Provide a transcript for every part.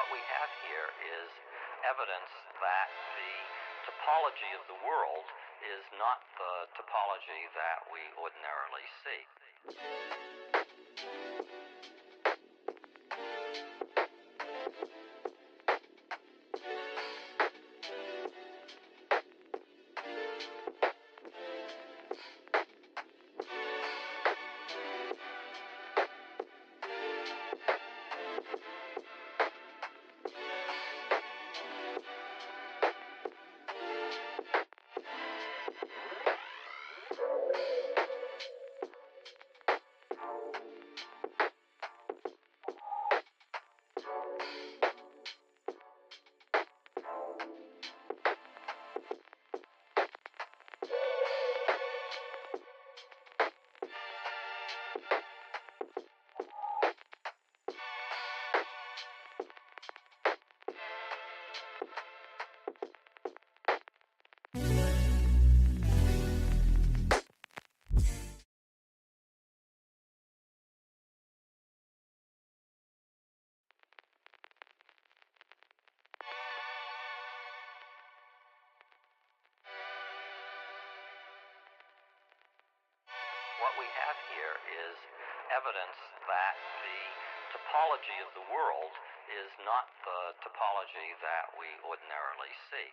What we have here is evidence that the topology of the world is not the topology that we ordinarily see. What we have here is evidence that the topology of the world is not the topology that we ordinarily see.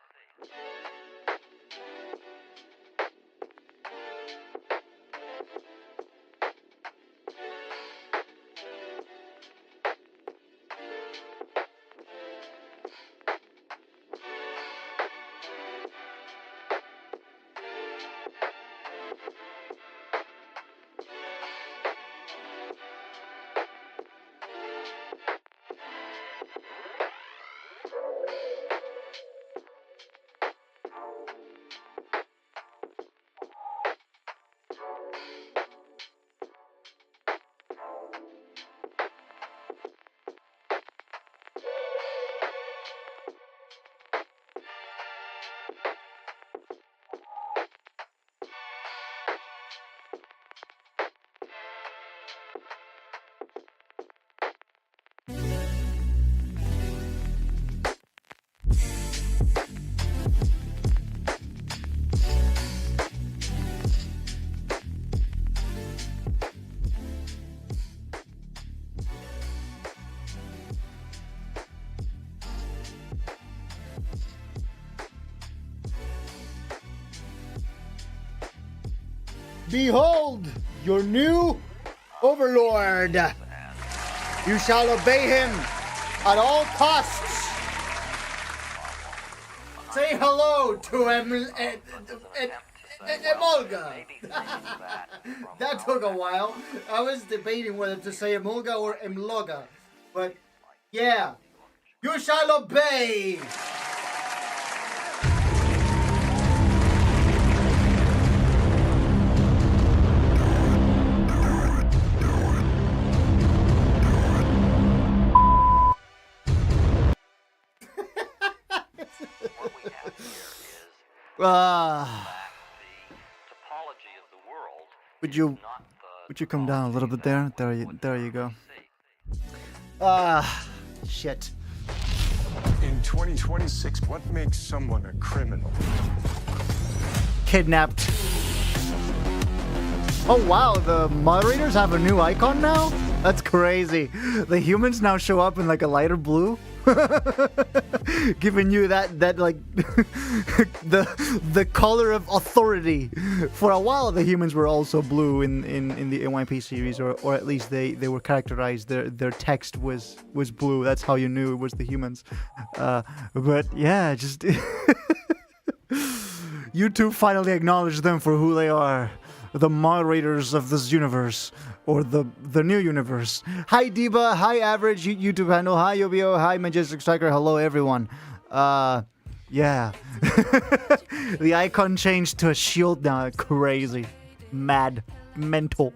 Behold, your new overlord. You shall obey him at all costs. Say hello to Emolga. That took a while. I was debating whether to say Emolga or Emloga. But yeah, you shall obey. Would you come down a little bit there? There you go. Shit. In 2026, what makes someone a criminal? Kidnapped. Oh wow, the moderators have a new icon now? That's crazy. The humans now show up in like a lighter blue. Giving you that like the color of authority. For a while the humans were also blue in the NYP series, or at least they were characterized, their text was blue. That's how you knew it was the humans. But yeah, just YouTube finally acknowledged them for who they are. The moderators of this universe, or the new universe. Hi Diva, hi Average YouTube handle, hi Yobio, hi Majestic Striker, hello everyone. Yeah. The icon changed to a shield now. Crazy. Mad. Mental.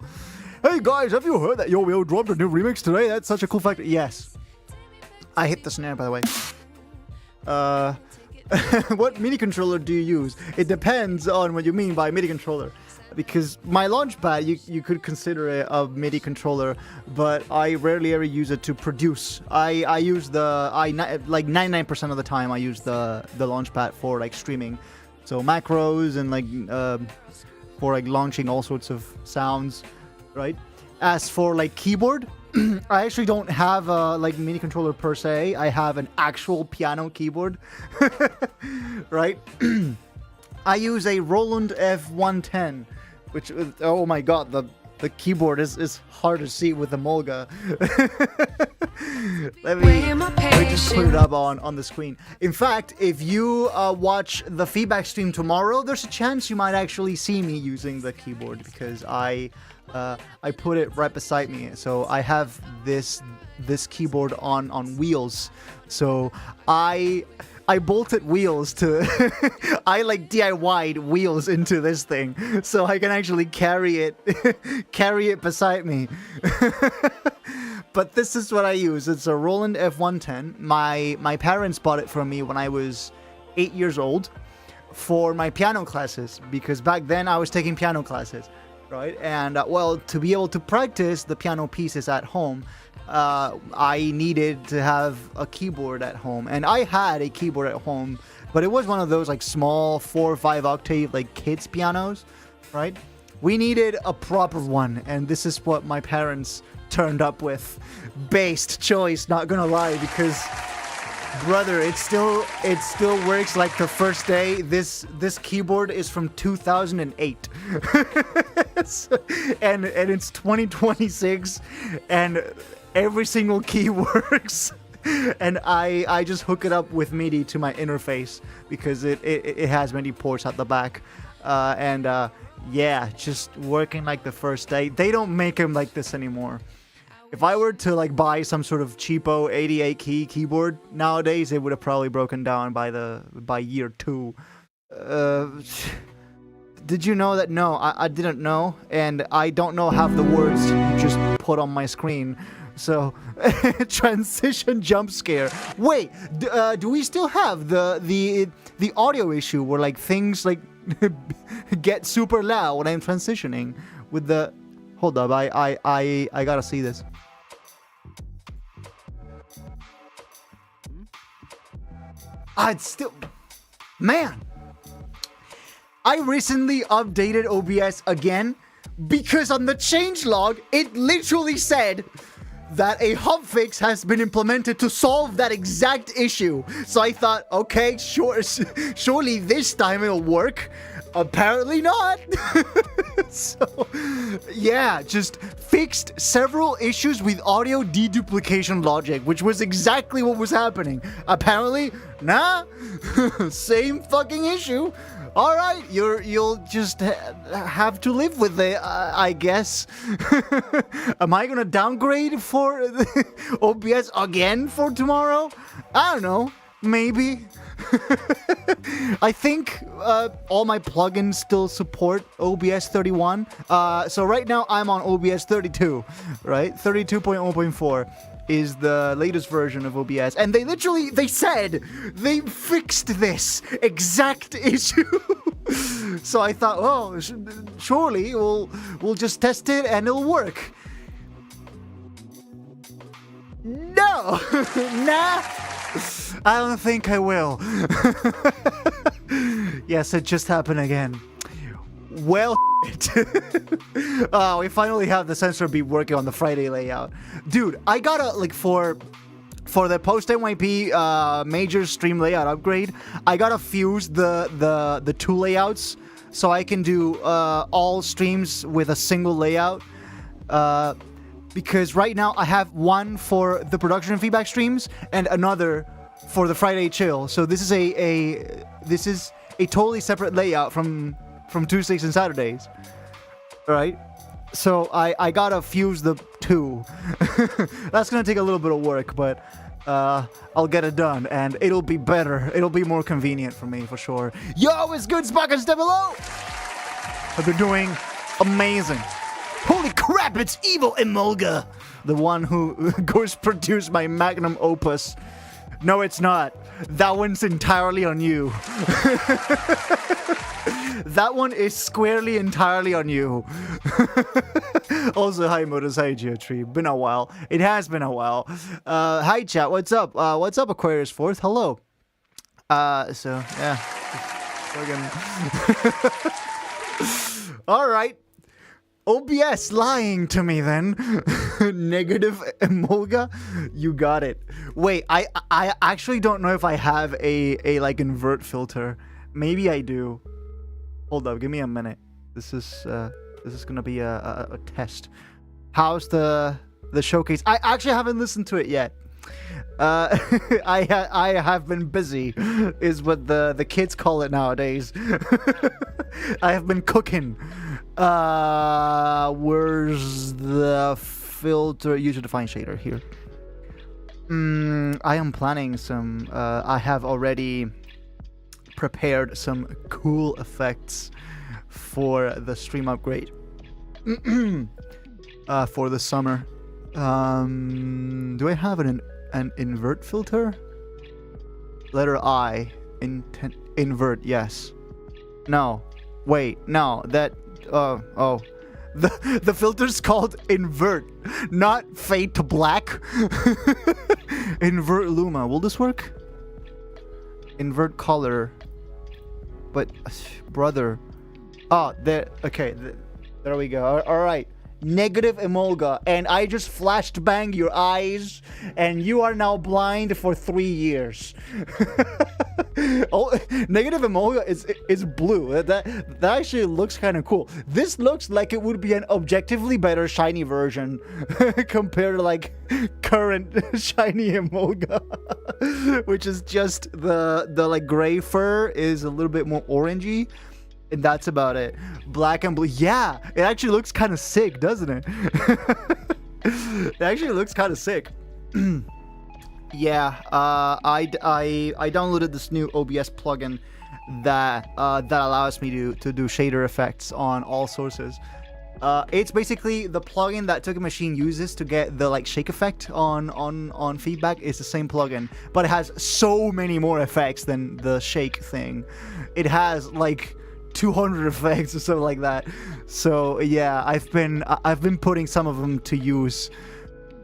Hey guys, have you heard that Yobio dropped a new remix today? That's such a cool fact. Yes. I hit the snare, by the way. What MIDI controller do you use? It depends on what you mean by MIDI controller. because my Launchpad, you could consider it a MIDI controller, but I rarely ever use it to produce. I use like 99% of the time I use the Launchpad for like streaming, so macros and like for like launching all sorts of sounds, right? As for like keyboard, I actually don't have a like MIDI controller per se. I have an actual piano keyboard, right? I use a Roland F110, which, oh my god, the keyboard is hard to see with the Mulga. Let me just put it up on the screen. In fact, if you watch the feedback stream tomorrow, there's a chance you might actually see me using the keyboard, because I put it right beside me. So I have this keyboard on wheels. So I bolted wheels to I like DIY'd wheels into this thing so I can actually carry it beside me. But this is what I use. It's a Roland F110. My parents bought it for me when I was 8 years old for my piano classes, because back then I was taking piano classes, right? And well, to be able to practice the piano pieces at home, I needed to have a keyboard at home, and I had a keyboard at home, but it was one of those like small 4 or 5 octave like kids pianos, right? We needed a proper one, and this is what my parents turned up with. Based choice, not gonna lie, because brother, it still works like the first day. This keyboard is from 2008. and it's 2026, and every single key works. And I just hook it up with MIDI to my interface, because it has MIDI ports at the back. Yeah, just working like the first day. They don't make them like this anymore. If I were to like buy some sort of cheapo 88 key keyboard nowadays, it would have probably broken down by year 2. Did you know that? No, I didn't know, and I don't know half the words you just put on my screen. So, transition jump scare. Wait, do we still have the audio issue where like things like get super loud when I'm transitioning with the? Hold up, I gotta see this. It's still, man. I recently updated OBS again, because on the changelog it literally said that a hub fix has been implemented to solve that exact issue. So I thought, okay, surely this time it'll work. Apparently not. So, yeah, just fixed several issues with audio deduplication logic, which was exactly what was happening. Apparently, nah, same fucking issue. All right, you'll just have to live with it, I guess. Am I gonna downgrade for OBS again for tomorrow? I don't know, maybe. I think all my plugins still support OBS 31. So right now I'm on OBS 32, right? 32.0.4 is the latest version of OBS, and they said they fixed this exact issue. So I thought, oh, surely we'll just test it and it'll work. No, nah. I don't think I will. Yes, it just happened again. Well, we finally have the sensor beat working on the Friday layout. Dude, I gotta, like, for the post-NYP major stream layout upgrade, I gotta fuse the 2 layouts so I can do all streams with a single layout. Because right now I have one for the production and feedback streams and another for the Friday chill. So this is a totally separate layout from Tuesdays and Saturdays. Right? So I gotta fuse the 2. That's gonna take a little bit of work, but I'll get it done, and it'll be better. It'll be more convenient for me, for sure. Yo, it's good, Sparkers down below! But they're doing amazing. Holy crap, it's evil Emolga! The one who goes produce my magnum opus. No, it's not. That one's entirely on you. That one is squarely entirely on you. Also, hi Modus, hi Geotree. Been a while. It has been a while. Hi chat, what's up? What's up, Aquarius Fourth? Hello. So yeah. All right. OBS lying to me then. Negative emolga, you got it. Wait, I actually don't know if I have a like invert filter. Maybe I do. Hold up, give me a minute. This is gonna be a test. How's the showcase? I actually haven't listened to it yet. I have been busy, is what the kids call it nowadays. I have been cooking. Where's the filter? User defined shader here. I am planning some. I have already prepared some cool effects for the stream upgrade for the summer. Do I have an invert filter? Letter I. Invert, yes. No. Wait, no. That... oh. The filter's called invert, not fade to black. Invert Luma. Will this work? Invert color. But, brother. Oh, there... Okay, there we go. Alright. Negative emolga, and I just flashed bang your eyes, and you are now blind for 3 years. Oh, negative emolga is blue. That actually looks kind of cool. This looks like it would be an objectively better shiny version compared to like current shiny emolga, which is just the like gray fur is a little bit more orangey. And that's about it. Black and blue. Yeah, it actually looks kind of sick, doesn't it? It actually looks kind of sick. Yeah, I downloaded this new OBS plugin that allows me to do shader effects on all sources. It's basically the plugin that Token Machine uses to get the like shake effect on feedback. Is the same plugin, but it has so many more effects than the shake thing. It has like 200 effects or something like that. So yeah, I've been putting some of them to use,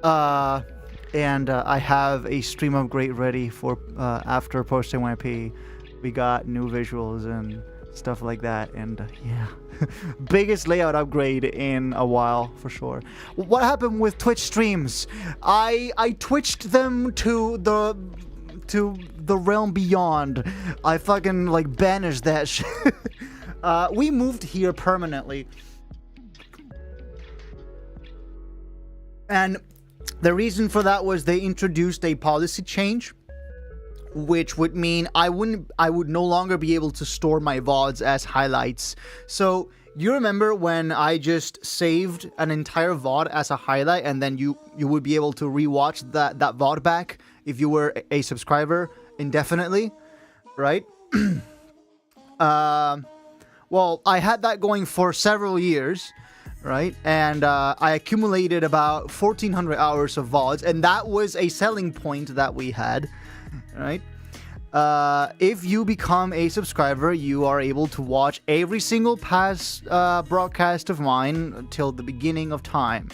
and I have a stream upgrade ready for after post NYP. We got new visuals and stuff like that, and yeah, biggest layout upgrade in a while for sure. What happened with Twitch streams? I twitched them to the realm beyond. I fucking like banished that shit. We moved here permanently, and the reason for that was they introduced a policy change, which would mean I would no longer be able to store my VODs as highlights. So you remember when I just saved an entire VOD as a highlight, and then you would be able to rewatch that VOD back if you were a subscriber indefinitely, right? Well, I had that going for several years, right? And I accumulated about 1,400 hours of VODs, and that was a selling point that we had, right? If you become a subscriber, you are able to watch every single past broadcast of mine until the beginning of time,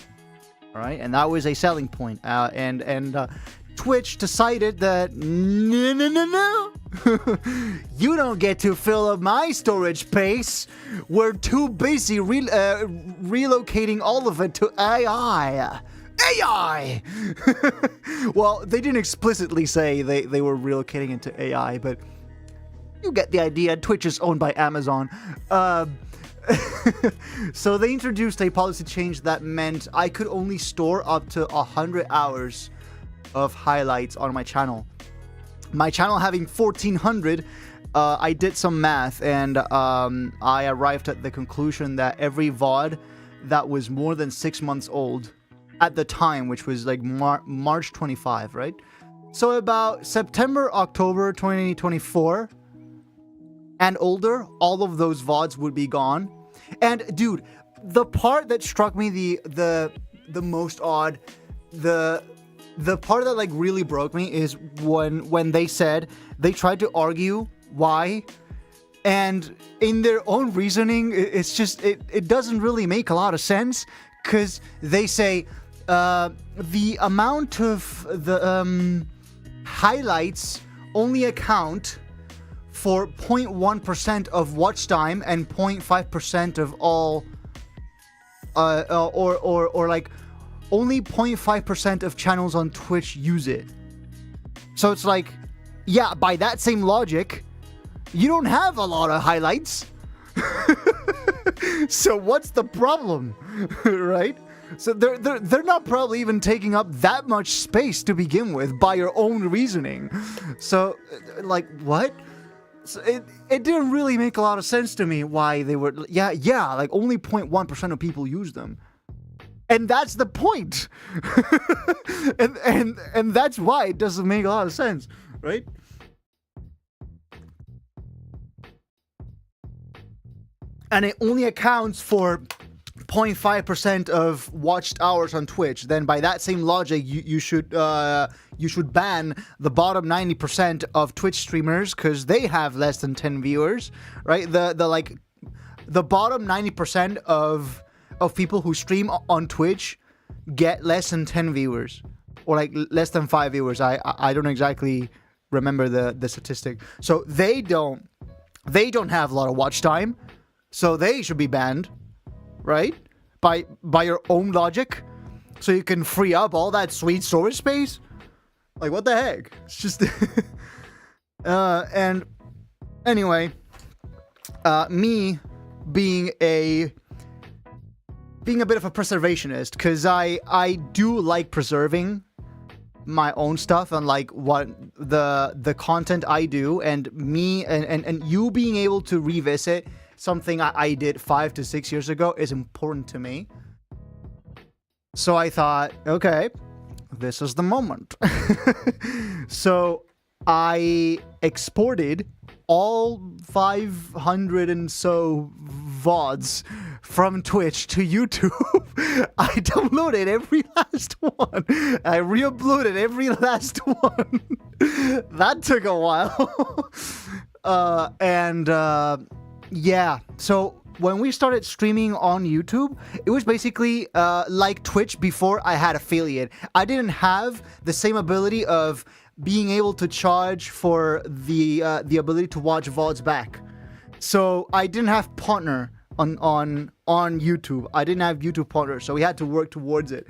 all right? And that was a selling point. And Twitch decided that no. You don't get to fill up my storage space. We're too busy relocating all of it to AI. Well, they didn't explicitly say they were relocating into AI, but you get the idea. Twitch is owned by Amazon. So they introduced a policy change that meant I could only store up to 100 hours of highlights on my channel. My channel having 1,400, I did some math, and I arrived at the conclusion that every VOD that was more than 6 months old at the time, which was like March 25, right? So about September, October 2024 and older, all of those VODs would be gone. And dude, the part that struck me the most odd, the part that like really broke me is when they said they tried to argue why And in their own reasoning, it's just, it doesn't really make a lot of sense, because they say the amount of the highlights only account for 0.1% of watch time and 0.5% of all, or like only 0.5% of channels on Twitch use it. So it's like, yeah, by that same logic, you don't have a lot of highlights. So what's the problem, right? So they're not probably even taking up that much space to begin with by your own reasoning. So, like, what? So it didn't really make a lot of sense to me why they were, like only 0.1% of people use them. And that's the point. and that's why it doesn't make a lot of sense, right? And it only accounts for 0.5% of watched hours on Twitch. Then by that same logic, you should ban the bottom 90% of Twitch streamers, because they have less than 10 viewers, right? The bottom 90% of people who stream on Twitch get less than 10 viewers, or like less than 5 viewers. I don't exactly remember the statistic. So they don't have a lot of watch time, so they should be banned, right? By your own logic, so you can free up all that sweet storage space. Like, what the heck? It's just and anyway, me being a bit of a preservationist, because I do like preserving my own stuff and like what the content I do, and me and you being able to revisit something I did 5 to 6 years ago is important to me. So I thought, okay, this is the moment. So I exported all 500 and so VODs from Twitch to YouTube. I downloaded every last one. I re-uploaded every last one. That took a while. Yeah, so when we started streaming on YouTube, it was basically like Twitch before I had affiliate. I didn't have the same ability of being able to charge for the ability to watch VODs back. So I didn't have partner on YouTube. I didn't have YouTube partner, so we had to work towards it.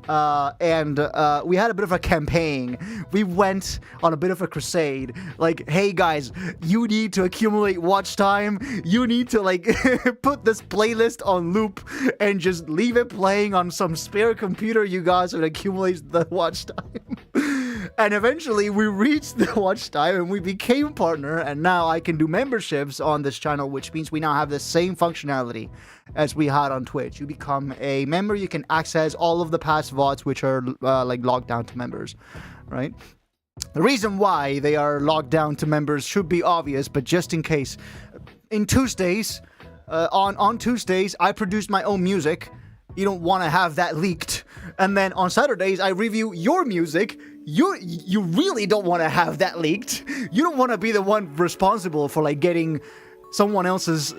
We had a bit of a campaign. We went on a bit of a crusade. Like, hey guys, you need to accumulate watch time. You need to like put this playlist on loop and just leave it playing on some spare computer you guys, and accumulate the watch time. And eventually we reached the watch time and we became partner, and now I can do memberships on this channel, which means we now have the same functionality as we had on Twitch. You become a member, you can access all of the past VODs which are like locked down to members, right? The reason why they are locked down to members should be obvious, but just in case, in Tuesdays, on Tuesdays, I produce my own music. You don't want to have that leaked. And then on Saturdays, I review your music. You really don't want to have that leaked. You don't want to be the one responsible for like getting someone else's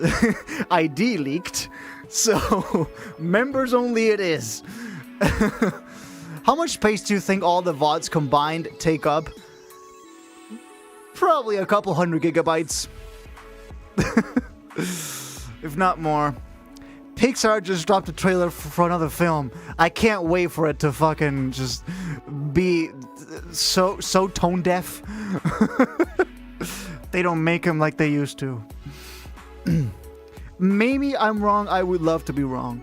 ID leaked. So, members only it is. How much space do you think all the VODs combined take up? Probably a couple 100 gigabytes. If not more. Pixar just dropped a trailer for another film. I can't wait for it to fucking just be so tone deaf. They don't make them like they used to. Maybe I'm wrong. I would love to be wrong.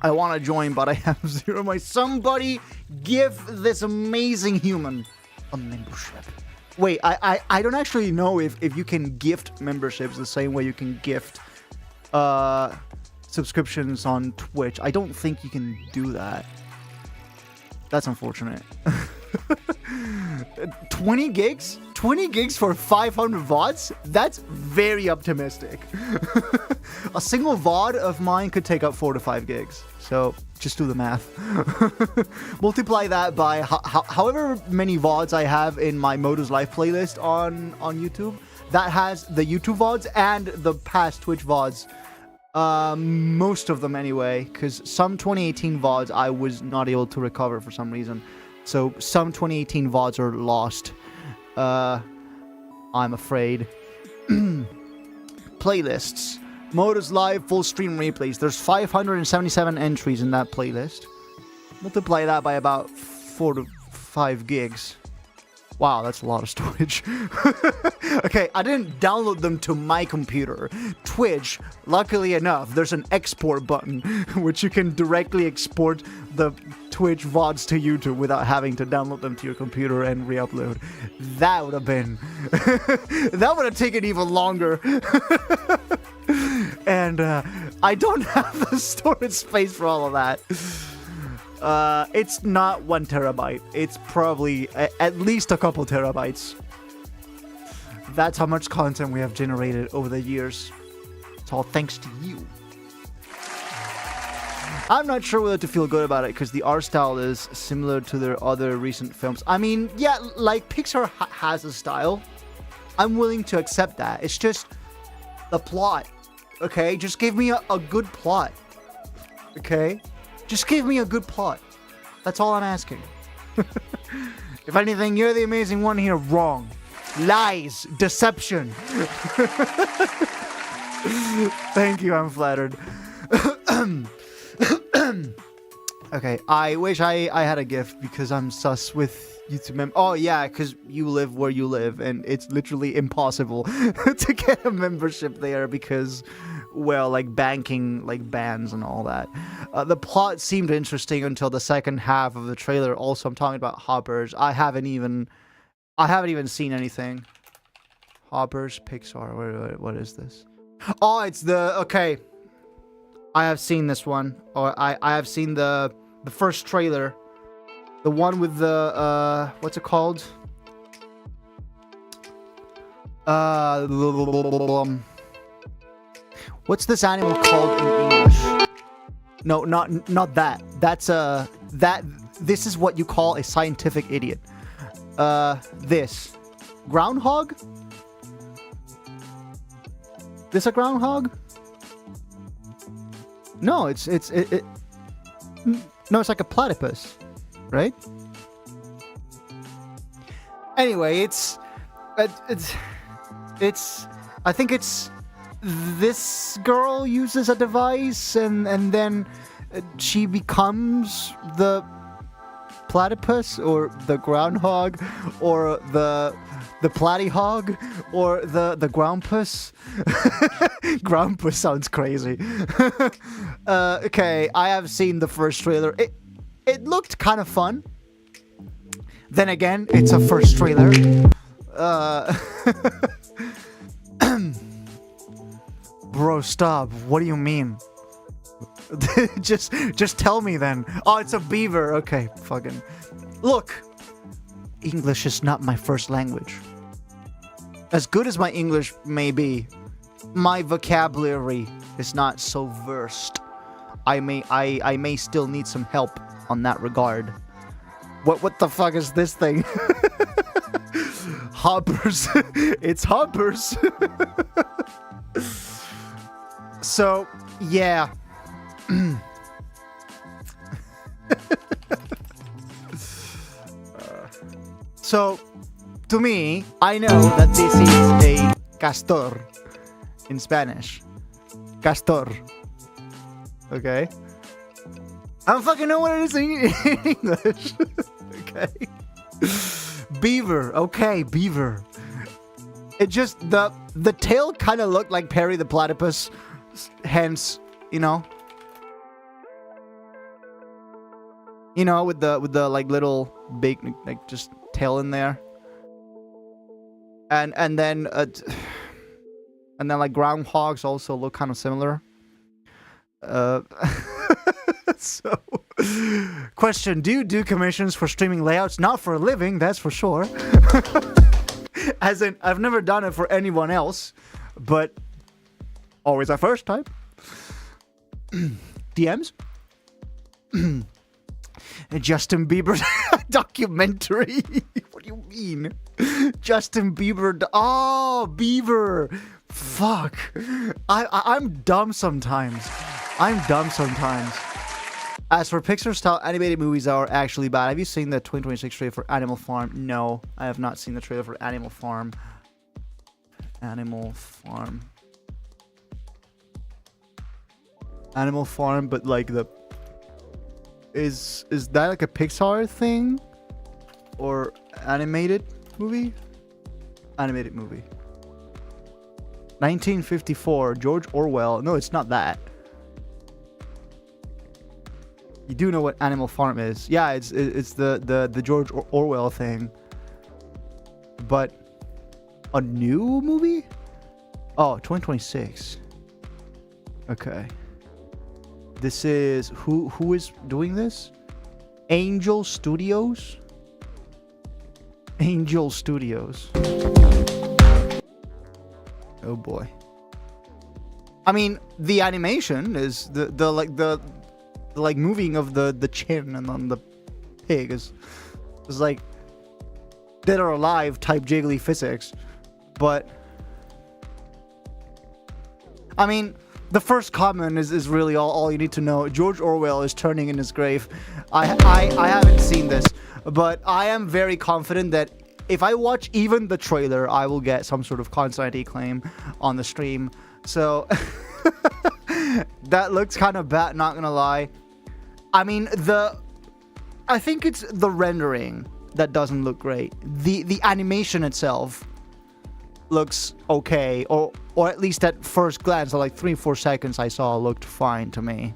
I want to join, but I have zero money. Somebody give this amazing human a membership. Wait, I don't actually know if you can gift memberships the same way you can gift subscriptions on Twitch. I don't think you can do that. That's unfortunate. 20 gigs? 20 gigs for 500 VODs? That's very optimistic. A single VOD of mine could take up 4 to 5 gigs. So just do the math. Multiply that by however many VODs I have in my Modus Life playlist on YouTube. that has the YouTube VODs and the past Twitch VODs. Most of them anyway, because some 2018 VODs I was not able to recover for some reason. So some 2018 VODs are lost. I'm afraid. Playlists. Modus Live full stream replays. There's 577 entries in that playlist. Multiply that by about 4 to 5 gigs. Wow, that's a lot of storage. Okay, I didn't download them to my computer. Twitch, luckily enough, there's an export button, which you can directly export the Twitch VODs to YouTube without having to download them to your computer and re-upload. That would have been... that would have taken even longer. And I don't have the storage space for all of that. It's not 1 terabyte. It's probably at least a couple terabytes. That's how much content we have generated over the years. It's all thanks to you. I'm not sure whether to feel good about it because the art style is similar to their other recent films. I mean, yeah, like Pixar has a style. I'm willing to accept that. It's just the plot. Okay, just give me a good plot. Okay? Just give me a good plot. That's all I'm asking. If anything, you're the amazing one here. Wrong. Lies. Deception. Thank you, I'm flattered. Okay, I wish I had a gift because I'm sus with YouTube oh yeah, because you live where you live and it's literally impossible to get a membership there because, well, like banking, like bans and all that. The plot seemed interesting until the second half of the trailer. Also, I'm talking about Hoppers. I haven't even seen anything. Hoppers, Pixar. What is this? Oh, it's the okay. I have seen this one, or I have seen the first trailer, the one with the what's it called? What's this animal called in English? No, not that. That's this is what you call a scientific idiot. This groundhog? This a groundhog? No, it's no, it's like a platypus, right? Anyway, it's I think it's this girl uses a device and then she becomes the platypus or the groundhog or the platyhog or the groundpuss. Groundpuss sounds crazy. Okay, I have seen the first trailer. It looked kind of fun. Then again, it's a first trailer. Bro, stop. What do you mean? just tell me then. Oh, it's a beaver. Okay, fucking. Look, English is not my first language. As good as my English may be, my vocabulary is not so versed. I may still need some help on that regard. What the fuck is this thing? Hoppers. It's hoppers. So, yeah. So, to me, I know that this is a castor in Spanish. Castor. Okay? I don't fucking know what it is in English. Okay? Beaver. Okay, beaver. It just, the tail kind of looked like Perry the Platypus. Hence, you know, with the like little big like just tail in there, and then like groundhogs also look kind of similar. So, question: do you do commissions for streaming layouts? Not for a living, that's for sure. As in, I've never done it for anyone else, but always a first time. DMs? Justin Bieber documentary. What do you mean? Justin Bieber. Oh, Bieber. Fuck. I'm dumb sometimes. As for Pixar-style animated movies that are actually bad, have you seen the 2026 trailer for Animal Farm? No, I have not seen the trailer for Animal Farm. Animal Farm, but like is that like a Pixar thing or animated movie? Animated movie. 1954, George Orwell. No, it's not that. You do know what Animal Farm is. Yeah, it's the George Orwell thing. But a new movie? Oh, 2026. Okay. This is who is doing this? Angel Studios? Angel Studios. Oh boy. I mean, the animation is the moving of the chin and on the pig is like dead or alive type jiggly physics. But I mean, the first comment is really all you need to know. George Orwell is turning in his grave. I haven't seen this, but I am very confident that if I watch even the trailer, I will get some sort of constantly claim on the stream. So that looks kind of bad, not gonna lie. I mean, I think it's the rendering that doesn't look great. The animation itself looks okay, or at least at first glance, so like 3-4 seconds I saw looked fine to me.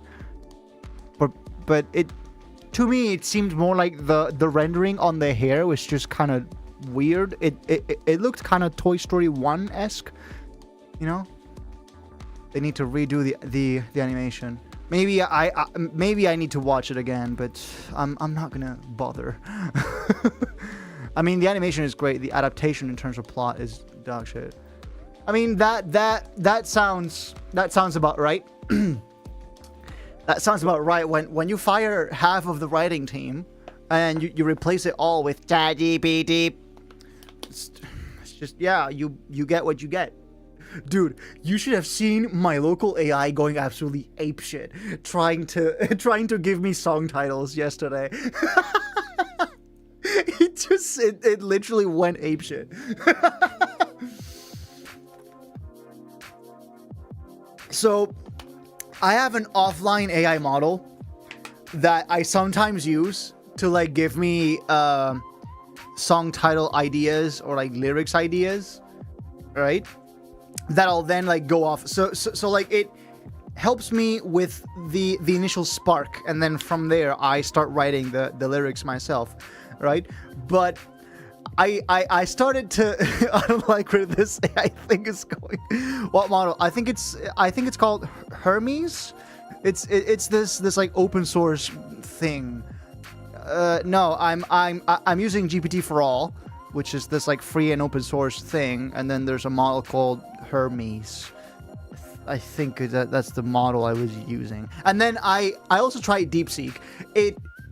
But it, to me, it seemed more like the rendering on the hair was just kind of weird. It looked kind of Toy Story 1-esque, you know. They need to redo the animation. Maybe I need to watch it again, but I'm not gonna bother. I mean, the animation is great. The adaptation in terms of plot is dog shit. I mean, that sounds about right. That sounds about right. When you fire half of the writing team and you replace it all with ChatGPT, it's just, yeah, you get what you get. Dude, you should have seen my local AI going absolutely apeshit, trying to give me song titles yesterday. It literally went apeshit. So, I have an offline AI model that I sometimes use to like give me song title ideas or like lyrics ideas, right? That I'll then like go off. So like it helps me with the initial spark, and then from there I start writing the lyrics myself, right? But I started to I don't like where this AI thing is going. What model? I think it's called Hermes. It's this like open source thing. No, I'm using GPT for all, which is this like free and open source thing, and then there's a model called Hermes. I think that's the model I was using. And then I also tried DeepSeek.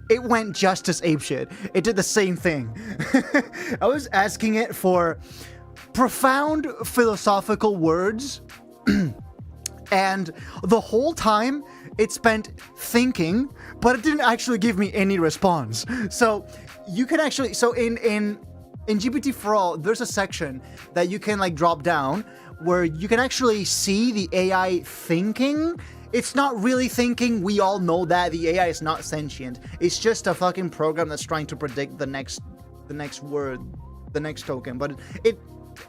It went just as apeshit. It did the same thing. I was asking it for profound philosophical words, and the whole time it spent thinking, but it didn't actually give me any response. So you can actually, in GPT for all, there's a section that you can like drop down where you can actually see the AI thinking. It's not really thinking. We all know that the AI is not sentient. It's just a fucking program that's trying to predict the next word, the next token. But it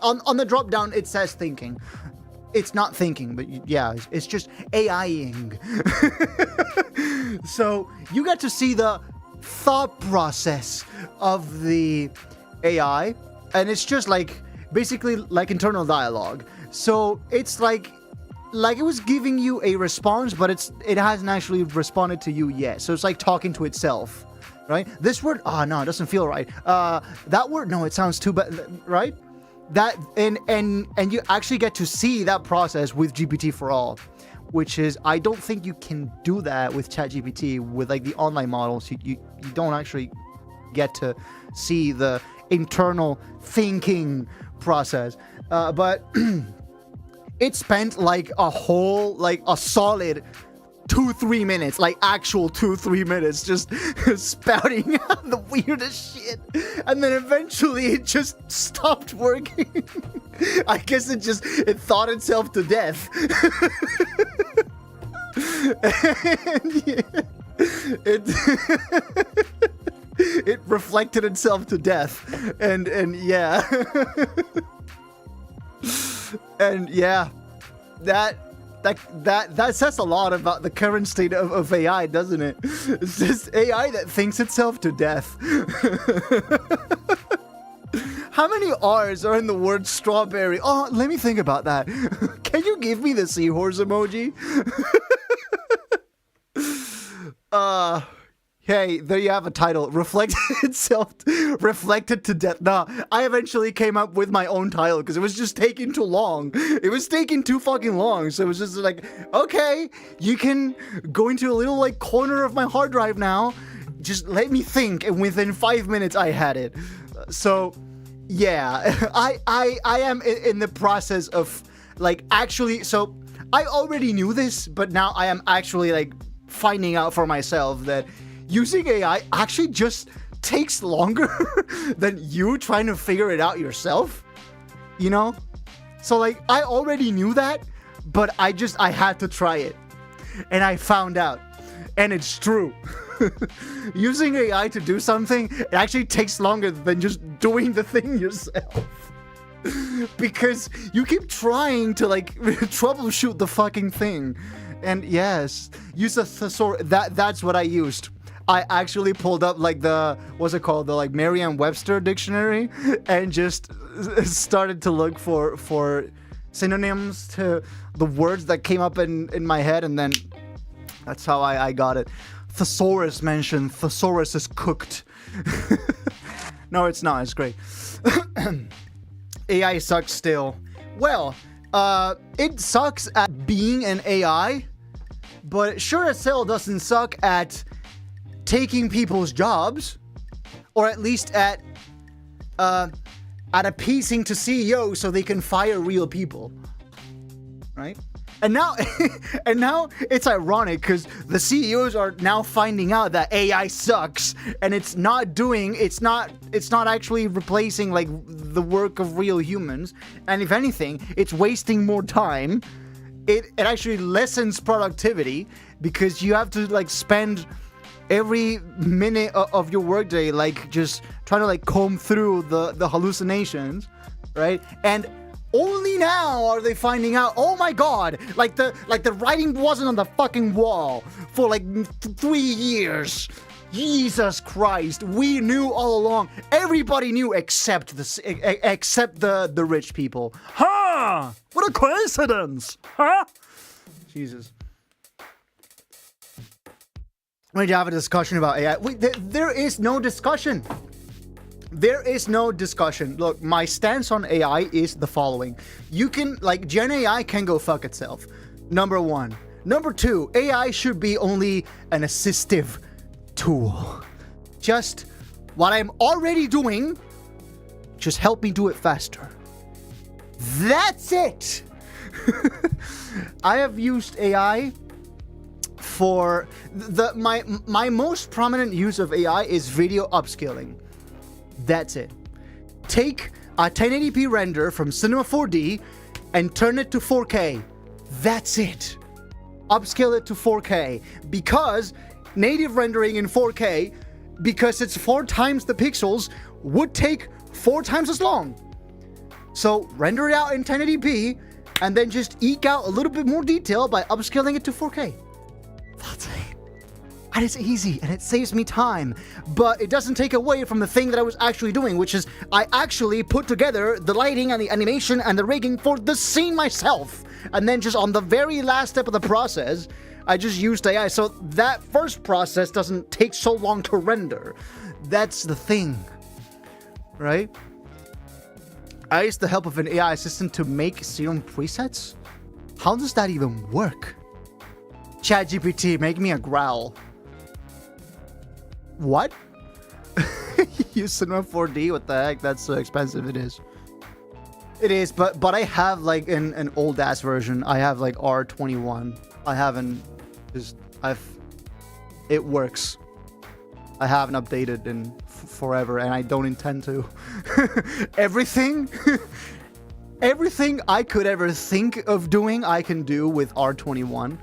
on the drop down it says thinking. It's not thinking, but yeah, it's just AIing. So you get to see the thought process of the AI, and it's just like basically like internal dialogue. So it's like it was giving you a response, but it hasn't actually responded to you yet. So it's like talking to itself, right? This word, oh no, it doesn't feel right. That word, no, it sounds too bad, right? That and you actually get to see that process with GPT for all, which is, I don't think you can do that with ChatGPT with like the online models. You don't actually get to see the internal thinking process. But it spent like a solid 2-3 minutes, like actual 2-3 minutes, just spouting out the weirdest shit, and then eventually it just stopped working. I guess it thought itself to death. And it reflected itself to death, and yeah. And yeah, that says a lot about the current state of AI, doesn't it? It's just AI that thinks itself to death. How many R's are in the word strawberry? Oh, let me think about that. Can you give me the seahorse emoji? Hey, there you have a title. Reflected to death. Nah, I eventually came up with my own title because it was just taking too long. It was taking too fucking long. So it was just like, okay, you can go into a little like corner of my hard drive now. Just let me think. And within 5 minutes, I had it. So yeah, I am in the process of like actually. So I already knew this, but now I am actually like finding out for myself that using AI actually just takes longer than you trying to figure it out yourself, you know? So like, I already knew that, but I had to try it. And I found out. And it's true. Using AI to do something, it actually takes longer than just doing the thing yourself. Because you keep trying to like troubleshoot the fucking thing. And yes, use a thesaurus. That's what I used. I actually pulled up like the, what's it called? The like Merriam-Webster dictionary and just started to look for synonyms to the words that came up in my head, and then that's how I got it. Thesaurus mentioned. Thesaurus is cooked. No, it's not. It's great. AI sucks still. Well, it sucks at being an AI, but sure as hell doesn't suck at taking people's jobs, or at least at appeasing to CEOs so they can fire real people, right? And now, it's ironic because the CEOs are now finding out that AI sucks, and it's not actually replacing like the work of real humans, and if anything, it's wasting more time. It actually lessens productivity because you have to like spend every minute of your workday like just trying to like comb through the hallucinations, right? And only now are they finding out, oh my god, like the writing wasn't on the fucking wall for like 3 years. Jesus Christ, we knew all along. Everybody knew except the rich people. Huh? What a coincidence, huh? Jesus. We need to have a discussion about AI. There is no discussion. There is no discussion. Look, my stance on AI is the following. You can, like, Gen AI can go fuck itself. Number one. Number two, AI should be only an assistive tool. Just what I'm already doing, just help me do it faster. That's it. I have used AI for my most prominent use of AI is video upscaling. That's it. Take a 1080p render from Cinema 4D and turn it to 4K. That's it. Upscale it to 4K because native rendering in 4K, because it's 4 times the pixels, would take 4 times as long. So render it out in 1080p and then just eke out a little bit more detail by upscaling it to 4K. That's it. And it's easy and it saves me time, but it doesn't take away from the thing that I was actually doing, which is I actually put together the lighting and the animation and the rigging for the scene myself. And then just on the very last step of the process, I just used AI. So that first process doesn't take so long to render. That's the thing, right? I used the help of an AI assistant to make serum presets. How does that even work? ChatGPT, make me a growl. What? Use Cinema 4D? What the heck? That's so expensive. It is. It is, but I have like an old ass version. I have like R21. I haven't it works. I haven't updated in forever, and I don't intend to. Everything I could ever think of doing, I can do with R21.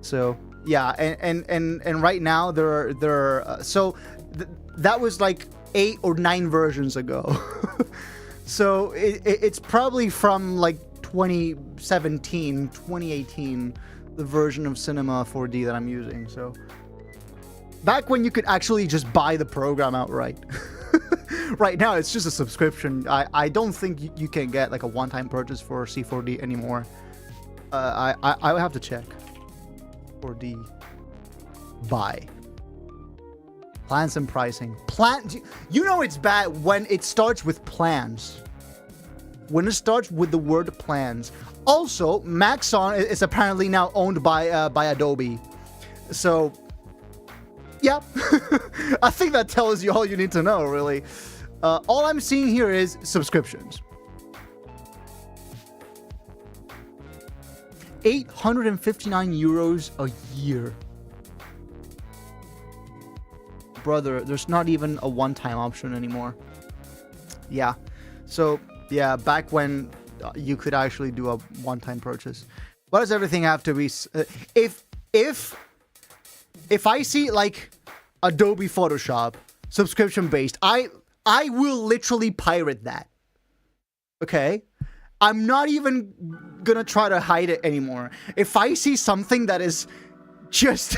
So yeah, and right now there are that was like 8 or 9 versions ago. So it's probably from like 2017, 2018, the version of Cinema 4D that I'm using. So back when you could actually just buy the program outright. Right now it's just a subscription. I don't think you can get like a one-time purchase for C4D anymore. I would have to check. 4D buy. Plans and pricing. You know it's bad when it starts with plans. When it starts with the word plans. Also, Maxon is apparently now owned by Adobe. So, yeah. I think that tells you all you need to know, really. All I'm seeing here is subscriptions. 859 euros a year. Brother, there's not even a one-time option anymore. Yeah. So, yeah, back when you could actually do a one-time purchase. Why does everything have to be... if I see, like, Adobe Photoshop, subscription-based, I will literally pirate that. Okay? I'm not even gonna try to hide it anymore. If I see something that is just...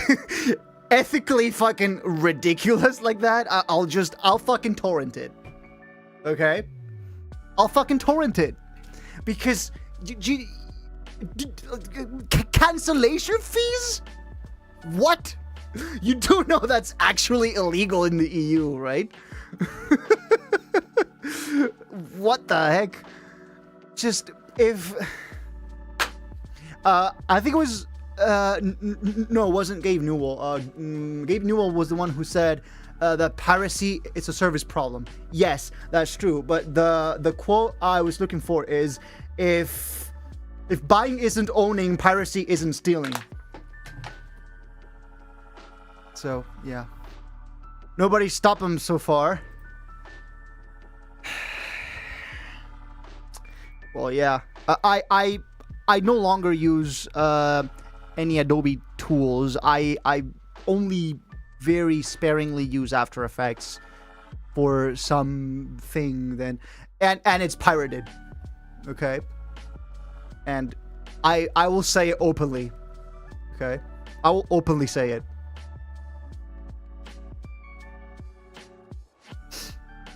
ethically fucking ridiculous like that, I'll fucking torrent it. Okay? I'll fucking torrent it. Because cancellation fees? What? You do know that's actually illegal in the EU, right? What the heck? Just if I think it was no, it wasn't Gabe Newell. Gabe Newell was the one who said that piracy is a service problem. Yes, that's true. But the quote I was looking for is, if buying isn't owning, piracy isn't stealing. So yeah, nobody stopped him so far. Well, yeah, I no longer use any Adobe tools. I only very sparingly use After Effects for something then, and it's pirated. Okay? And I will say it openly. Okay? I will openly say it.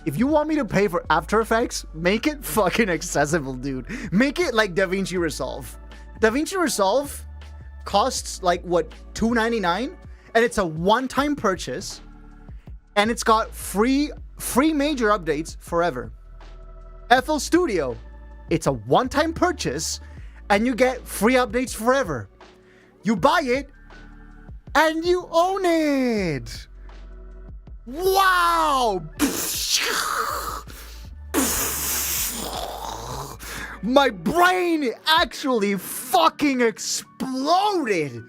If you want me to pay for After Effects, make it fucking accessible, dude. Make it like DaVinci Resolve. DaVinci Resolve costs like what, $2.99, and it's a one-time purchase, and it's got free major updates forever. FL Studio, it's a one-time purchase, and you get free updates forever. You buy it, and you own it. Wow! My brain actually fucking exploded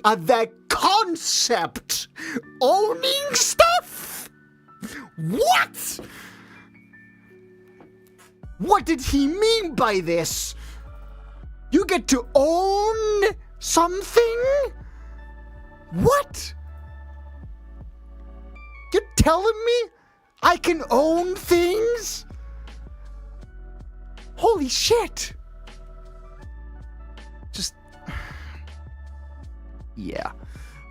at that concept. Owning stuff? What? What did he mean by this? You get to own something? What? You're telling me I can own things? Holy shit. Just... yeah.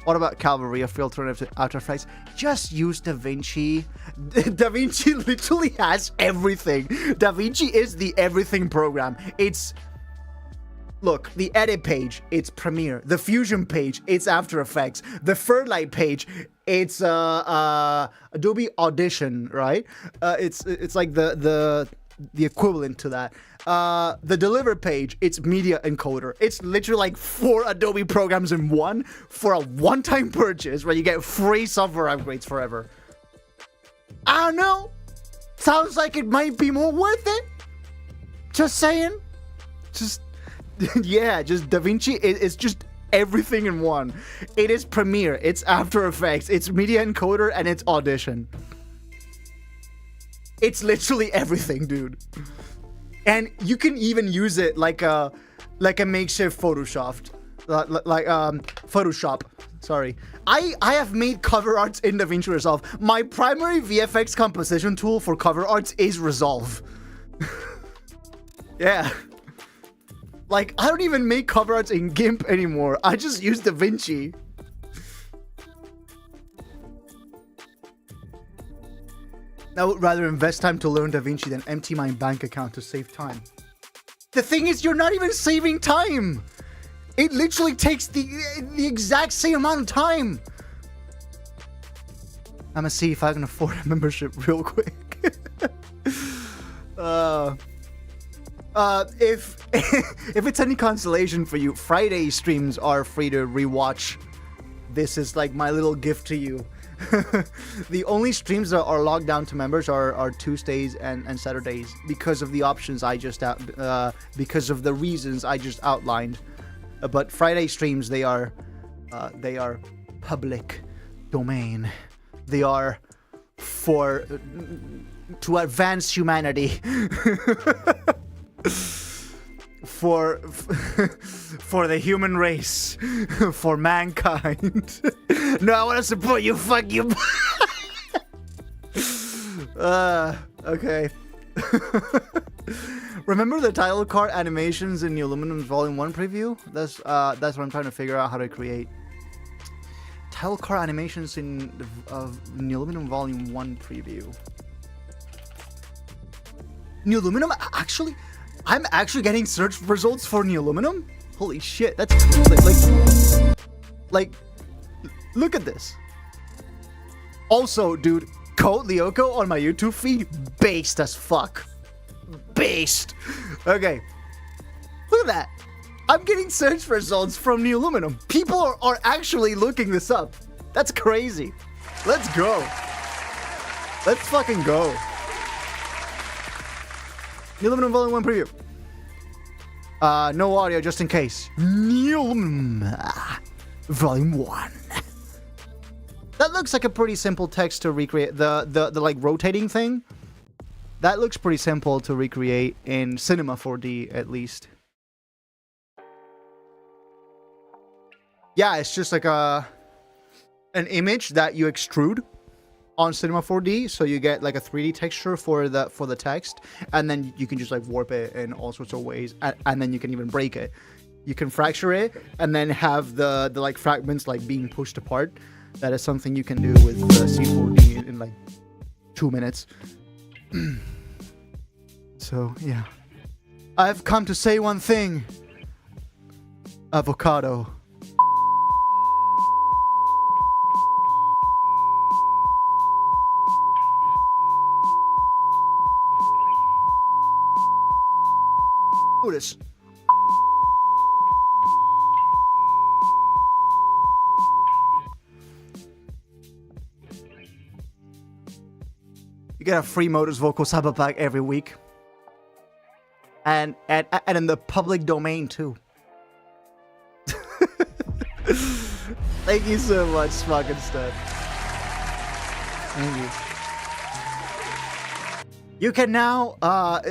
What about Cavalry, a field alternative to After Effects? Just use DaVinci. DaVinci literally has everything. DaVinci is the everything program. It's... look, the edit page, it's Premiere. The Fusion page, it's After Effects. The Fairlight page, it's Adobe Audition, right? It's like the equivalent to that. The Deliver page, it's Media Encoder. It's literally like 4 Adobe programs in one for a one-time purchase where you get free software upgrades forever. I don't know. Sounds like it might be more worth it. Just saying. Just, yeah, just DaVinci, it's just everything in one. It is Premiere, it's After Effects, it's Media Encoder, and it's Audition. It's literally everything, dude. And you can even use it like a makeshift Photoshop. Photoshop. Sorry. I have made cover arts in DaVinci Resolve. My primary VFX composition tool for cover arts is Resolve. Yeah. Like, I don't even make cover arts in GIMP anymore. I just use DaVinci. I would rather invest time to learn DaVinci than empty my bank account to save time. The thing is, you're not even saving time. It literally takes the exact same amount of time. I'm gonna see if I can afford a membership real quick. If it's any consolation for you, Friday streams are free to rewatch. This is like my little gift to you. The only streams that are logged down to members are Tuesdays and Saturdays because of the options I just because of the reasons I just outlined. But Friday streams, they are public domain. They are to advance humanity. For the human race, for mankind. No, I want to support you. Fuck you. Okay. Remember the title card animations in New Aluminum's Volume 1 preview? That's what I'm trying to figure out how to create. Title card animations in New Aluminum Volume 1 preview. New Aluminum? Actually, I'm actually getting search results for New Aluminum? Holy shit, that's cool. Like, look at this. Also, dude, Code Lyoko on my YouTube feed, based as fuck. Based. Okay. Look at that. I'm getting search results from New Aluminum. People are actually looking this up. That's crazy. Let's go. Let's fucking go. New Aluminum Volume 1 preview. No audio just in case. New Aluminum Volume 1. That looks like a pretty simple text to recreate. The like rotating thing. That looks pretty simple to recreate in Cinema 4D at least. Yeah, it's just like an image that you extrude on Cinema 4D, so you get like a 3D texture for the text, and then you can just like warp it in all sorts of ways, and then you can even break it. You can fracture it, and then have the like fragments like being pushed apart. That is something you can do with C4D in like 2 minutes. So yeah, I've come to say one thing. Avocado. Modus. You get a free Modus vocal cyber pack every week, and in the public domain too. Thank you so much, fucking Stud. Thank you. You can now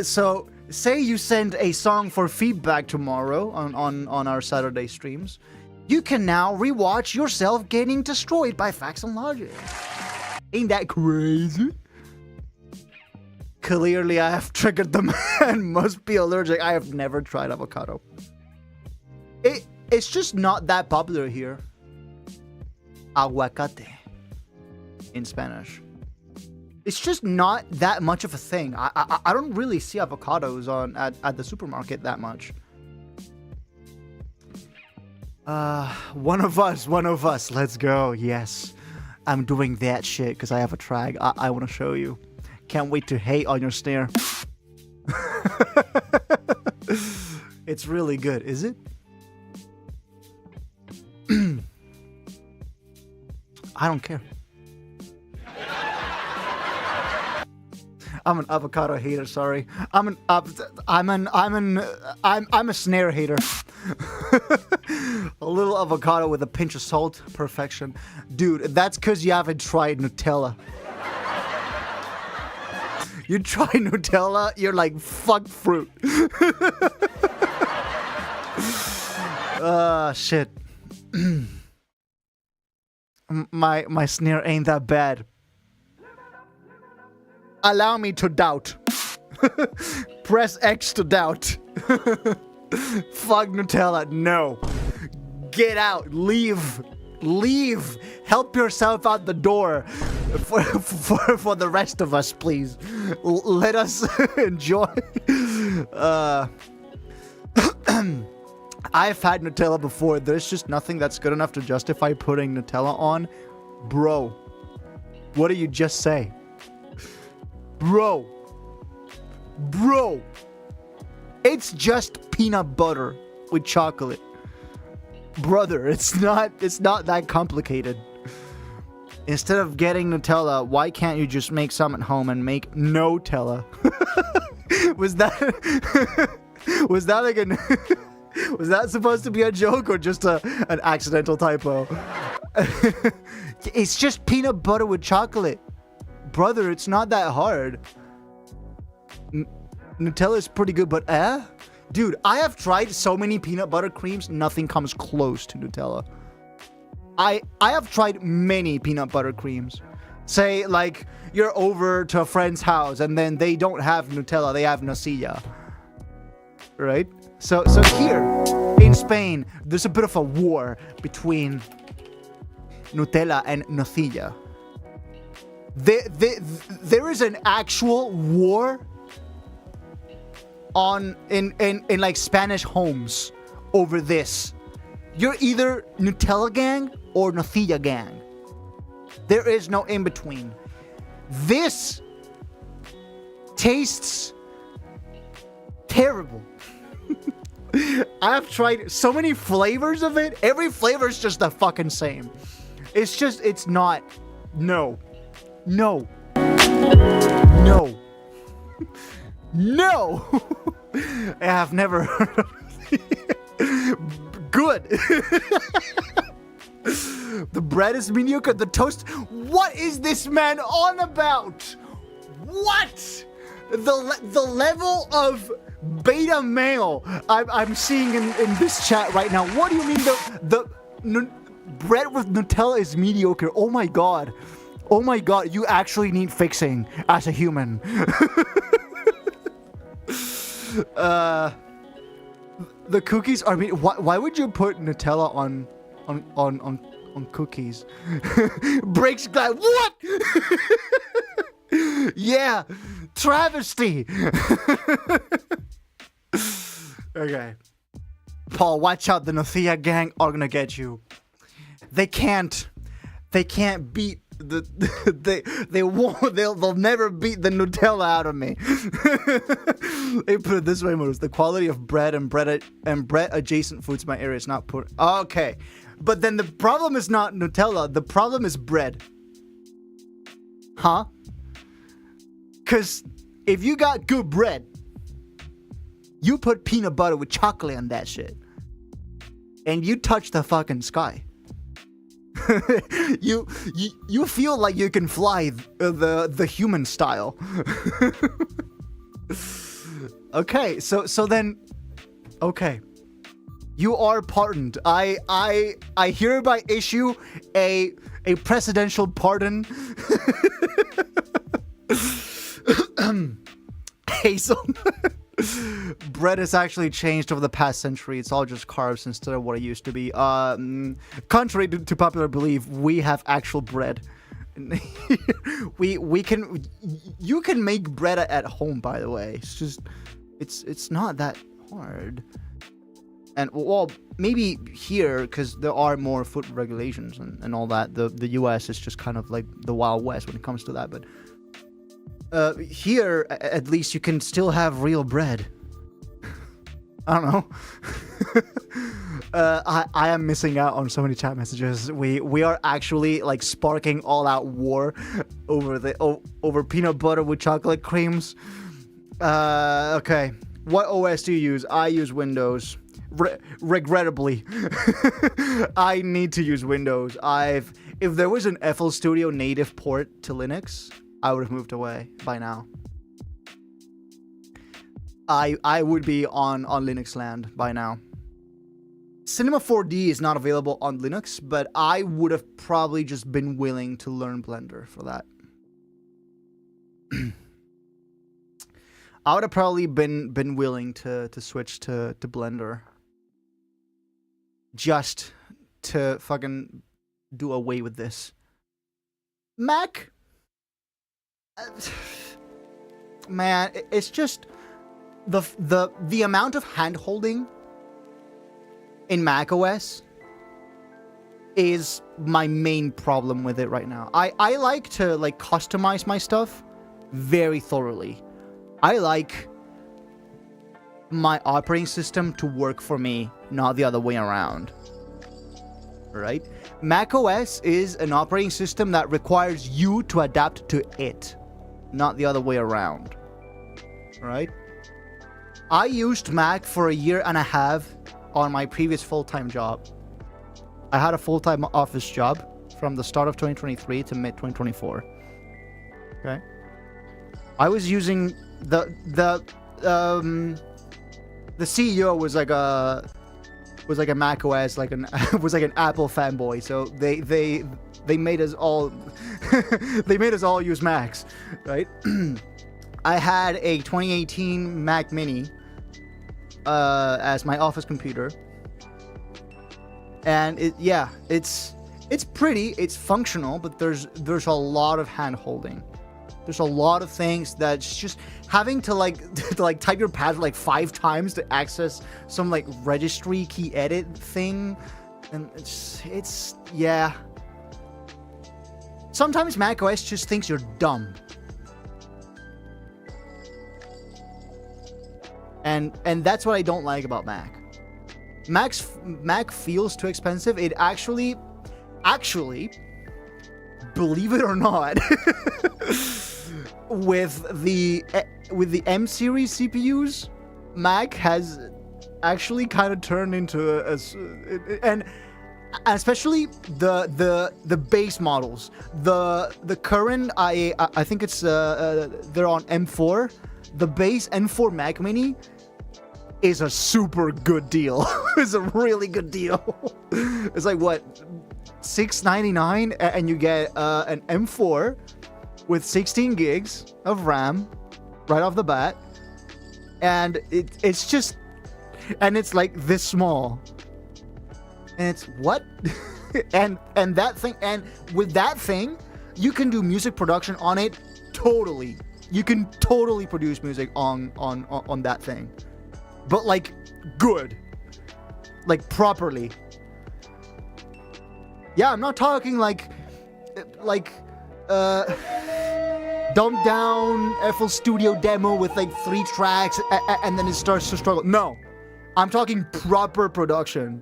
so. Say you send a song for feedback tomorrow on our Saturday streams. You can now rewatch yourself getting destroyed by Facts and Logic. Ain't that crazy? Clearly I have triggered the man. Must be allergic. I have never tried avocado. It's just not that popular here. Aguacate in Spanish. It's just not that much of a thing. I don't really see avocados at the supermarket that much. One of us. Let's go. Yes, I'm doing that shit because I have a track. I want to show you. Can't wait to hate on your snare. It's really good, is it? I don't care. I'm an avocado hater. Sorry, I'm a snare hater. A little avocado with a pinch of salt, perfection, dude. That's because you haven't tried Nutella. You try Nutella, you're like, fuck fruit. Shit. My snare ain't that bad. Allow me to doubt. Press X to doubt. Fuck Nutella, no. Get out, leave. Help yourself out the door for the rest of us, please. Let us enjoy. I've had Nutella before. There's just nothing that's good enough to justify putting Nutella on. Bro, what did you just say? Bro, it's just peanut butter with chocolate. Brother, it's not that complicated. Instead of getting Nutella, why can't you just make some at home and make no-tella? Was that supposed to be a joke or just an accidental typo? It's just peanut butter with chocolate. Brother, it's not that hard. Nutella is pretty good, but dude, I have tried so many peanut butter creams, nothing comes close to Nutella. I have tried many peanut butter creams. Say, like, you're over to a friend's house and then they don't have Nutella, they have nocilla. Right? So here in Spain, there's a bit of a war between Nutella and nocilla. There is an actual war in like Spanish homes over this. You're either Nutella gang or nocilla gang. There is no in between. This tastes terrible. I've tried so many flavors of it. Every flavor is just the fucking same. It's not. No. No. I have never heard of good. The bread is mediocre. The toast. What is this man on about? What? The level of beta male I'm seeing in this chat right now. What do you mean the bread with Nutella is mediocre? Oh my god. Oh my god, you actually need fixing as a human. The cookies are why would you put Nutella on cookies? Breaks glass. What? Yeah, travesty. Okay, Paul, watch out. The Nocilla gang are gonna get you. They can't beat they'll never beat the Nutella out of me. They put it this way, Modus. The quality of bread and bread adjacent foods in my area is not poor. Okay, but then the problem is not Nutella. The problem is bread. Huh? Because if you got good bread, you put peanut butter with chocolate on that shit, and you touch the fucking sky. You feel like you can fly the human style. Okay, so then, okay, you are pardoned. I hereby issue a presidential pardon. Hazel. Bread has actually changed over the past century. It's all just carbs instead of what it used to be. Contrary to popular belief, we have actual bread. You can make bread at home, by the way. It's not that hard. And well, maybe here, because there are more food regulations and all that. The US is just kind of like the Wild West when it comes to that, but here, at least, you can still have real bread. I don't know. I am missing out on so many chat messages. We are actually like sparking all out war over peanut butter with chocolate creams. Okay. What OS do you use? I use Windows. Regrettably, I need to use Windows. If there was an FL Studio native port to Linux, I would have moved away by now. I would be on Linux land by now. Cinema 4D is not available on Linux, but I would have probably just been willing to learn Blender for that. I would have probably been willing to switch to Blender. Just to fucking do away with this. Mac? Man, it's just the amount of hand-holding in Mac OS is my main problem with it right now. I like to like customize my stuff very thoroughly. I like my operating system to work for me, not the other way around. Right? Mac OS is an operating system that requires you to adapt to it, not the other way around. Right? I used Mac for 1.5 years on my previous full-time job. I had a full-time office job from the start of 2023 to mid-2024. Okay? I was using the CEO was like a Mac OS, was like an Apple fanboy. So they made us all they made us all use Macs, right? I had a 2018 Mac Mini as my office computer, and it's pretty, it's functional, but there's a lot of hand holding. There's a lot of things that's just having to like type your password like 5 times to access some like registry key edit thing, and it's yeah. Sometimes macOS just thinks you're dumb, and that's what I don't like about Mac. Mac feels too expensive. It actually, believe it or not. With the M series CPUs, Mac has actually kind of turned into and especially the base models. The current I think it's they're on M4. The base M4 Mac Mini is a super good deal. It's a really good deal. It's like what, $699, and you get an M4 with 16 gigs of RAM right off the bat, and it's just, and it's like this small, and it's what? and that thing, and with that thing you can do music production on it. Totally, you can totally produce music on that thing, but like good, like properly. Yeah, I'm not talking like dumbed down FL Studio demo with like 3 tracks and then it starts to struggle. No, I'm talking proper production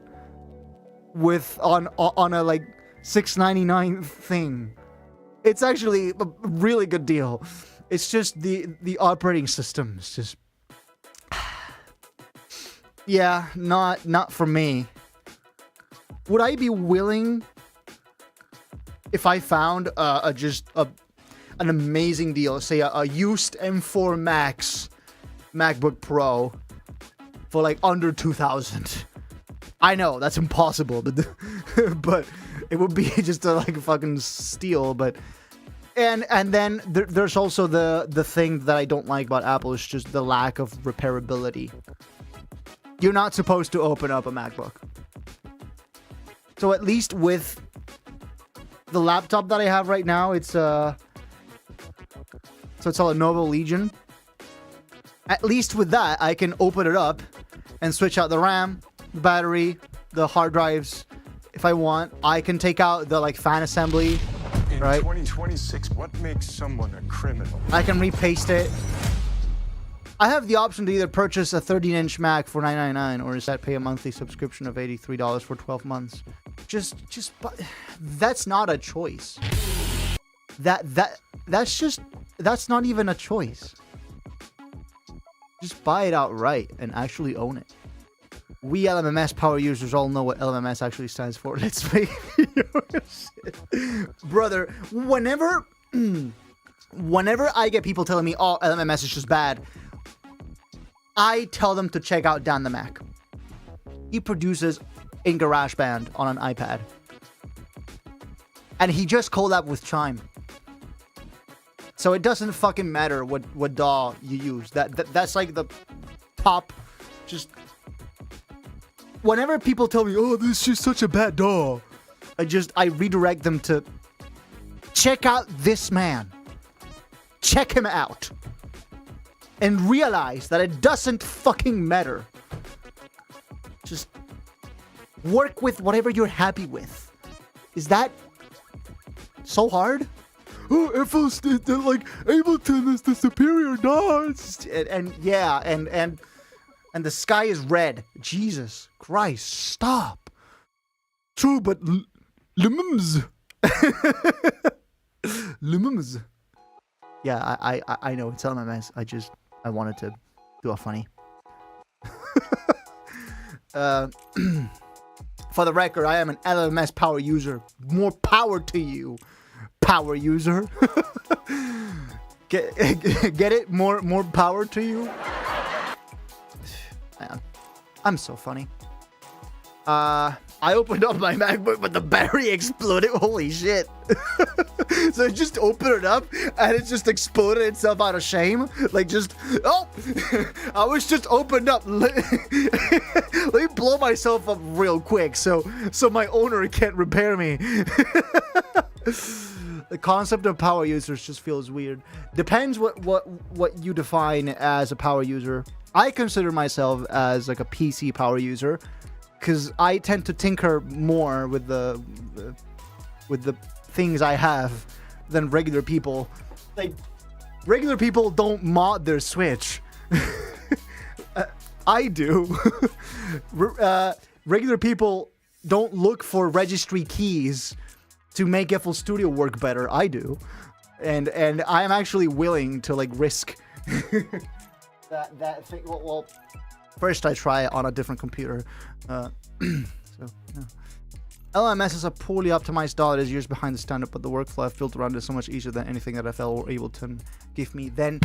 with on a like $699 thing. It's actually a really good deal. It's just the operating system is just yeah, not for me. Would I be willing if I found an amazing deal, say a used M4 Max MacBook Pro for like under $2,000? I know that's impossible, but it would be just a like fucking steal. But and then there's also the thing that I don't like about Apple is just the lack of repairability. You're not supposed to open up a MacBook. So at least with the laptop that I have right now, it's a Lenovo Legion. At least with that, I can open it up and switch out the RAM, the battery, the hard drives. If I want, I can take out the like fan assembly. In right? 2026, what makes someone a criminal? I can repaste it. I have the option to either purchase a 13-inch Mac for $999 or instead pay a monthly subscription of $83 for 12 months. Just that's not a choice. That's not even a choice. Just buy it outright and actually own it. We LMMS power users all know what LMMS actually stands for. Let's make brother, whenever I get people telling me, oh, LMMS is just bad, I tell them to check out Dan the Mac. He produces in GarageBand on an iPad. And he just collabed with Chime. So it doesn't fucking matter what DAW you use. That's like the top. Just whenever people tell me, "Oh, this is just such a bad DAW," I redirect them to check out this man. Check him out, and realize that it doesn't fucking matter. Just work with whatever you're happy with. Is that so hard? Oh, like Ableton is the superior DAW. And the sky is red. Jesus Christ, stop. True, but lemons. Lemons. Yeah, I know it's LMS. I wanted to do a funny. For the record, I am an LMS power user. More power to you. Power user. Get it? More power to you. Man, I'm so funny. I opened up my MacBook, but the battery exploded. Holy shit. So I just opened it up and it just exploded itself out of shame. Like just, oh, I was just opened up. Let me blow myself up real quick so my owner can't repair me. The concept of power users just feels weird. Depends what you define as a power user. I consider myself as like a PC power user because I tend to tinker more with the things I have than regular people. Like regular people don't mod their Switch. I do. Regular people don't look for registry keys to make FL Studio work better. I do, and I am actually willing to like risk that thing. Well, first I try it on a different computer. So yeah. LMS is a poorly optimized DAW that is years behind the standard, but the workflow I've built around it is so much easier than anything that FL or Ableton give me. Then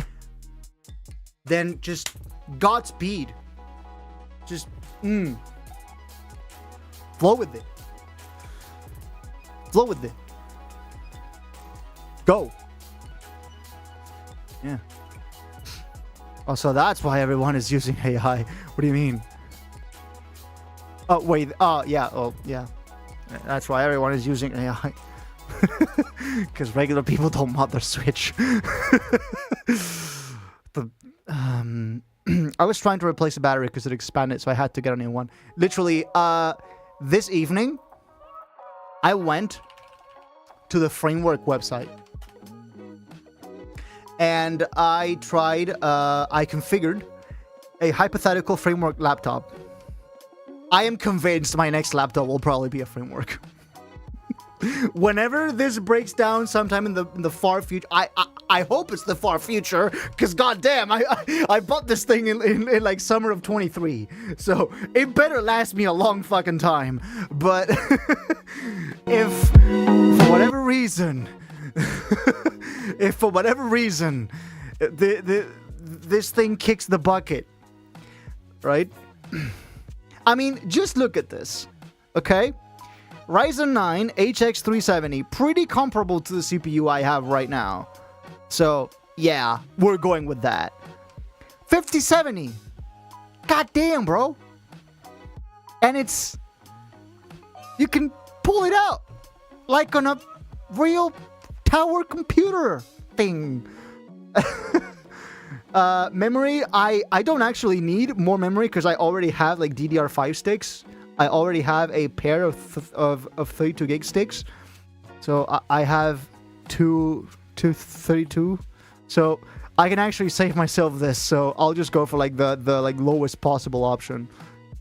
just Godspeed. Just flow with it. Flow with it. Go. Yeah. Oh, so that's why everyone is using AI. What do you mean? Oh, wait. Oh, yeah. Oh, yeah. That's why everyone is using AI. Because regular people don't mod their Switch. I was trying to replace the battery because it expanded, so I had to get a new one. Literally, this evening, I went to the Framework website and I configured a hypothetical Framework laptop. I am convinced my next laptop will probably be a Framework. Whenever this breaks down sometime in the far future, I hope it's the far future, because goddamn, I bought this thing in like summer of 23, so it better last me a long fucking time. But if for whatever reason, this thing kicks the bucket, right? I mean, just look at this, okay? Ryzen 9 HX370, pretty comparable to the CPU I have right now. So, yeah, we're going with that. 5070. Goddamn, bro. And you can pull it out like on a real tower computer thing. Memory, I don't actually need more memory because I already have like DDR5 sticks. I already have a pair of 32 gig sticks, so I have two 32. So I can actually save myself this, so I'll just go for like the like lowest possible option.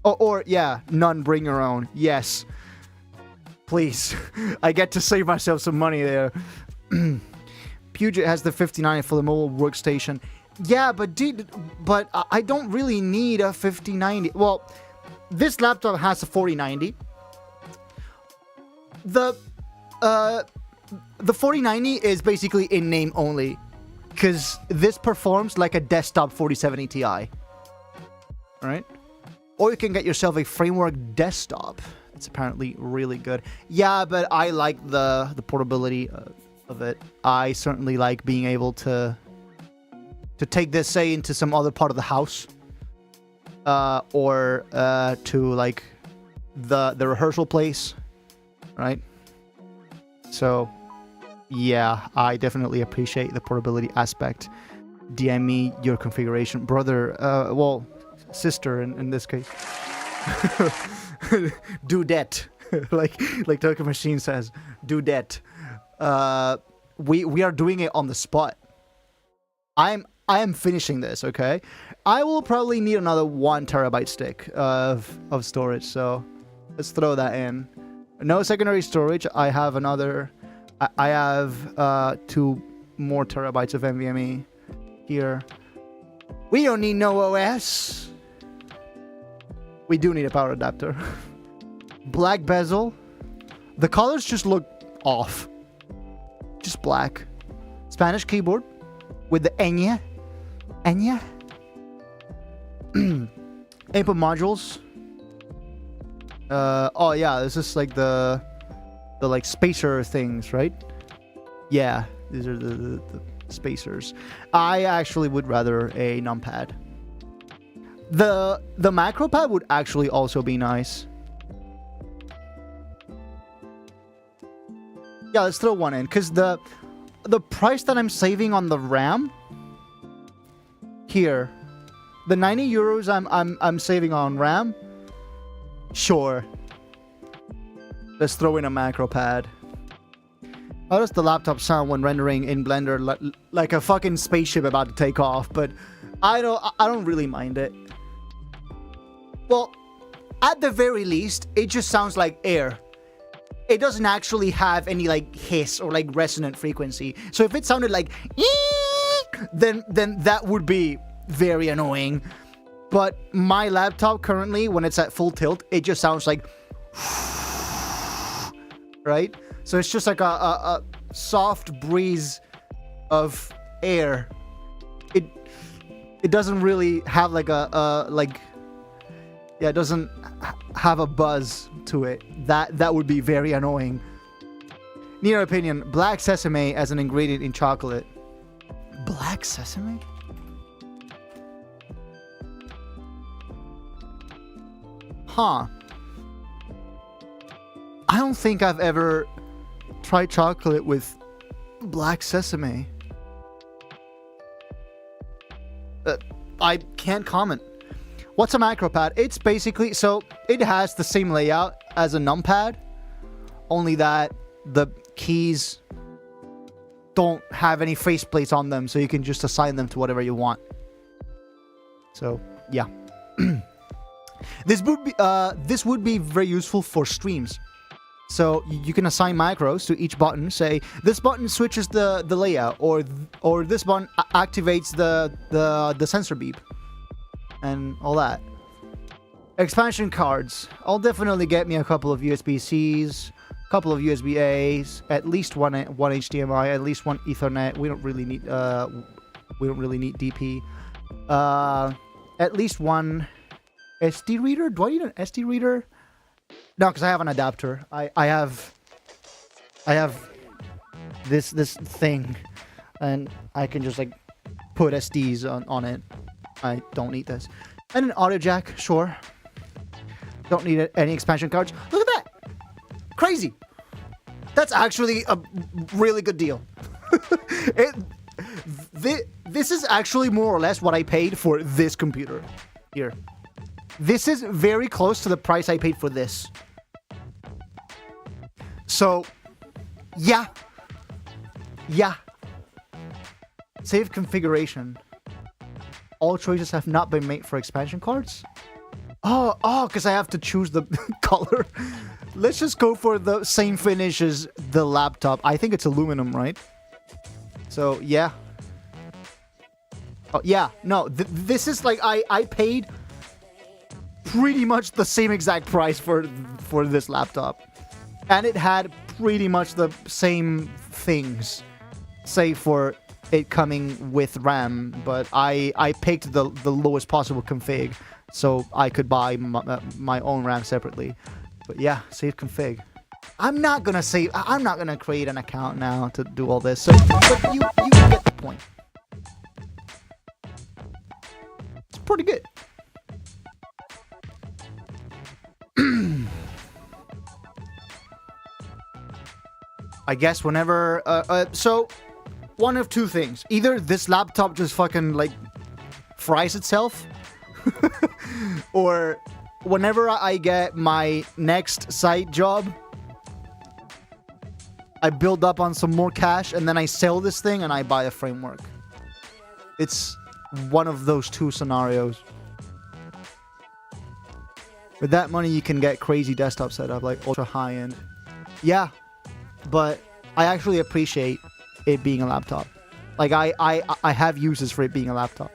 Or yeah, none, bring your own. Yes. Please. I get to save myself some money there. Puget has the 5090 for the mobile workstation. Yeah, but I don't really need a 5090. Well, this laptop has a 4090. The 4090 is basically in name only, because this performs like a desktop 4070 Ti. Alright? Or you can get yourself a framework desktop. It's apparently really good. Yeah, but I like the portability of it. I certainly like being able to take this, say, into some other part of the house. Or to, like, the rehearsal place. Right? So, yeah, I definitely appreciate the portability aspect. DM me your configuration. Brother, well, sister in this case. Dudette. like Token Machine says. Dudette. We are doing it on the spot. I am finishing this, okay? I will probably need another 1 terabyte stick of storage, so let's throw that in. No secondary storage. I have another. I have 2 more terabytes of NVMe here. We don't need no OS. We do need a power adapter. Black bezel. The colors just look off. Just black. Spanish keyboard with the Enya. Input modules. Oh yeah, this is like the like spacer things, right? Yeah, these are the spacers. I actually would rather a numpad. The macro pad would actually also be nice. Yeah, let's throw one in, because the price that I'm saving on the RAM here, the 90 euros I'm saving on RAM. Sure. Let's throw in a macro pad. How does the laptop sound when rendering in Blender like a fucking spaceship about to take off? But I don't really mind it. Well, at the very least, it just sounds like air. It doesn't actually have any like hiss or like resonant frequency. So if it sounded like then that would be very annoying. But my laptop currently, when it's at full tilt, it just sounds like right? So it's just like a soft breeze of air. It doesn't really have like it doesn't have a buzz to it. That would be very annoying. In your opinion, black sesame as an ingredient in chocolate. Black sesame? Huh. I don't think I've ever tried chocolate with black sesame. I can't comment. What's a macro pad? It's basically, so it has the same layout as a numpad, only that the keys don't have any faceplates on them, so you can just assign them to whatever you want. So, yeah. This would be very useful for streams. So you can assign macros to each button. Say this button switches the layout, or this button activates the sensor beep, and all that. Expansion cards. I'll definitely get me a couple of USB-Cs, a couple of USB-As, at least one HDMI, at least one Ethernet. We don't really need DP. At least one SD reader. Do I need an SD reader? No, because I have an adapter. I have this thing, and I can just like put SDs on it. I don't need this. And an audio jack, sure. Don't need any expansion cards. Look at that! Crazy! That's actually a really good deal. This is actually more or less what I paid for this computer here. This is very close to the price I paid for this. So, yeah. Save configuration. All choices have not been made for expansion cards. Oh, because I have to choose the color. Let's just go for the same finish as the laptop. I think it's aluminum, right? So, yeah. Oh, yeah. No, this is like I paid pretty much the same exact price for this laptop. And it had pretty much the same things, save for it coming with RAM. But I picked the lowest possible config, so I could buy my own RAM separately. But yeah, save config. I'm not gonna create an account now to do all this. So, but you get the point. It's pretty good. I guess whenever, so one of two things. Either this laptop just fucking like fries itself, or whenever I get my next side job, I build up on some more cash and then I sell this thing and I buy a framework. It's one of those two scenarios. With that money, you can get crazy desktop setup, like ultra high end. Yeah, but I actually appreciate it being a laptop. Like I have uses for it being a laptop.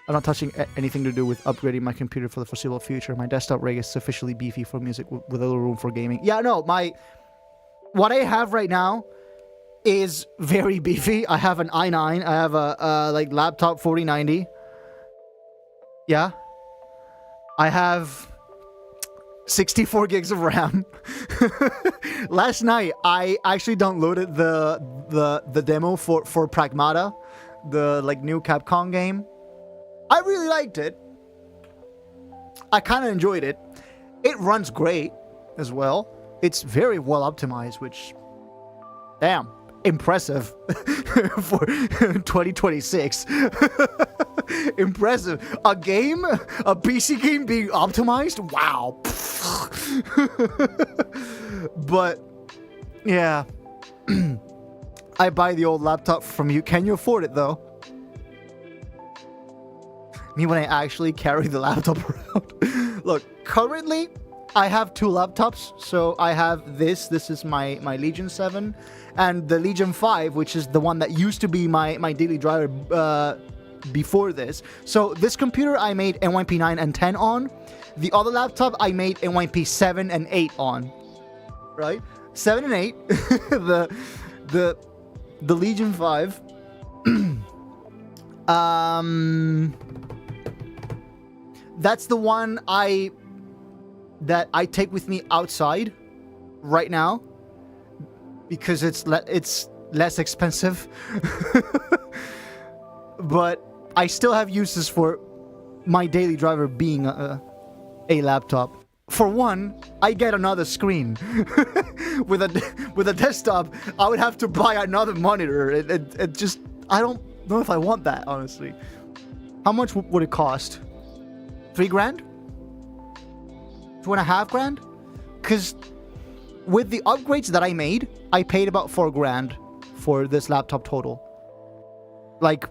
I'm not touching anything to do with upgrading my computer for the foreseeable future. My desktop rig is sufficiently beefy for music with a little room for gaming. Yeah, no, what I have right now is very beefy. I have an i9. I have a like laptop 4090. Yeah. I have 64 gigs of RAM. Last night I actually downloaded the demo for Pragmata, the like new Capcom game. I really liked it. I kind of enjoyed it. It runs great as well. It's very well optimized, which, damn, impressive for 2026. Impressive. A PC game being optimized? Wow. But, yeah. I buy the old laptop from you. Can you afford it, though? Me when I actually carry the laptop around. Look, currently, I have two laptops. So I have this. This is my Legion 7. And the Legion 5, which is the one that used to be my daily driver before this. So this computer I made NYP 9 and 10 on. The other laptop I made NYP 7 and 8 on. Right? 7 and 8. the Legion 5. That's the one that I take with me outside right now because it's less expensive. But I still have uses for my daily driver being a laptop. For one, I get another screen. with a desktop, I would have to buy another monitor. It just, I don't know if I want that, honestly. How much would it cost? $3,000? $2,500? Because with the upgrades that I made, I paid about $4,000 for this laptop total. Like,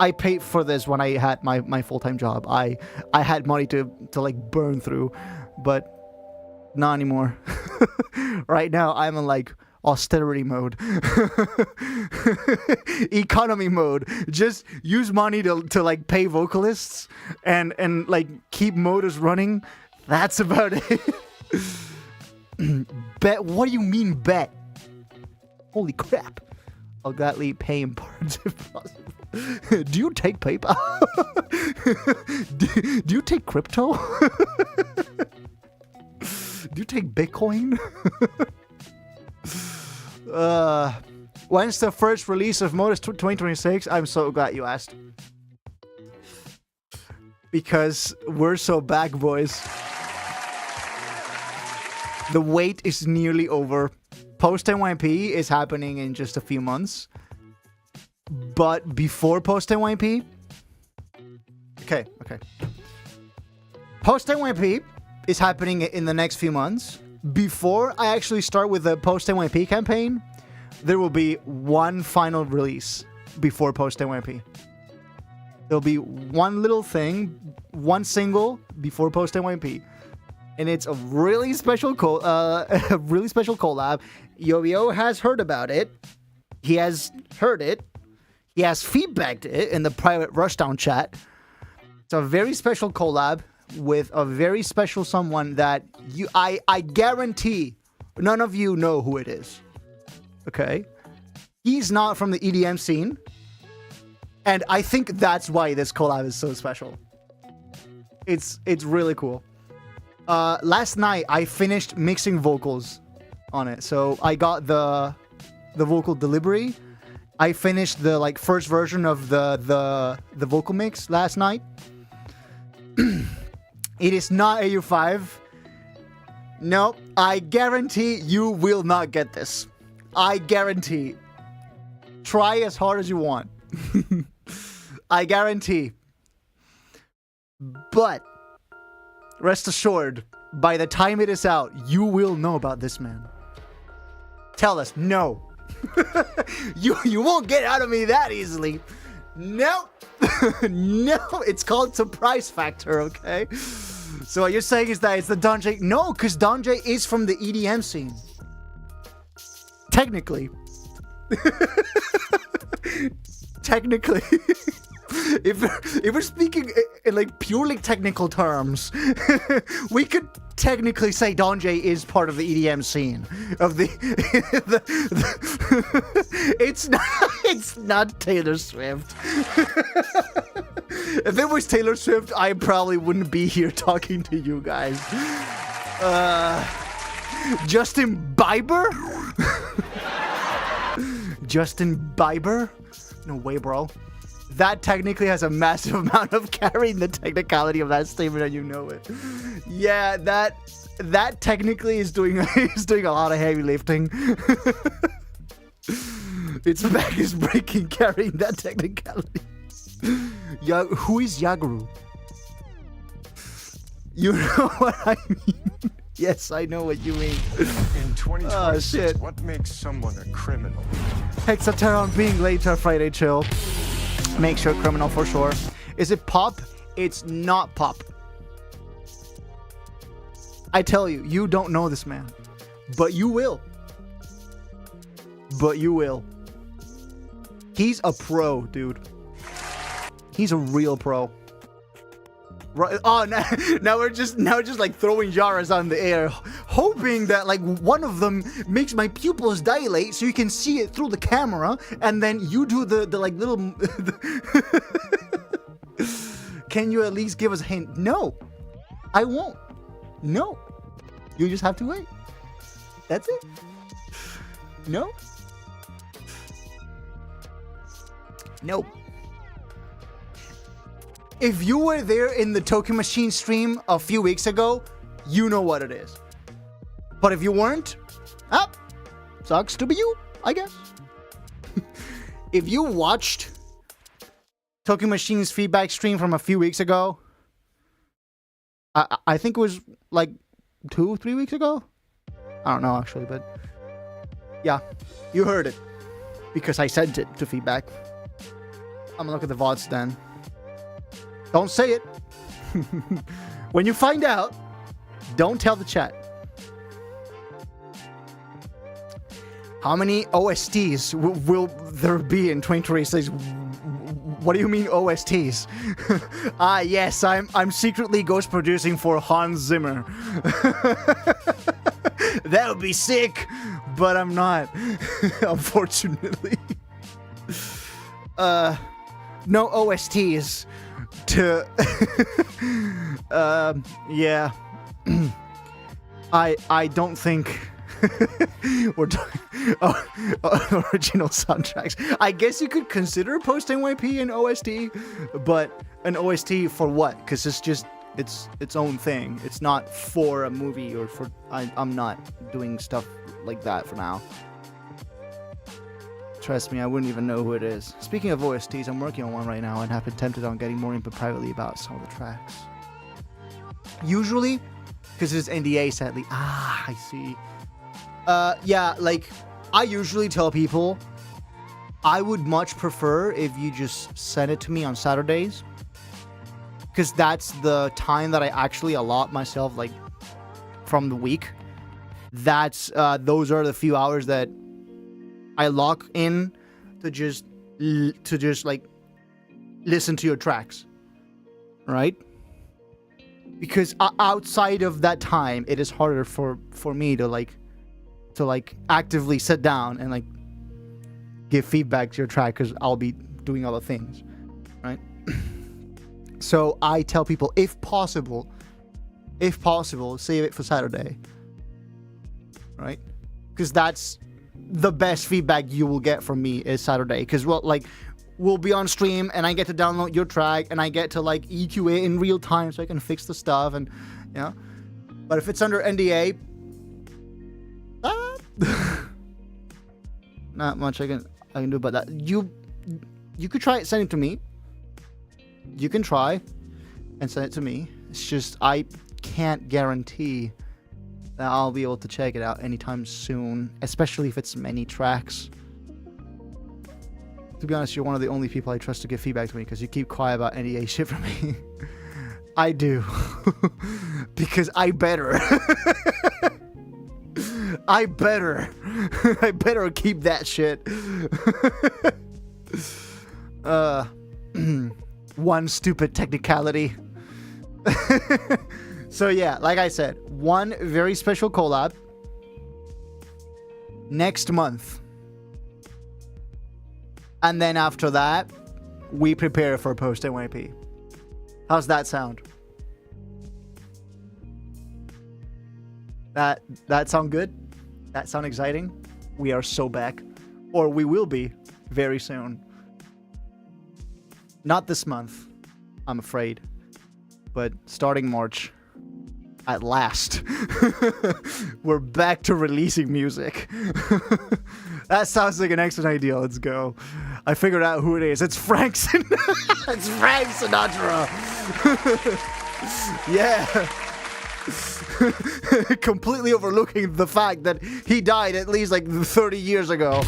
I paid for this when I had my full-time job. I had money to like burn through, but not anymore. Right now, I'm in like austerity mode. Economy mode. Just use money to like pay vocalists and like keep motors running. That's about it. Bet. What do you mean bet? Holy crap. I'll gladly pay in parts if possible. Do you take PayPal? do you take crypto? Do you take Bitcoin? When's the first release of Modus 2026? I'm so glad you asked. Because we're so back, boys. The wait is nearly over. Post NYP is happening in just a few months. But before Post NYP... Okay. Post NYP is happening in the next few months. Before I actually start with the Post NYP campaign, there will be one final release before post NYP. There'll be one little thing, one single before post NYP, and it's a really special collab. Yo has heard about it. He has heard it. He has feedbacked it in the private Rushdown chat. It's a very special collab with a very special someone that I guarantee none of you know who it is. Okay? He's not from the EDM scene. And I think that's why this collab is so special. It's really cool. Last night I finished mixing vocals on it. So I got the vocal delivery. I finished the first version of the vocal mix last night. It is not AU5. Nope. I guarantee you will not get this. I guarantee. Try as hard as you want. I guarantee. But rest assured, by the time it is out, you will know about this man. Tell us no. You won't get out of me that easily. No. No, it's called surprise factor, okay? So what you're saying is that it's the Donjay? No, because Donjay is from the EDM scene. Technically. Technically. If we're speaking in purely technical terms, we could technically say Donjay is part of the EDM scene of it's not Taylor Swift. If it was Taylor Swift, I probably wouldn't be here talking to you guys. Justin Bieber? Justin Bieber? No way, bro. That technically has a massive amount of carrying the technicality of that statement, and you know it. Yeah, that technically is doing a lot of heavy lifting. Its back is breaking carrying that technicality. Who is Yaguru? You know what I mean? Yes, I know what you mean. In 2026, oh, shit. What makes someone a criminal? Hexateron being late to our Friday chill makes you a criminal for sure. Is it pop? It's not pop. I tell you, you don't know this man. But you will. But you will. He's a pro, dude. He's a real pro. Right. Oh, now we're just throwing genres on the air, hoping that one of them makes my pupils dilate so you can see it through the camera, and then you do the little. Can you at least give us a hint? No, I won't. No, you just have to wait. That's it. No. No. If you were there in the Token Machine stream a few weeks ago, you know what it is. But if you weren't, sucks to be you, I guess. If you watched Token Machine's feedback stream from a few weeks ago, I think it was 2-3 weeks ago. I don't know actually, but yeah, you heard it because I sent it to feedback. I'm gonna look at the VODs then. Don't say it. When you find out, don't tell the chat. How many OSTs will there be in 2026? What do you mean OSTs? Yes, I'm secretly ghost producing for Hans Zimmer. That would be sick, but I'm not, unfortunately. No OSTs to yeah. I don't think we're talking original soundtracks. I guess you could consider post NYP an OST, but an OST for what? Because it's just its own thing. It's not for a movie or for. I'm not doing stuff like that for now. Trust me, I wouldn't even know who it is. Speaking of OSTs, I'm working on one right now and have been tempted on getting more input privately about some of the tracks. Usually, because it's NDA, sadly. I see. Yeah, I usually tell people I would much prefer if you just send it to me on Saturdays, because that's the time that I actually allot myself, like, from the week. That's those are the few hours that I lock in to just like listen to your tracks, right? Because outside of that time, it is harder for me to actively sit down and like give feedback to your track, because I'll be doing other things, right? So I tell people, if possible, save it for Saturday, right? Because that's the best feedback you will get from me is Saturday. Because we'll be on stream and I get to download your track and I get to like EQ it in real time so I can fix the stuff, and yeah. But if it's under NDA, not much I can do about that. You could try it, send it to me. You can try and send it to me. It's just I can't guarantee that I'll be able to check it out anytime soon, especially if it's many tracks. To be honest, you're one of the only people I trust to give feedback to me, because you keep quiet about NDA shit from me. I do. Because I better. I better keep that shit. One stupid technicality. So yeah, like I said, one very special collab next month. And then after that, we prepare for post NYP. How's that sound? That sound good? That sound exciting? We are so back. Or we will be very soon. Not this month, I'm afraid. But starting March, at last, we're back to releasing music. That sounds like an excellent idea. Let's go. I figured out who it is. It's Frank Sinatra. It's Frank Sinatra. Yeah. Completely overlooking the fact that he died at least like 30 years ago.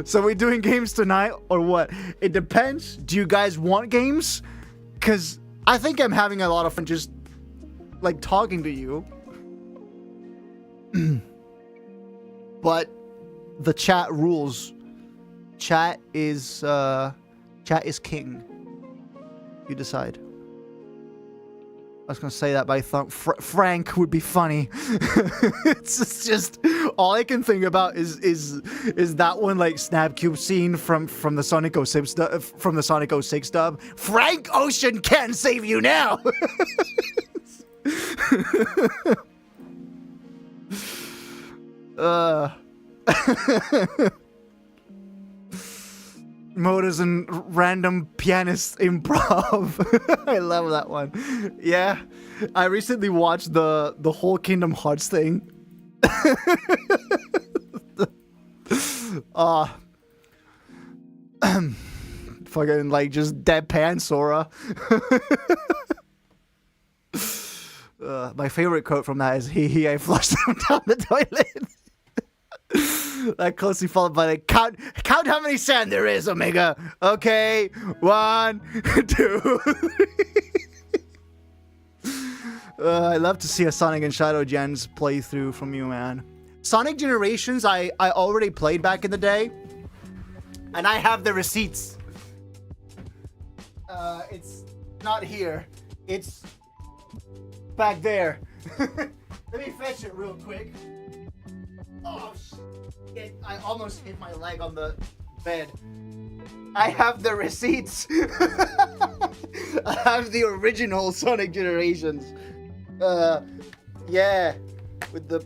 So we doing games tonight or what? It depends. Do you guys want games? Because I think I'm having a lot of fun just like talking to you. But the chat rules. Chat is king. You decide. I was gonna say that, but I thought Frank would be funny. It's just all I can think about is that one like Snapcube scene from the Sonic 06 dub. Frank Ocean can save you now. Modus and random pianist improv. I love that one. Yeah, I recently watched the whole Kingdom Hearts thing. Fucking like just deadpan Sora. My favorite quote from that is "He I flushed him down the toilet." That closely followed by like count how many sand there is, Omega. Okay, 1, 2, 3. I love to see a Sonic and Shadow Gens playthrough from you, man. Sonic Generations, I already played back in the day, and I have the receipts. It's not here. It's back there. Let me fetch it real quick. Oh, shit. I almost hit my leg on the bed. I have the receipts. I have the original Sonic Generations. Yeah. With the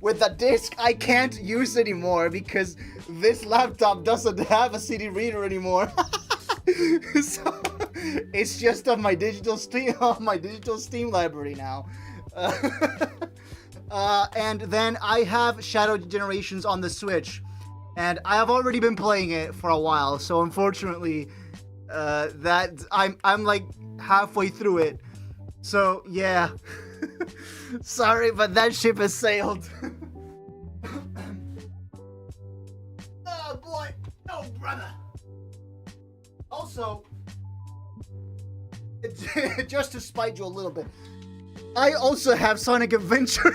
with the disc I can't use anymore because this laptop doesn't have a CD reader anymore. So it's just on my digital Steam library now. And then I have Shadow Generations on the Switch, and I have already been playing it for a while. So unfortunately, that I'm like halfway through it. So yeah, sorry, but that ship has sailed. brother. Also, just to spite you a little bit, I also have Sonic Adventure.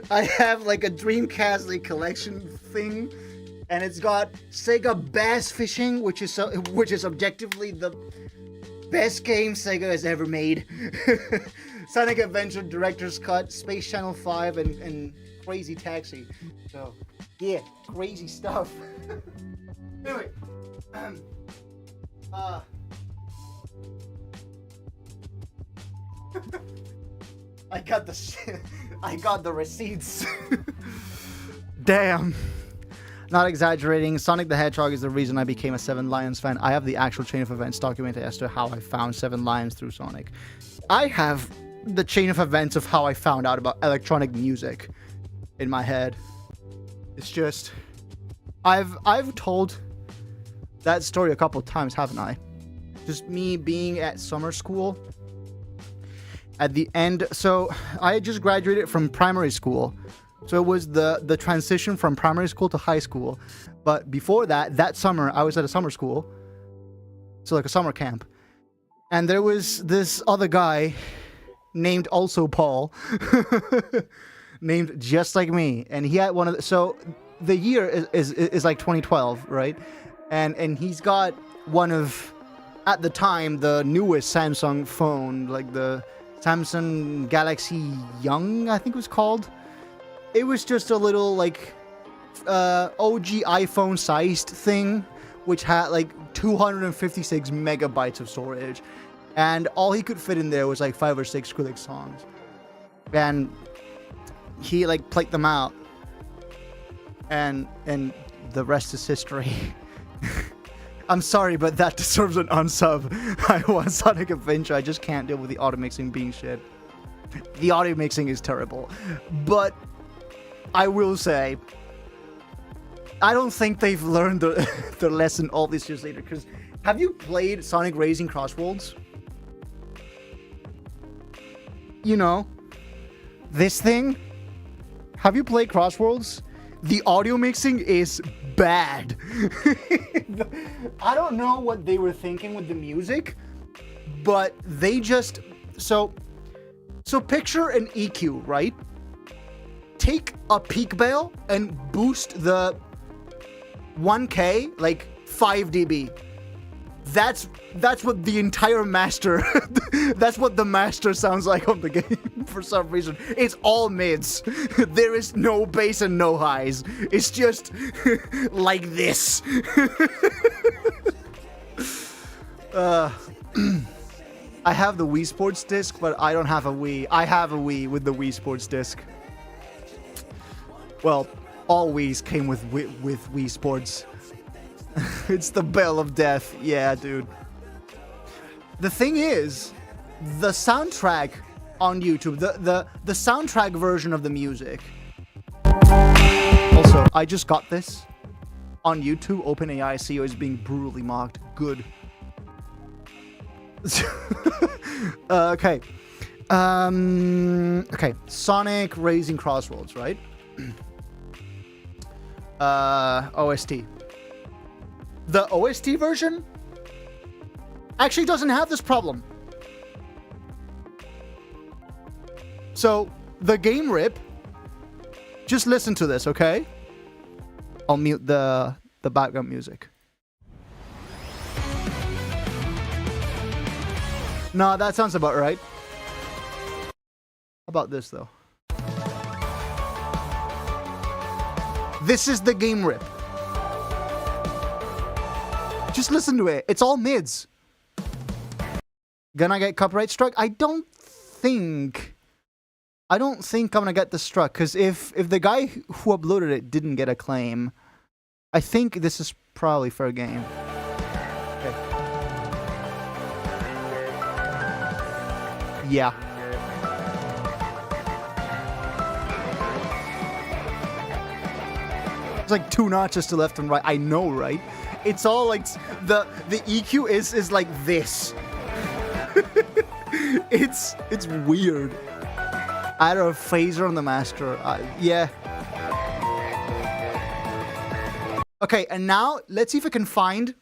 I have like a Dreamcast like collection thing, and it's got Sega Bass Fishing, which is objectively the best game Sega has ever made. Sonic Adventure Director's Cut, Space Channel 5, and Crazy Taxi. So, yeah, crazy stuff. Anyway, I got the receipts. Damn. Not exaggerating, Sonic the Hedgehog is the reason I became a Seven Lions fan. I have the actual chain of events documented as to how I found Seven Lions through Sonic. I have the chain of events of how I found out about electronic music in my head. It's just, I've told that story a couple of times, haven't I? Just me being at summer school. At the end, so I had just graduated from primary school. So it was the transition from primary school to high school. But before that summer, I was at a summer school. So like a summer camp. And there was this other guy named also Paul. Named just like me. And he had one of the, so the year is like 2012, right? And he's got one of, at the time, the newest Samsung phone, like the Samsung Galaxy Young, I think it was called. It was just a little, like, OG iPhone-sized thing, which had, like, 256 megabytes of storage. And all he could fit in there was, like, 5 or 6 Skrillex songs. And he, like, played them out. And the rest is history. I'm sorry, but that deserves an unsub. I want Sonic Adventure. I just can't deal with the audio mixing being shit. The audio mixing is terrible. But I will say, I don't think they've learned their lesson all these years later. Because have you played Sonic Racing Crossworlds? You know, this thing. Have you played Crossworlds? The audio mixing is bad. I don't know what they were thinking with the music, but they just so picture an EQ, right? Take a peak bell and boost the 1K like 5 dB. That's what the entire master that's what the master sounds like on the game for some reason. It's all mids. There is no bass and no highs. It's just like this. I have the Wii Sports disc, but I don't have a Wii. I have a Wii with the Wii Sports disc. Well, all Wiis came with Wii Sports. It's the bell of death. Yeah, dude. The thing is, the soundtrack on YouTube, the soundtrack version of the music. Also, I just got this on YouTube. OpenAI CEO is being brutally mocked. Good. Okay. Okay. Sonic Racing Crossroads, right? OST. The OST version actually doesn't have this problem. So, the game rip, just listen to this, okay? I'll mute the background music. No, that sounds about right. How about this, though? This is the game rip. Just listen to it. It's all mids. Gonna get copyright struck? I don't think I'm gonna get the struck, because if the guy who uploaded it didn't get a claim, I think this is probably fair game. Okay. Yeah. It's like 2 notches to left and right. I know, right? It's all like the EQ is like this. It's weird. I had a phaser on the master. Yeah. Okay, and now let's see if I can find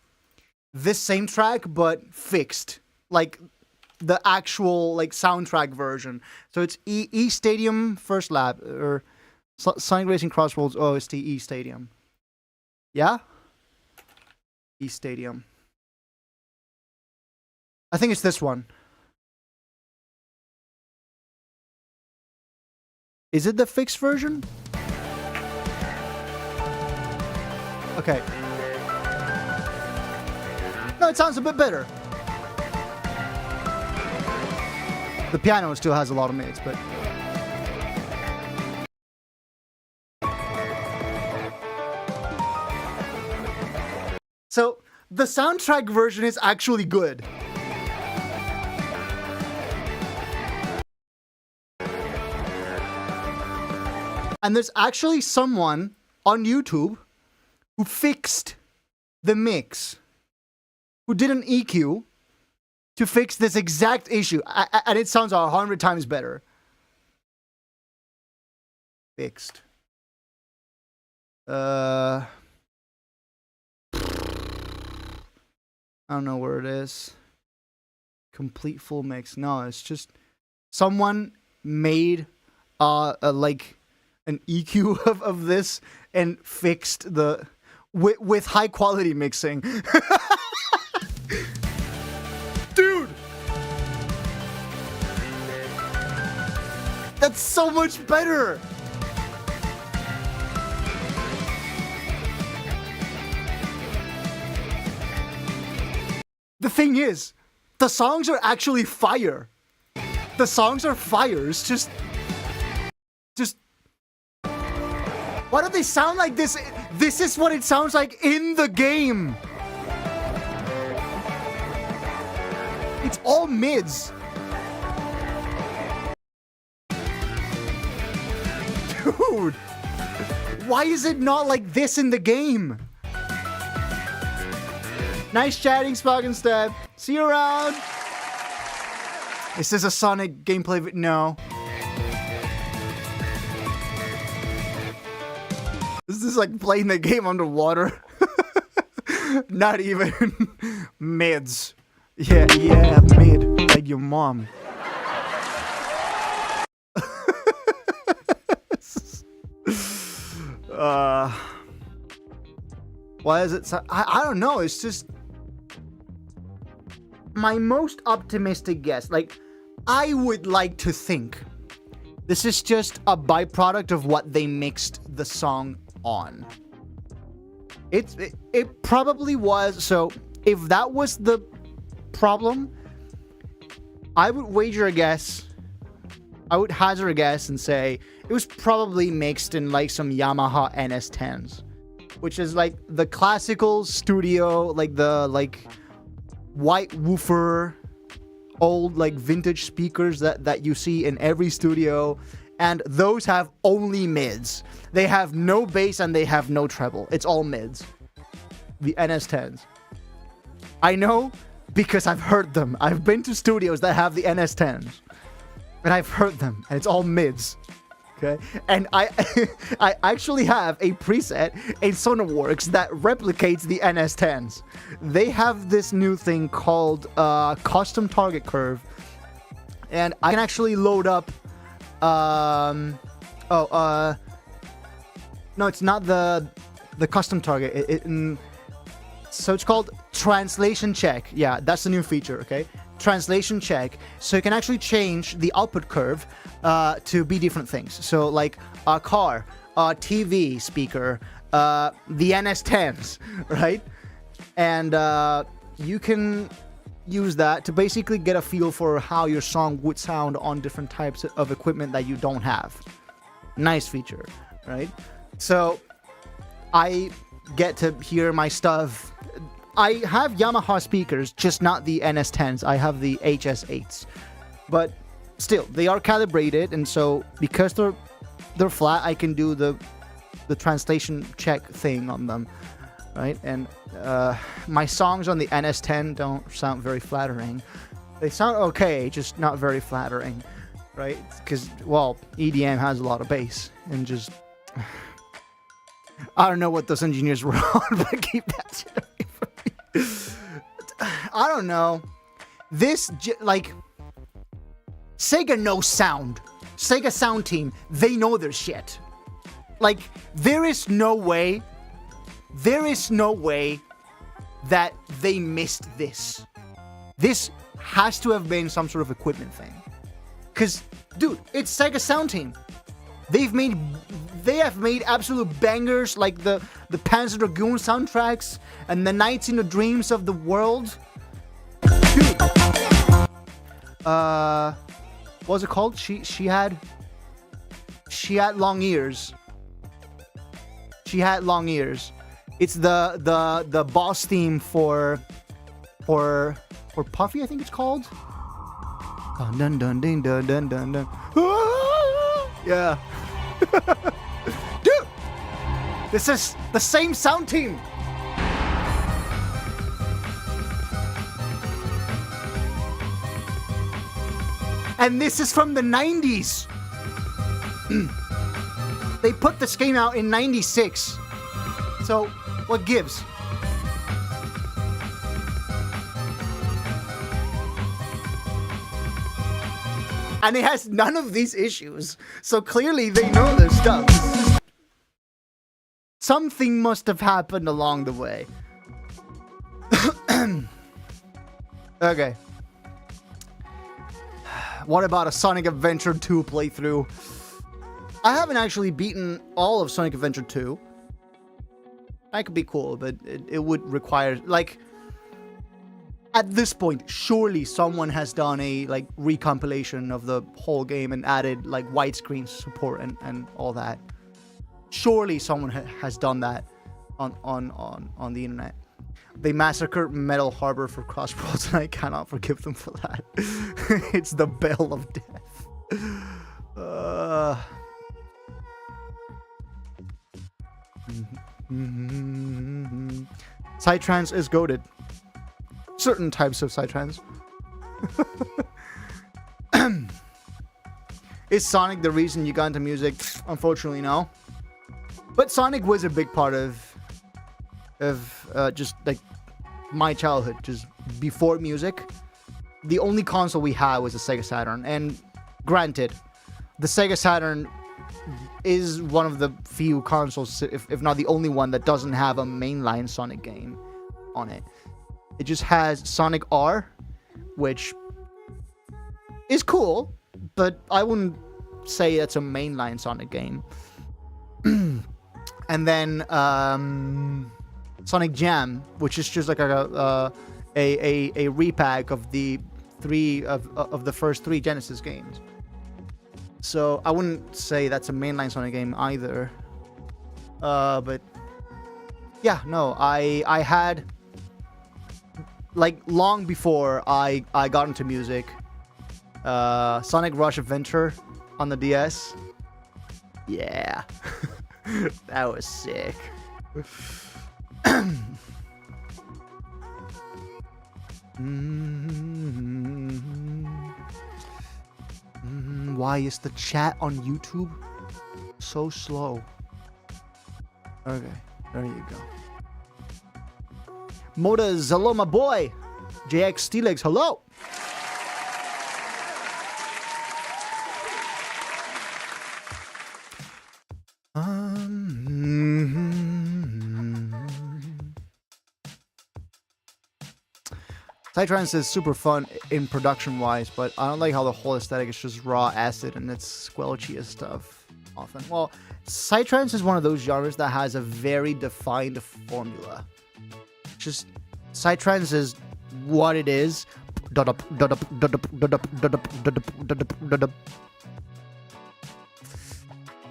this same track but fixed, like the actual like soundtrack version. So it's E Stadium First Lap or Sonic Racing Crossroads OST E Stadium. Yeah? E Stadium. I think it's this one. Is it the fixed version? Okay. No, it sounds a bit better. The piano still has a lot of mids, but... So, the soundtrack version is actually good. And there's actually someone on YouTube who fixed the mix, who did an EQ to fix this exact issue, and it sounds 100 times better. Fixed. I don't know where it is. Complete full mix. No, it's just someone made like an EQ of this and fixed the with high quality mixing. Dude, that's so much better. The thing is, the songs are actually fire. The songs are fires. Just why don't they sound like this? This is what it sounds like in the game. It's all mids. Dude, why is it not like this in the game? Nice chatting, Spock and Stab. See you around. Is this a Sonic gameplay? No. This is like playing the game underwater. Not even mids. Yeah, mid. Like your mom. Why is it so... I don't know, it's just... My most optimistic guess, like, I would like to think this is just a byproduct of what they mixed the song on. It probably was. So if that was the problem, I would wager a guess. I would hazard a guess and say it was probably mixed in like some Yamaha NS10s, which is like the classical studio, like the white woofer, old like vintage speakers that you see in every studio, and those have only mids. They have no bass and they have no treble. It's all mids. The NS10s. I know because I've heard them. I've been to studios that have the NS10s, and I've heard them, and it's all mids. Okay, and I actually have a preset in Sonarworks that replicates the NS10s. They have this new thing called custom target curve, and I can actually load up. No, it's not the custom target. So it's called translation check. Yeah, that's the new feature. Okay. Translation check, so you can actually change the output curve to be different things. So like a car, a TV speaker, the NS10s, right? And you can use that to basically get a feel for how your song would sound on different types of equipment that you don't have. Nice feature, right? So I get to hear my stuff. I have Yamaha speakers, just not the NS10s. I have the HS8s. But still, they are calibrated, and so because they're flat, I can do the translation check thing on them, right? And my songs on the NS10 don't sound very flattering. They sound okay, just not very flattering, right? Because, well, EDM has a lot of bass, and just... I don't know what those engineers were on, but keep that shit away from me. I don't know. Like, Sega knows sound. Sega sound team, they know their shit. Like, there is no way that they missed this. This has to have been some sort of equipment thing. Because, dude, it's Sega sound team. They have made absolute bangers like the Panzer Dragoon soundtracks and the Nights in the Dreams of the World. Dude. What was it called? She had long ears. She had long ears. It's the boss theme for Puffy, I think it's called. Dun dun dun dun dun dun dun dun. Yeah. Dude! This is the same sound team! And this is from the 90s! They put this game out in 96. So, what gives? And it has none of these issues. So clearly they know their stuff. Something must have happened along the way. Okay. What about a Sonic Adventure 2 playthrough? I haven't actually beaten all of Sonic Adventure 2. That could be cool, but it would require, like, at this point, surely someone has done a, like, recompilation of the whole game and added, like, widescreen support and all that. Surely someone has done that on the internet. They massacred Metal Harbor for Crossroads, and I cannot forgive them for that. It's the bell of death. Psytrance is goated. Certain types of Psytrance. Is Sonic the reason you got into music? Unfortunately, no. But Sonic was a big part of just like my childhood. Just before music, the only console we had was the Sega Saturn. And granted, the Sega Saturn is one of the few consoles, if not the only one, that doesn't have a mainline Sonic game on it. It just has Sonic R, which is cool, but I wouldn't say that's a mainline Sonic game. And then Sonic Jam, which is just like a repack of the first three Genesis games. So I wouldn't say that's a mainline Sonic game either. But yeah, no, I had, like, long before I got into music, Sonic Rush Adventure on the DS. Yeah. That was sick. Why is the chat on YouTube so slow? Okay, there you go. Modus, hello my boy. JX Steelix, hello. Psytrance is super fun in production-wise, but I don't like how the whole aesthetic is just raw acid and it's squelchy as stuff often. Well, Psytrance is one of those genres that has a very defined formula. Just Psytrance is what it is.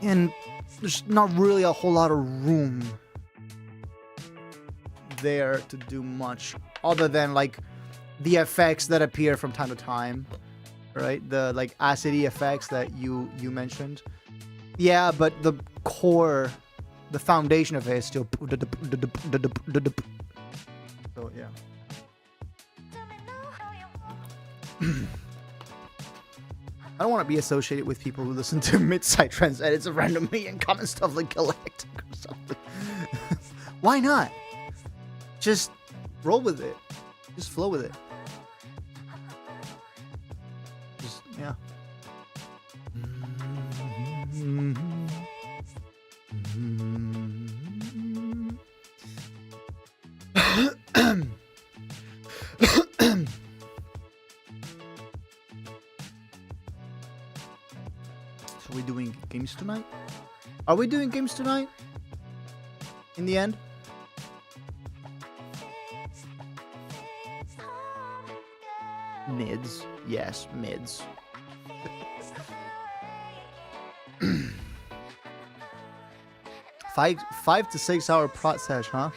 And there's not really a whole lot of room there to do much other than, like, the effects that appear from time to time, right? The, like, acidy effects that you mentioned. Yeah, but the core, the foundation of it is still. So yeah. I don't want to be associated with people who listen to mid-Psytrance edits randomly and comment stuff like Galactic or something. Why not? Just roll with it. Just flow with it. Just, yeah. So are we doing games tonight? Are we doing games tonight? In the end? Mids. Yes, mids. Five to 6 hour process, huh?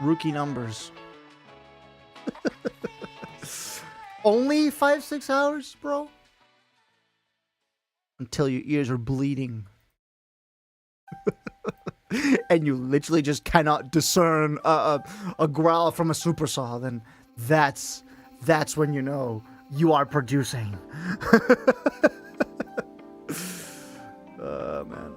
Rookie numbers. Only 5-6 hours, bro? Until your ears are bleeding. And you literally just cannot discern a growl from a super saw, then that's when you know you are producing. Man.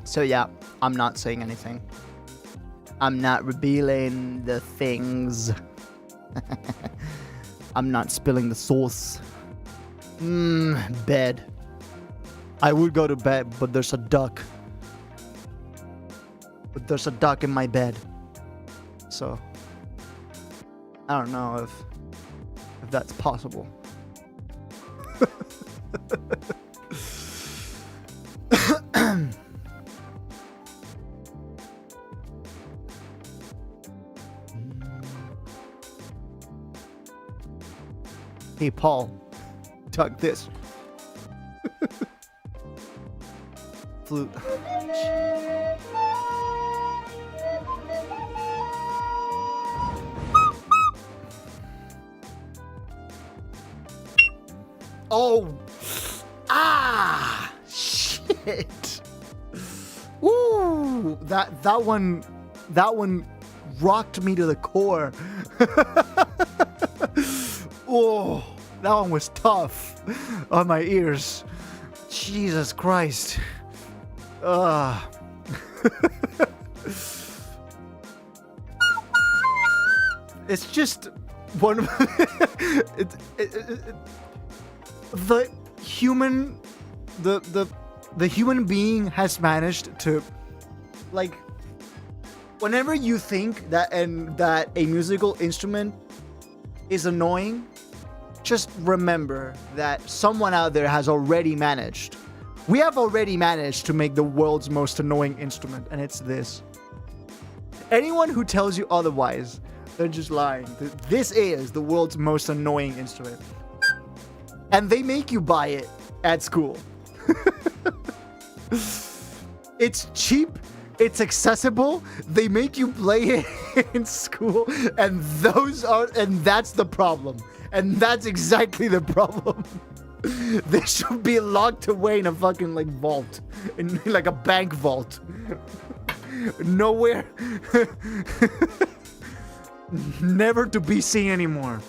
So yeah, I'm not saying anything. I'm not revealing the things. I'm not spilling the sauce. Bed. I would go to bed, but there's a duck. But there's a duck in my bed. So I don't know if that's possible. Hey, Paul, tuck this. Flute. Oh! Ah! Shit! Ooh! That one rocked me to the core. Oh, that one was tough on my ears. Jesus Christ. It's just one of the human being has managed to, like, whenever you think that a musical instrument is annoying, just remember that someone out there has already managed. We have already managed to make the world's most annoying instrument, and it's this. Anyone who tells you otherwise, they're just lying. This is the world's most annoying instrument. And they make you buy it at school. It's cheap. It's accessible. They make you play it in school, and that's the problem. And that's exactly the problem. They should be locked away in a fucking vault, in like a bank vault. Nowhere. Never to be seen anymore.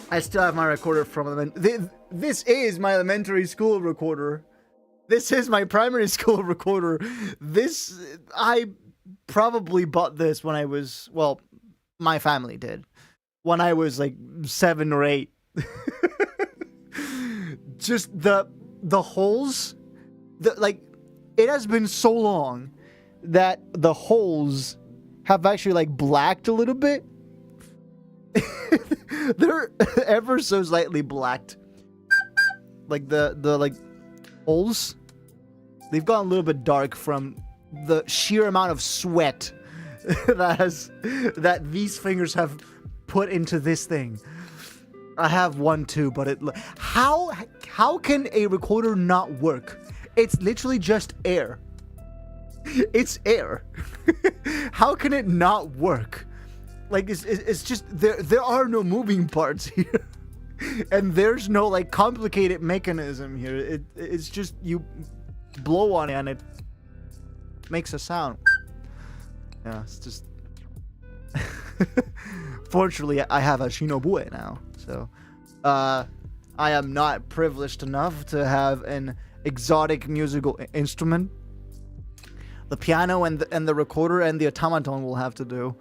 I still have my recorder from this is my elementary school recorder. This is my primary school recorder. I probably bought this when I was, well, my family did. When I was like 7 or 8. Just the holes, it has been so long that the holes have actually like blacked a little bit. They're ever so slightly blacked. Like the holes, they've gotten a little bit dark from the sheer amount of sweat that these fingers have put into this thing. I have one too, but how can a recorder not work? It's literally just air. It's air. How can it not work? Like it's just there are no moving parts here. And there's no like complicated mechanism here. It's just you blow on it and it makes a sound. Yeah, it's just fortunately I have a Shinobue now, so I am not privileged enough to have an exotic musical instrument. The piano and the recorder and the automaton will have to do.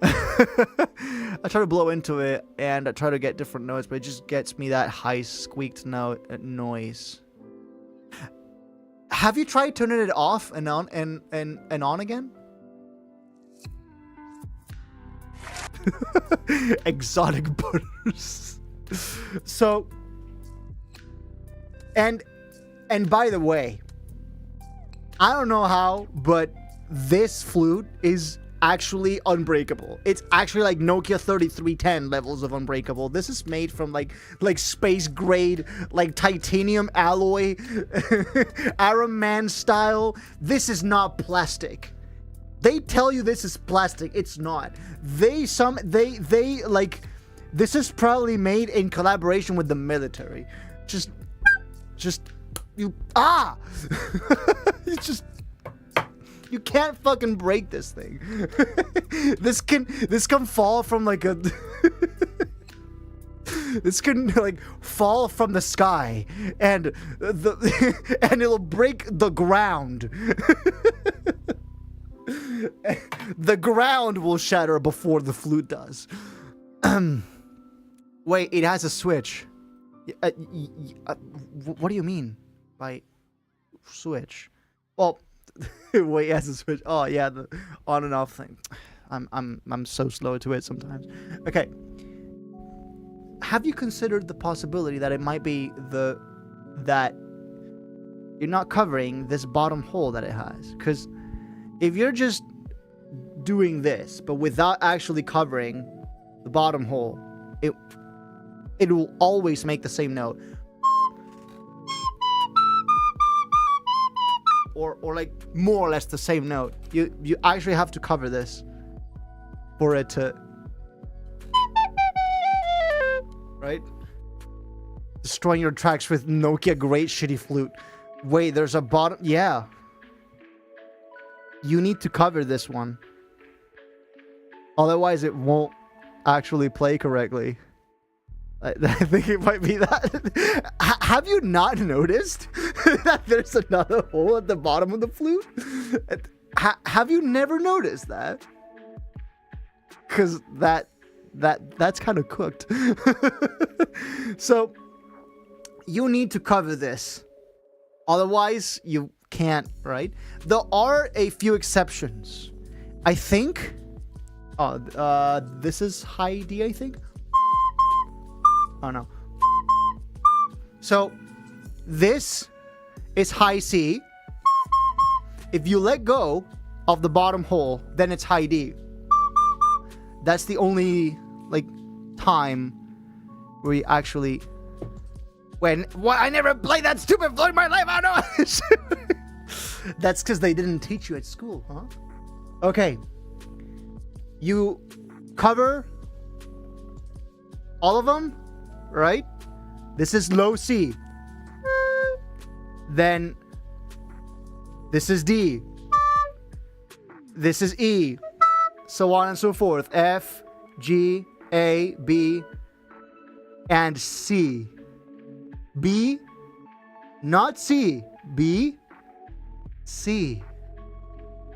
I try to blow into it and I try to get different notes, but it just gets me that high squeaked noise. Have you tried turning it off and on and on again? Exotic butters. So, and by the way, I don't know how, but this flute is actually unbreakable. It's actually like Nokia 3310 levels of unbreakable. This is made from like space grade, like titanium alloy, Iron Man style. This is not plastic. They tell you this is plastic. It's not. They like, this is probably made in collaboration with the military. Just you you can't fucking break this thing. This can fall from like a this can like fall from the sky and and it'll break the ground. The ground will shatter before the flute does. Wait, it has a switch. What do you mean by switch? Well, wait, it has a switch. Oh yeah, the on and off thing. I'm so slow to it sometimes. Okay. Have you considered the possibility that it might be that you're not covering this bottom hole that it has? Because if you're just doing this, but without actually covering the bottom hole, it will always make the same note. Or like more or less the same note. You actually have to cover this for it to, right? Destroying your tracks with Nokia great shitty flute. Wait, there's a bottom. Yeah. You need to cover this one. Otherwise, it won't actually play correctly. I think it might be that. Have you not noticed that there's another hole at the bottom of the flute? Have you never noticed that? Because that's kind of cooked. So you need to cover this. Otherwise, you can't, right? There are a few exceptions. I think. This is high D, I think. Oh no. So this is high C. If you let go of the bottom hole, then it's high D. That's the only like time where you actually I never played that stupid flute in my life. I know. That's because they didn't teach you at school, huh? Okay. You cover all of them, right? This is low C. Then this is D. This is E. So on and so forth. F, G, A, B, and C. B, not C. B, C.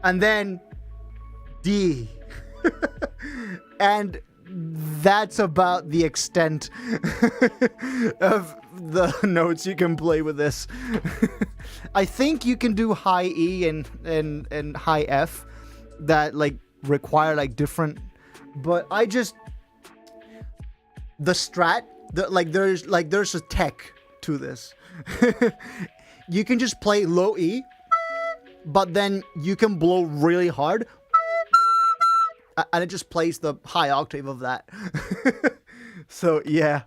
And then D. And that's about the extent of the notes you can play with this. I think you can do high E and high F that like require like different, but I just the strat there's a tech to this. You can just play low E, but then you can blow really hard and it just plays the high octave of that. So yeah,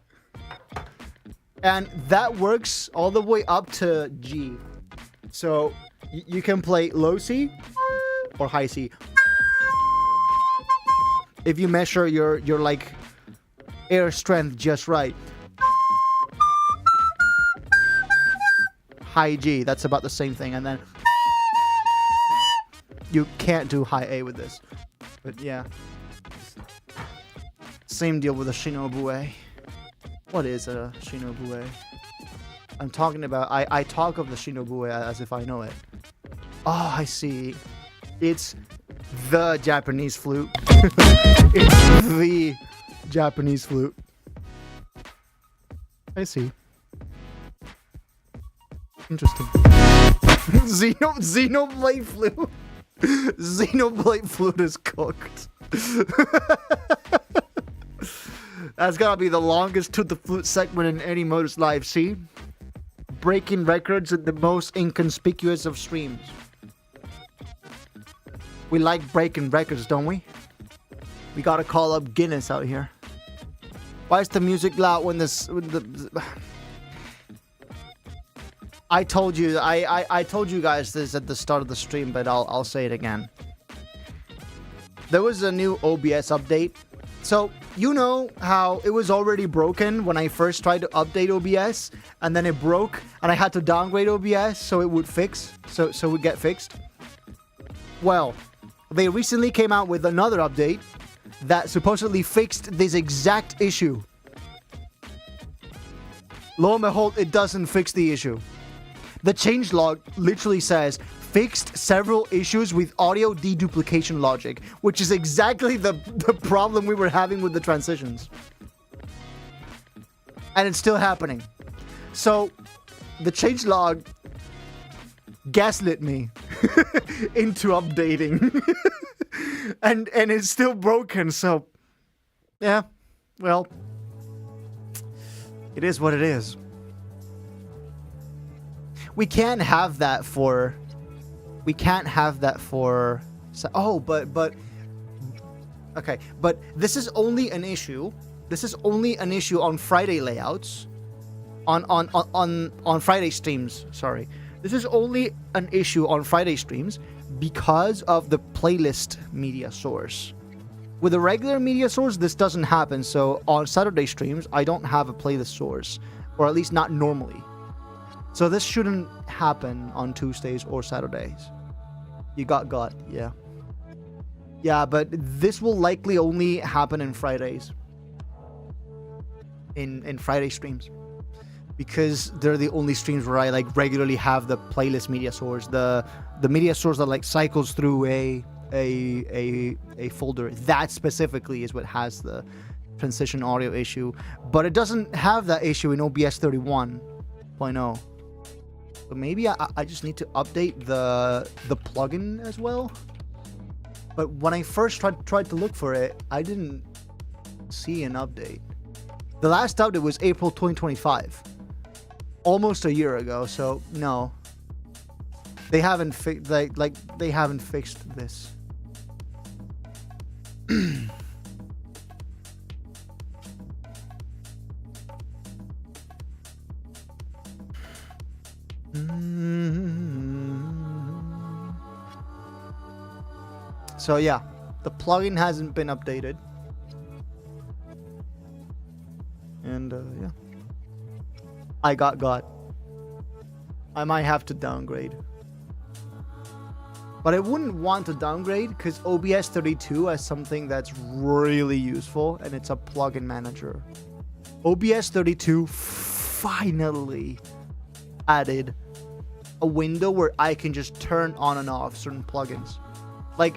and that works all the way up to G. So you can play low C or high C, if you measure your like air strength just right. High G, that's about the same thing, and then you can't do high A with this. But yeah. Same deal with a Shinobue. What is a Shinobue? I'm talking about, I talk of the Shinobue as if I know it. Oh, I see. It's the Japanese flute. It's the Japanese flute. I see. Interesting. Xenoblade flute. Xenoblade flute is cooked. That's gotta be the longest to the flute segment in any Modus live. See? Breaking records at the most inconspicuous of streams. We like breaking records, don't we? We gotta call up Guinness out here. Why is the music loud when this... I told you, I told you guys this at the start of the stream, but I'll say it again. There was a new OBS update. So, you know how it was already broken when I first tried to update OBS, and then it broke, and I had to downgrade OBS so it would fix, so it would get fixed? Well, they recently came out with another update that supposedly fixed this exact issue. Lo and behold, it doesn't fix the issue. The changelog literally says, fixed several issues with audio deduplication logic, which is exactly the problem we were having with the transitions. And it's still happening. So, the changelog gaslit me into updating. and it's still broken, so... Yeah, well... It is what it is. We can't have that for... We can't have that for... Oh, but... Okay, but this is only an issue. This is only an issue on Friday layouts. On Friday streams, sorry. This is only an issue on Friday streams because of the playlist media source. With a regular media source, this doesn't happen. So on Saturday streams, I don't have a playlist source. Or at least not normally. So this shouldn't happen on Tuesdays or Saturdays. You got, yeah. Yeah, but this will likely only happen in Fridays. In Friday streams. Because they're the only streams where I like regularly have the playlist media source. The media source that like cycles through a folder. That specifically is what has the transition audio issue. But it doesn't have that issue in OBS 31.0. But maybe I just need to update the plugin as well. But when I first tried to look for it, I didn't see an update. The last update was April 2025. Almost a year ago, so no. They haven't they haven't fixed this. So yeah, the plugin hasn't been updated. And yeah. I got. I might have to downgrade. But I wouldn't want to downgrade because OBS 32 has something that's really useful, and it's a plugin manager. OBS 32 finally added a window where I can just turn on and off certain plugins. Like,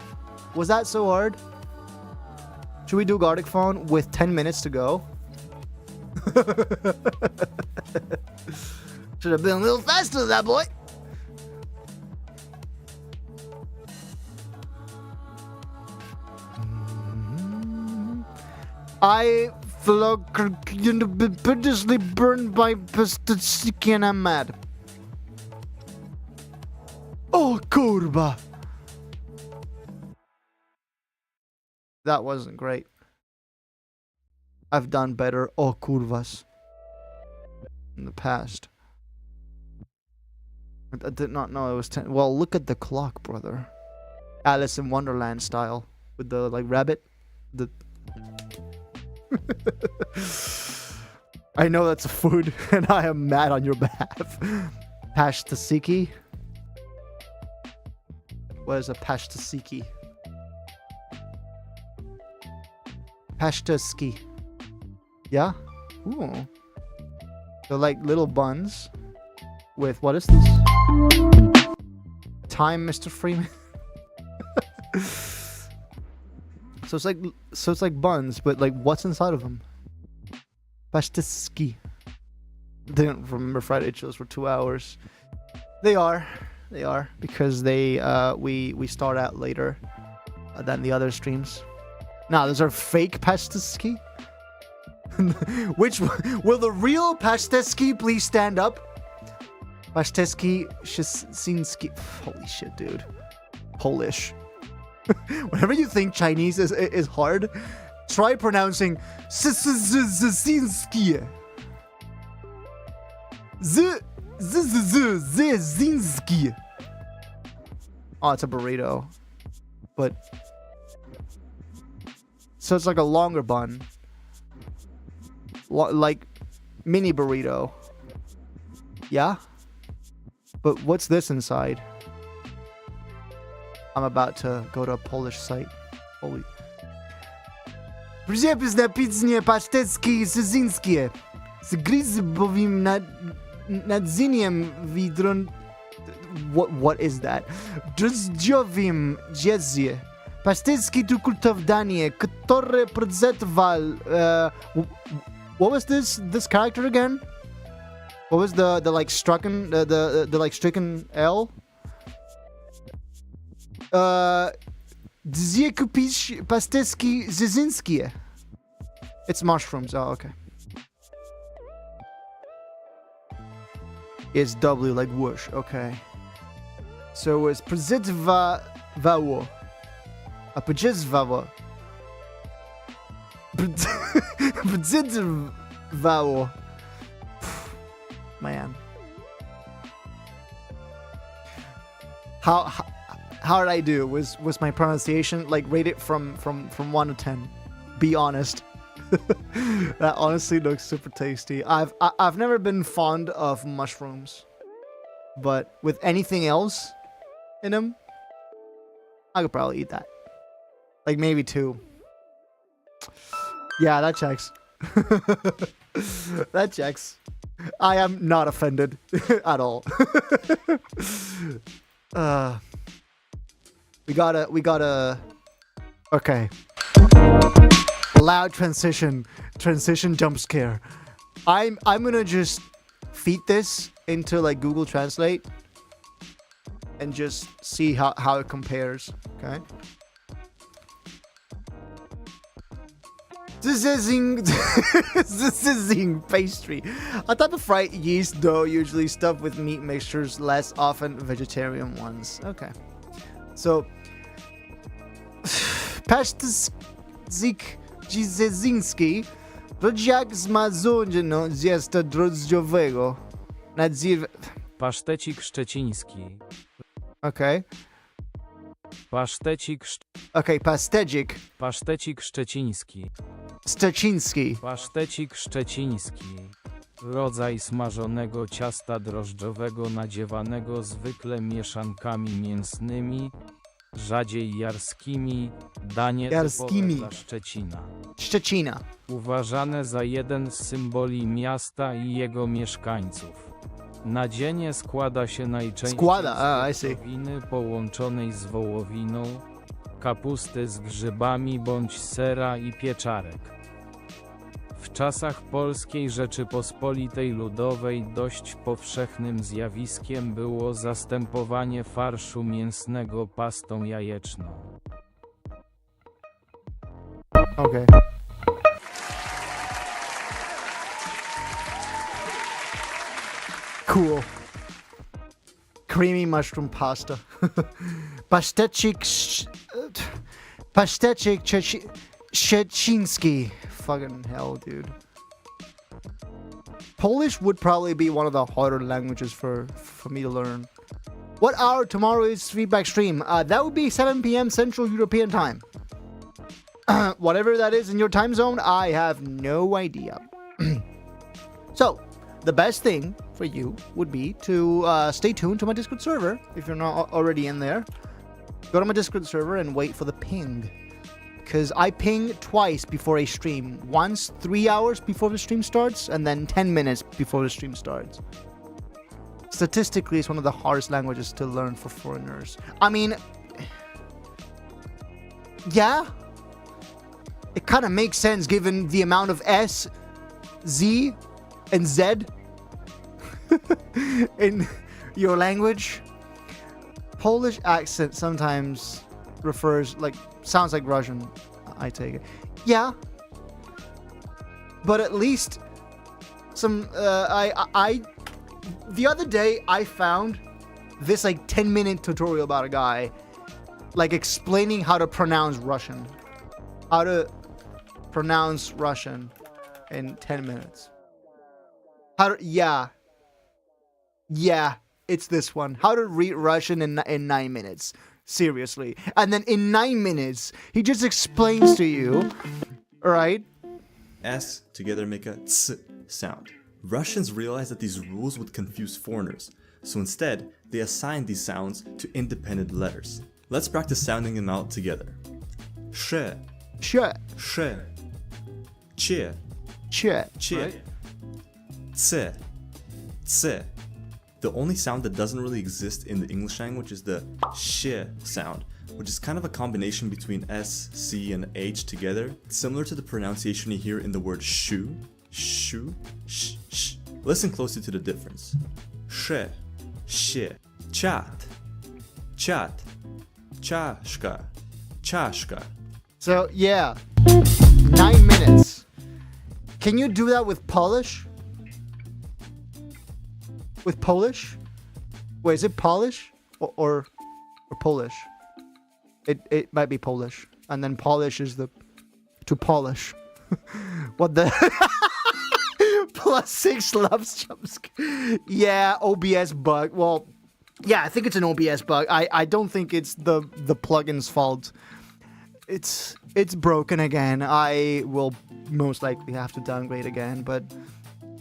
was that so hard? Should we do Gardic Phone with 10 minutes to go? Should have been a little faster, that boy. I purposely burned by Pesticic and I'm mad. Oh, kurba. That wasn't great. I've done better. Oh, curvas. In the past. I did not know it was 10. Well, look at the clock, brother. Alice in Wonderland style. With the, like, rabbit. The I know that's a food, and I am mad on your behalf. Pashtasiki? What is a pashtasiki? Pashtaski. Yeah? Ooh. They're like little buns with, what is this? Time, Mr. Freeman. So it's like buns, but like what's inside of them? Pashtaski. Didn't remember Friday shows for 2 hours. They are because they we start out later than the other streams. Nah, those are fake pashtaski. Which will the real pashtaski please stand up? Pashtaski Shasinski. Holy shit, dude. Polish. Whenever you think Chinese is hard, try pronouncing Zazinski. Zazinski. Oh, it's a burrito. But so it's like a longer bun. Like mini burrito. Yeah? But what's this inside? I'm about to go to a Polish site. Holy. Przyjemne pizznie paszteckie syzyńskie. Z bowiem nadziniem widron... What is that? Drożdżowym jeździe. Paszteckie to kultowe danie, które prezentował... What was this character again? What was the like stricken the like stricken L? Gdzie kupić pasztecki zyzyńskie? It's mushrooms. Oh, okay. It's W like whoosh. Okay. So it's prezentowało. A prezentowało. Prezentowało. Man. How did I do? Was my pronunciation like rate it from 1 to 10? Be honest. That honestly looks super tasty. I've never been fond of mushrooms, but with anything else in them, I could probably eat that. Like maybe 2. Yeah, that checks. That checks. I am not offended at all. We gotta. Okay. Loud transition jump scare. I'm gonna just feed this into like Google Translate and just see how it compares. Okay. This is pastry. A type of fried yeast dough usually stuffed with meat mixtures, less often vegetarian ones. Okay. So Pasztecik Dzizezinski rodziak zmazoniano zjesta drożdżowego. Pasztecik szczeciński. Okay. Pasztecik Okay, pastecik. Pasztecik szczeciński. Szczeciński. Pasztecik szczeciński. Rodzaj smażonego ciasta drożdżowego nadziewanego zwykle mieszankami mięsnymi, rzadziej jarskimi, danie Jarskimi. typowe dla Szczecina. Szczecina. Uważane za jeden z symboli miasta i jego mieszkańców. Nadzienie składa się najczęściej z wieprzowiny połączonej z wołowiną, kapusty z grzybami bądź sera i pieczarek. W czasach Polskiej Rzeczypospolitej Ludowej dość powszechnym zjawiskiem było zastępowanie farszu mięsnego pastą jajeczną. Okay. Cool. Creamy mushroom pasta. Pasztecik Szczeciński. Fucking hell, dude. Polish would probably be one of the harder languages for me to learn. What hour tomorrow is feedback stream? That would be 7 p.m. Central European time. Whatever that is in your time zone, I have no idea. So, the best thing for you would be to stay tuned to my Discord server. If you're not already in there, go to my Discord server and wait for the ping. Because I ping twice before a stream. Once 3 hours before the stream starts, and then 10 minutes before the stream starts. Statistically, it's one of the hardest languages to learn for foreigners. I mean, yeah, it kind of makes sense given the amount of S, Z, and Z in your language. Polish accent sometimes sounds like Russian, I take it. Yeah, but at least the other day I found this 10-minute tutorial about a guy explaining how to pronounce Russian. How to pronounce Russian in 10 minutes. Yeah, it's this one. How to read Russian in 9 minutes. Seriously. And then in 9 minutes, he just explains to you, right? S together make a ts sound. Russians realized that these rules would confuse foreigners, so instead, they assigned these sounds to independent letters. Let's practice sounding them out together. Sh, Sh, sh, ch, ch, ch, right? ts, ts. The only sound that doesn't really exist in the English language is the sh sound, which is kind of a combination between S, C, and H together, similar to the pronunciation you hear in the word shoe, shoe, sh, sh. Listen closely to the difference. Sh, sh, chat, chat, chashka, chashka. So, yeah, 9 minutes. Can you do that with Polish? With Polish? Wait, is it Polish or Polish? It might be Polish, and then Polish is the to polish. What the? +6 loves jumps. Yeah, OBS bug. Well, yeah, I think it's an OBS bug. I don't think it's the plugin's fault. It's broken again. I will most likely have to downgrade again, but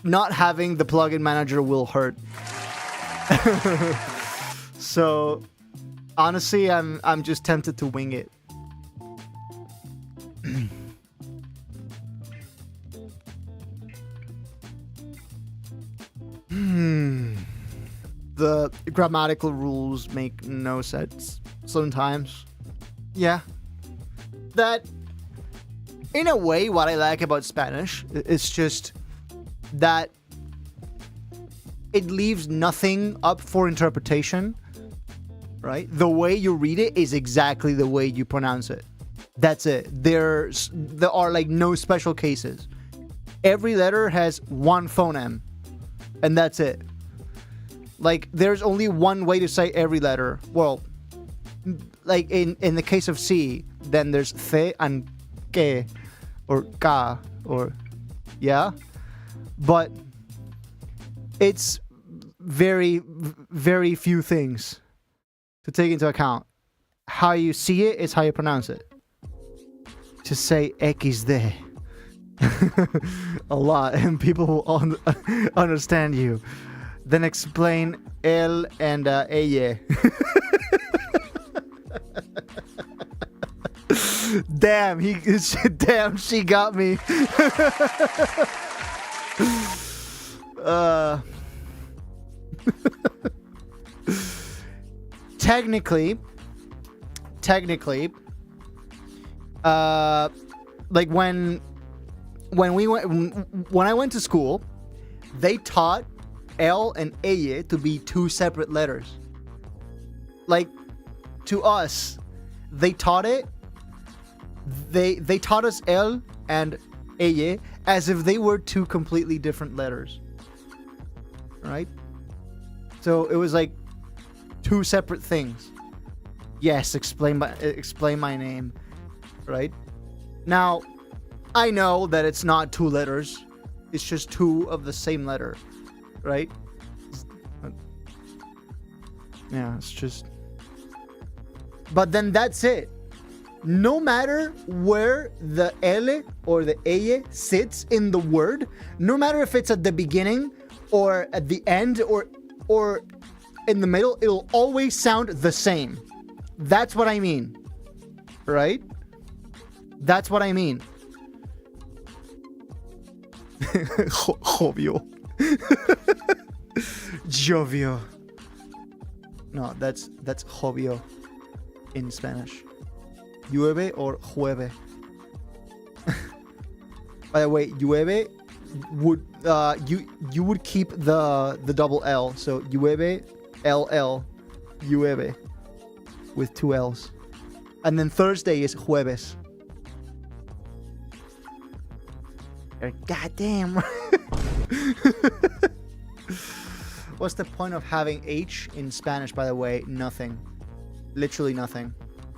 not having the plugin manager will hurt. So honestly, I'm just tempted to wing it. The grammatical rules make no sense sometimes. Yeah. That, in a way, what I like about Spanish is just that it leaves nothing up for interpretation, right? The way you read it is exactly the way you pronounce it. That's it. There are no special cases. Every letter has one phoneme, and that's it. There's only one way to say every letter. Well, in the case of C, then there's th and que, or ka, or yeah. But it's very, very few things to take into account. How you see it is how you pronounce it. Just say XD a lot, and people will understand you. Then explain el and ella. Damn, she got me. Technically, when I went to school, they taught L and ella to be two separate letters. To us, they taught it. They taught us L and ella as if they were two completely different letters. Right? So it was two separate things. Yes, explain my name. Right? Now, I know that it's not two letters. It's just two of the same letter. Right? Yeah, it's just... But then that's it. no matter where the L or the eye sits in the word, no matter if it's at the beginning or at the end or in the middle, it'll always sound the same. That's what I mean. Right? That's what I mean. Jovio. Jovio. No, that's jovio in Spanish. Llueve or jueve. By the way, llueve would you would keep the double L, so llueve, LL, llueve, with 2 L's, and then Thursday is jueves. You're goddamn. What's the point of having H in Spanish, by the way? Nothing. Literally nothing.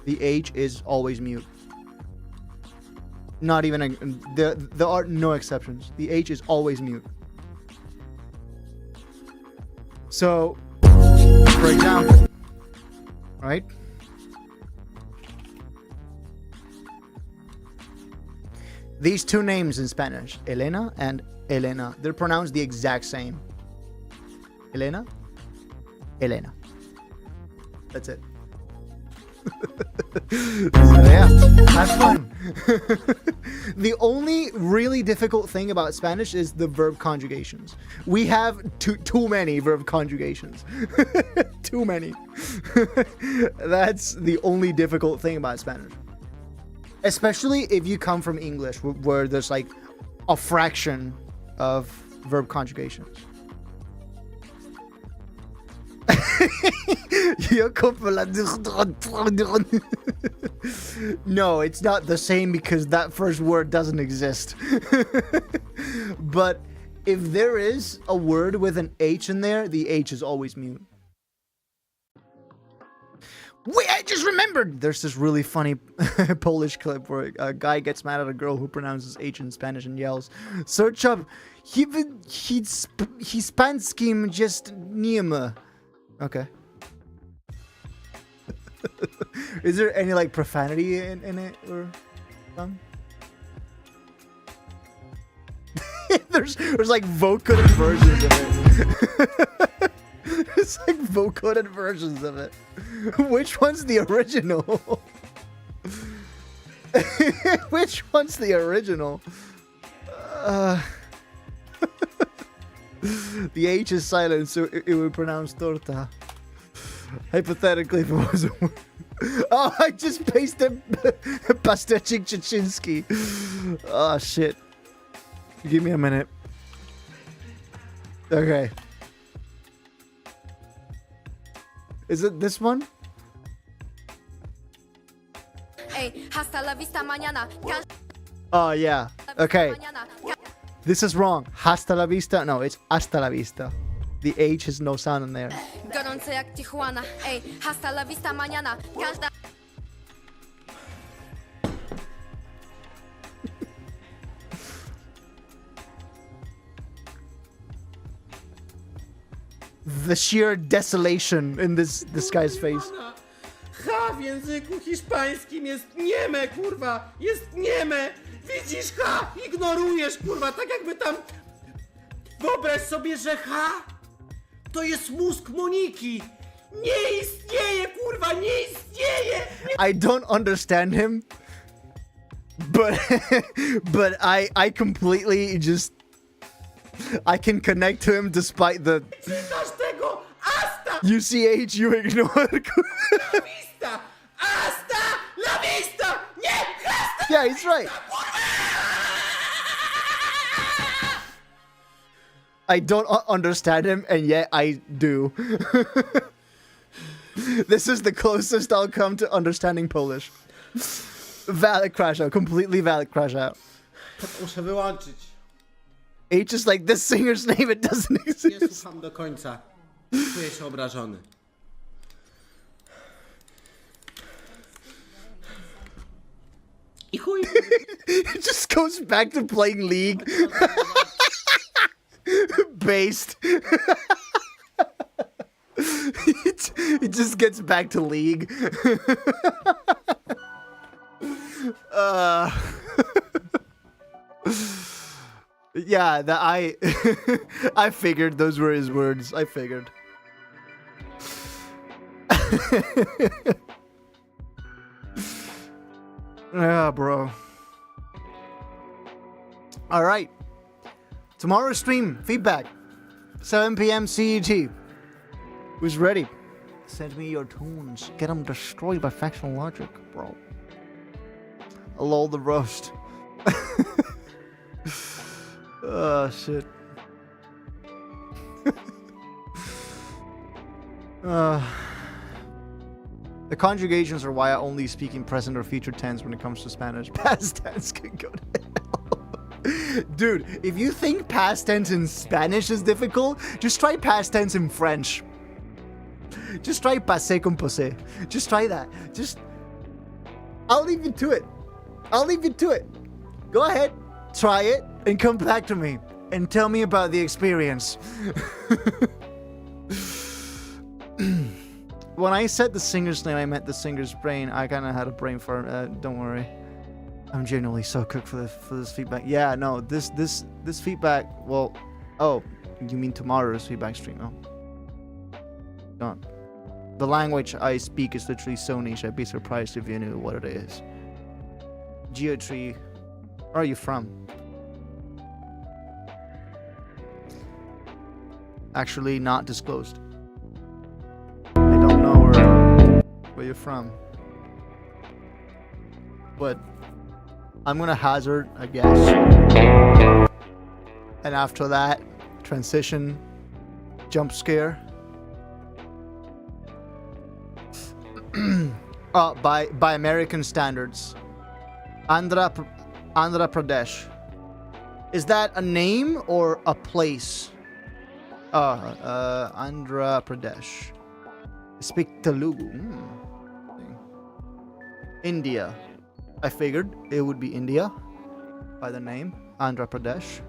The H is always mute. Not even there are no exceptions. The H is always mute. So, for example, right? These two names in Spanish, Elena and Elena, they're pronounced the exact same. Elena, Elena. That's it. So yeah, have fun. The only really difficult thing about Spanish is the verb conjugations. We have too many verb conjugations. Too many. That's the only difficult thing about Spanish. Especially if you come from English, where there's like a fraction of verb conjugations. No, it's not the same because that first word doesn't exist. But if there is a word with an H in there, the H is always mute. Wait, I just remembered! There's this really funny Polish clip where a guy gets mad at a girl who pronounces H in Spanish and yells, "Search up, hiszpańskim just nie ma." Okay. Is there any like profanity in it or something? there's like vocoded versions of it. It's like vocoded versions of it. Which one's the original? Which one's the original? The H is silent, so it would pronounce torta. Hypothetically, if it was a word. Oh, I just pasted Pastechik Chachinsky. Oh, shit. Give me a minute. Okay. Is it this one? Oh, yeah. Okay. This is wrong. Hasta la vista. No, it's hasta la vista. The H has no sound in there. The sheer desolation in this guy's face. H w języku hiszpańskim jest nieme, kurwa! Jest nieme! Widzisz H? Ignorujesz, kurwa, tak jakby tam... Wyobraź sobie, że H to jest mózg Moniki! Nie istnieje, kurwa, nie istnieje! I don't understand him, but I completely just... I can connect to him despite the... Czytasz tego? Asta! UCH, you ignore. La vista! Asta! La vista! Nie! Hasta! Yeah, he's right. I don't understand him, and yet I do. This is the closest I'll come to understanding Polish. Valid crash out. Completely valid crash out. Muszę wyłączyć. H is like, this singer's name, it doesn't Nie exist. słucham do końca. Czuję się obrażony. I chuj. It just goes back to playing League. Based. It just gets back to League. Uh, yeah, that I I figured those were his words. I figured. Yeah, bro. All right. Tomorrow's stream feedback, 7 p.m. CET. Who's ready? Send me your tunes. Get them destroyed by factional logic, bro. Lol the roast. Oh, shit. The conjugations are why I only speak in present or future tense when it comes to Spanish. Past tense can go to hell. Dude, if you think past tense in Spanish is difficult, just try past tense in French. Just try passé con posé. Just try that. I'll leave you to it. I'll leave you to it. Go ahead, try it, and come back to me and tell me about the experience. When I said the singer's name, I meant the singer's brain. I kind of had a brain fart. Don't worry. I'm genuinely so cooked for this feedback. Yeah, no, this feedback. Well, oh, you mean tomorrow's feedback stream? Oh, don't. The language I speak is literally so niche. I'd be surprised if you knew what it is. Geotree. Where are you from? Actually, not disclosed. I don't know where you're from, but I'm gonna hazard a guess. And after that, transition, jump scare. By American standards, Andhra Pradesh. Is that a name or a place? Andhra Pradesh. Speak Telugu. India. I figured it would be India by the name Andhra Pradesh.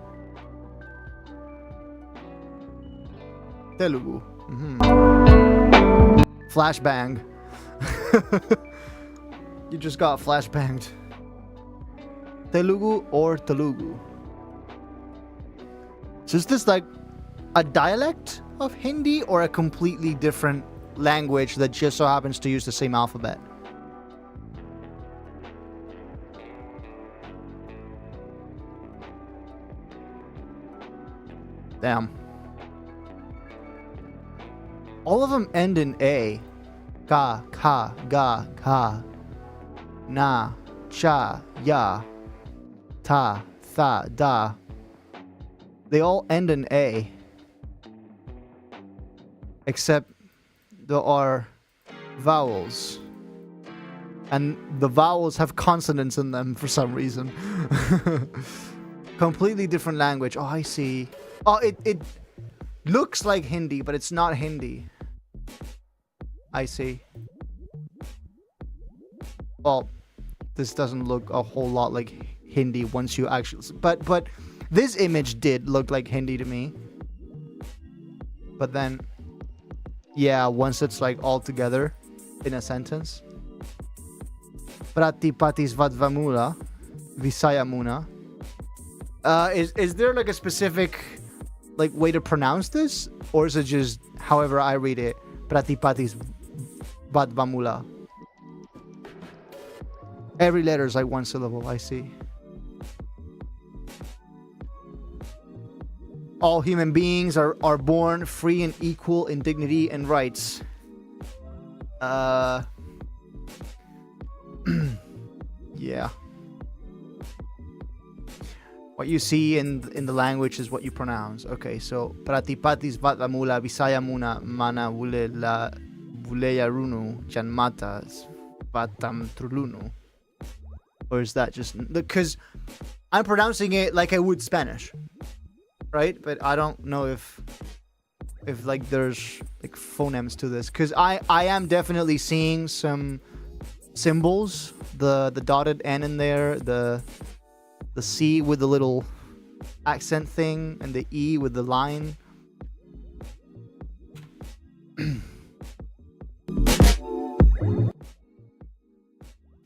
Telugu. Flashbang. You just got flashbanged. Telugu or Telugu? So is this like a dialect of Hindi or a completely different language that just so happens to use the same alphabet? Damn. All of them end in A. Ka, ka, ga, ka. Na, cha, ya. Ta, tha, da. They all end in A. Except there are vowels. And the vowels have consonants in them for some reason. Completely different language. Oh, I see. Oh, it looks like Hindi, but it's not Hindi. I see. Well, this doesn't look a whole lot like Hindi once you actually... But this image did look like Hindi to me. But then... yeah, once it's like all together in a sentence. Prati patis vadvamula visayamuna. Is there like a specific like way to pronounce this, or is it just however I read it? Prati patis vadvamula. Every letter is like one syllable. I see. All human beings are born free and equal in dignity and rights. Yeah. What you see in the language is what you pronounce. Okay, so Pratipatis Vatamula Visayamuna Mana Vulela Vuleyarunu Janmatas Vatam Trulunu. Or is that just because I'm pronouncing it like I would Spanish? Right? But I don't know if like there's like phonemes to this, because I am definitely seeing some symbols, the dotted N in there, the C with the little accent thing, and the E with the line.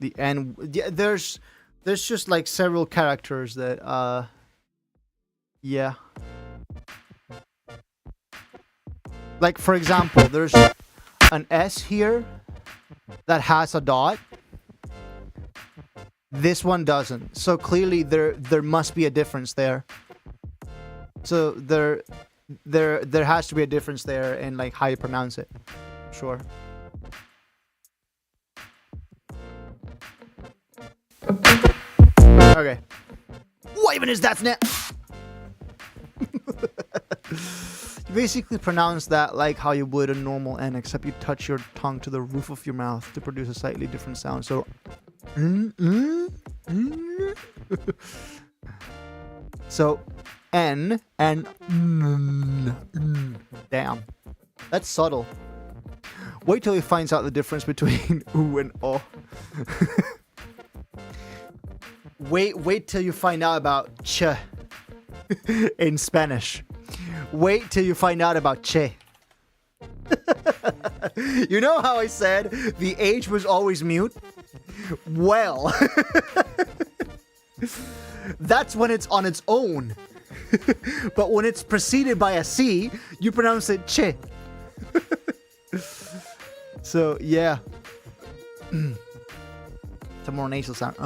The N, yeah, there's There's just like several characters that yeah. Like for example, there's an S here that has a dot. This one doesn't. So clearly there must be a difference there. So there has to be a difference there in like how you pronounce it. Sure. Okay. What even is that, snap? You basically pronounce that like how you would a normal N, except you touch your tongue to the roof of your mouth to produce a slightly different sound. So so N and damn. That's subtle. Wait till he finds out the difference between oo and o. Wait till you find out about ch in Spanish. Wait till you find out about che. You know how I said the H was always mute? Well, that's when it's on its own. But when it's preceded by a C, you pronounce it che. So, yeah. It's a more nasal sound.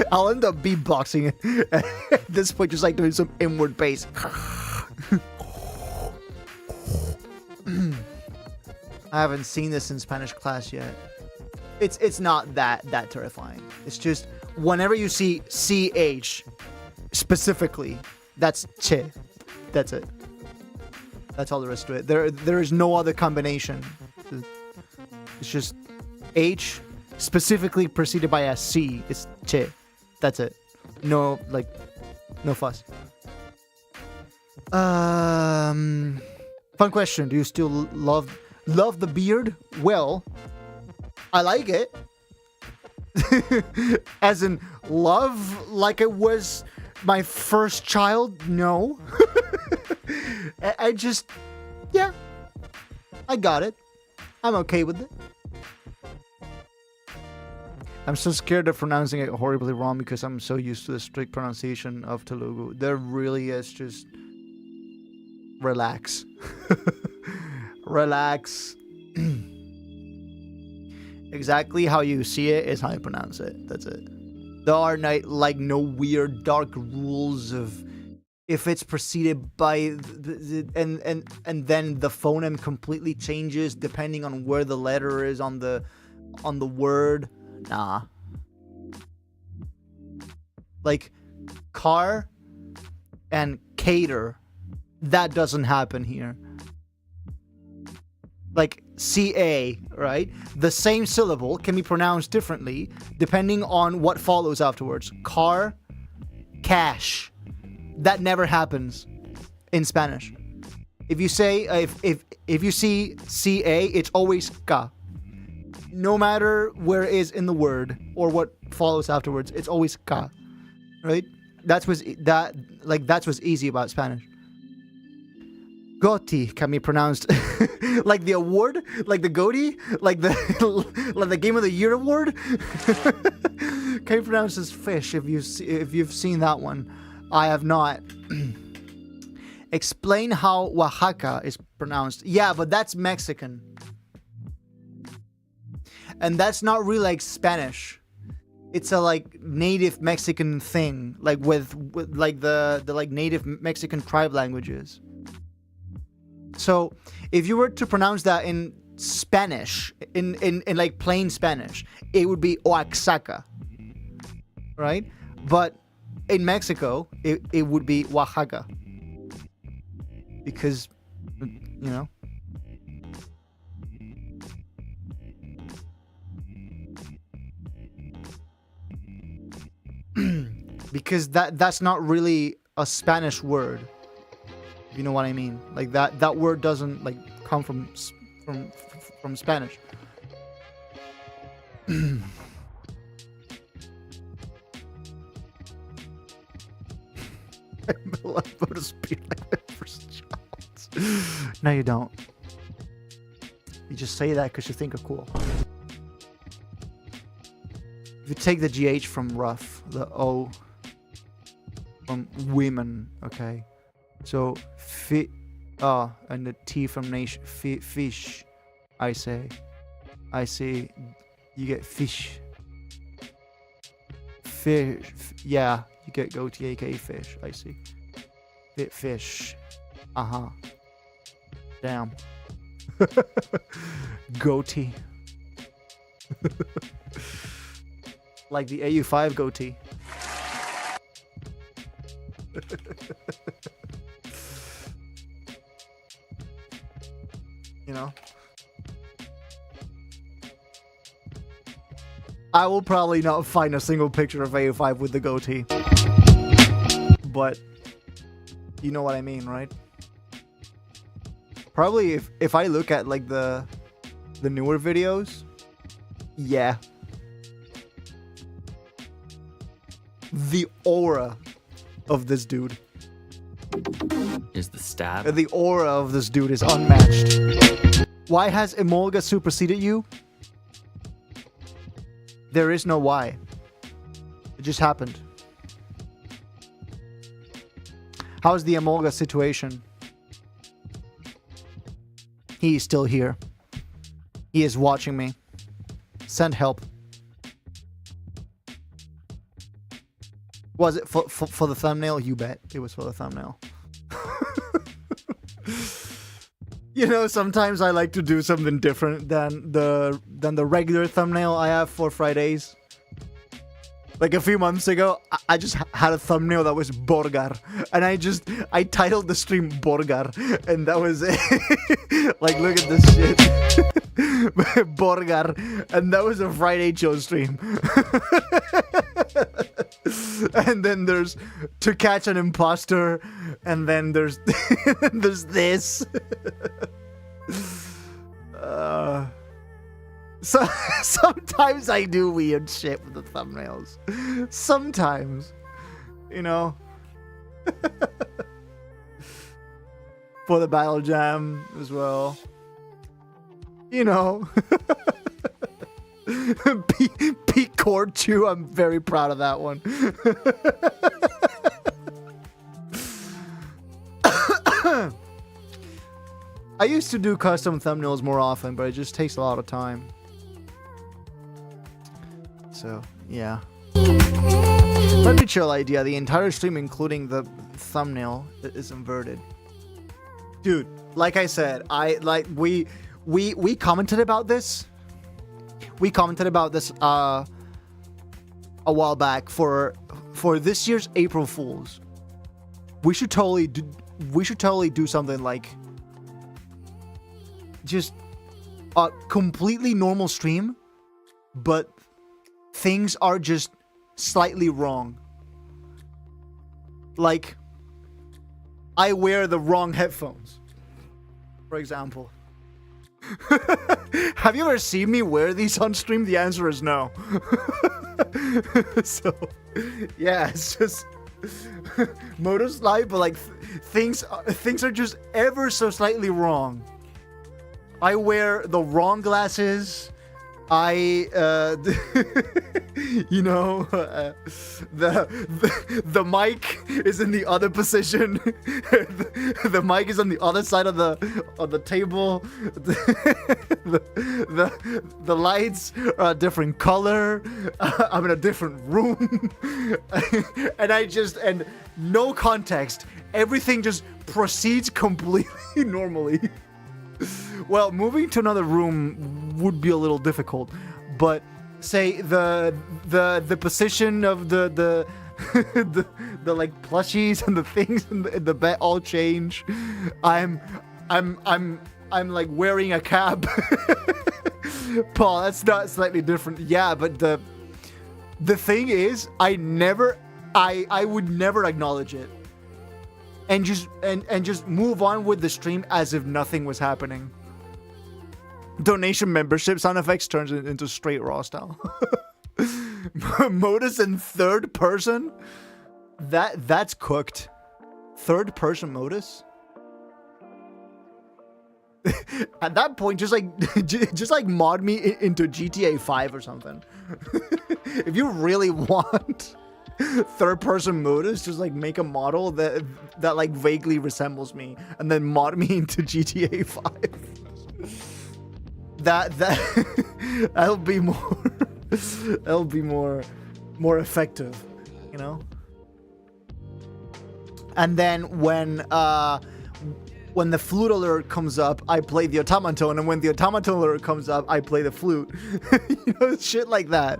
I'll end up beatboxing at this point, just like doing some inward bass. I haven't seen this in Spanish class yet. It's not that terrifying. It's just whenever you see CH specifically, that's che. That's it. That's all there is to it. There is no other combination. It's just H specifically preceded by a C. It's che. That's it. No fuss. Fun question. Do you still love the beard? Well, I like it. As in love like it was my first child? No. I just, yeah, I got it. I'm okay with it. I'm so scared of pronouncing it horribly wrong because I'm so used to the strict pronunciation of Telugu. There really is just relax. Relax. Exactly how you see it is how you pronounce it. That's it. There are no weird dark rules of if it's preceded by and then the phoneme completely changes depending on where the letter is on the word. Nah. Like car and cater, that doesn't happen here. Like CA, right? The same syllable can be pronounced differently depending on what follows afterwards. Car, cash. That never happens in Spanish. If you say if you see CA, it's always ca. No matter where it is in the word or what follows afterwards, it's always ca. Right? That's what's easy about Spanish. Goti can be pronounced like the award, like the Goti, like the Game of the Year award. Can be pronounced as fish if you've seen that one. I have not. Explain how Oaxaca is pronounced. Yeah, but that's Mexican. And that's not really like Spanish. It's a like native Mexican thing, like with like the like native Mexican tribe languages. So if you were to pronounce that in Spanish, in like plain Spanish, it would be Oaxaca, right? But in Mexico, it would be Oaxaca. Because, you know. Because that's not really a Spanish word. If you know what I mean. Like that word doesn't like come from Spanish. Modus be like my first child. No, you don't. You just say that because you think you're cool. you take the GH from rough, the O from women, okay? So, and the T from nation, fish, I say, you get fish. Fish, yeah, you get goatee, aka fish, I see. Fish, damn. Goatee. Like the AU5 goatee. You know? I will probably not find a single picture of AU5 with the goatee. But you know what I mean, right? Probably if I look at like the newer videos, yeah. The aura of this dude is the stab. The aura of this dude is unmatched. Why has Emolga superseded you? There is no why. It just happened. How's the Emolga situation? He is still here. He is watching me. Send help. Was it for the thumbnail? You bet it was for the thumbnail. You know, sometimes I like to do something different than the regular thumbnail I have for Fridays. Like a few months ago, I just had a thumbnail that was Borgar, and I titled the stream Borgar, and that was it. Like, look at this shit. Borgar, and that was a Friday chill stream. And then there's To Catch an Imposter, and then there's there's this. So sometimes I do weird shit with the thumbnails. Sometimes, you know. For the Battle Jam as well. You know. Peak Chord 2, I'm very proud of that one. I used to do custom thumbnails more often, but it just takes a lot of time. So, yeah. Pretty chill idea. The entire stream, including the thumbnail, is inverted. Dude, like I said, we commented about this. We commented about this a while back for this year's April Fools. We should totally do something like just a completely normal stream, but things are just slightly wrong. Like, I wear the wrong headphones, for example. Have you ever seen me wear these on stream? The answer is no. So, yeah, it's just modus live, but like things are just ever so slightly wrong. I wear the wrong glasses. You know, the mic is in the other position. The mic is on the other side of the table. The lights are a different color. I'm in a different room, and no context. Everything just proceeds completely normally. Well, moving to another room would be a little difficult, but say the position of the like plushies and the things in the bed all change. I'm like wearing a cap. Paul, that's not slightly different. Yeah, but the thing is, I would never acknowledge it. And just move on with the stream as if nothing was happening. Donation membership sound effects turns it into straight raw style. Modus in third person? That's cooked. Third person modus? At that point, just like mod me into GTA 5 or something. if you really want third-person modus, just like make a model that like vaguely resembles me, and then mod me into GTA 5. That'll be more effective, you know. And then when the flute alert comes up, I play the automaton, and when the automaton alert comes up, I play the flute. You know, shit like that.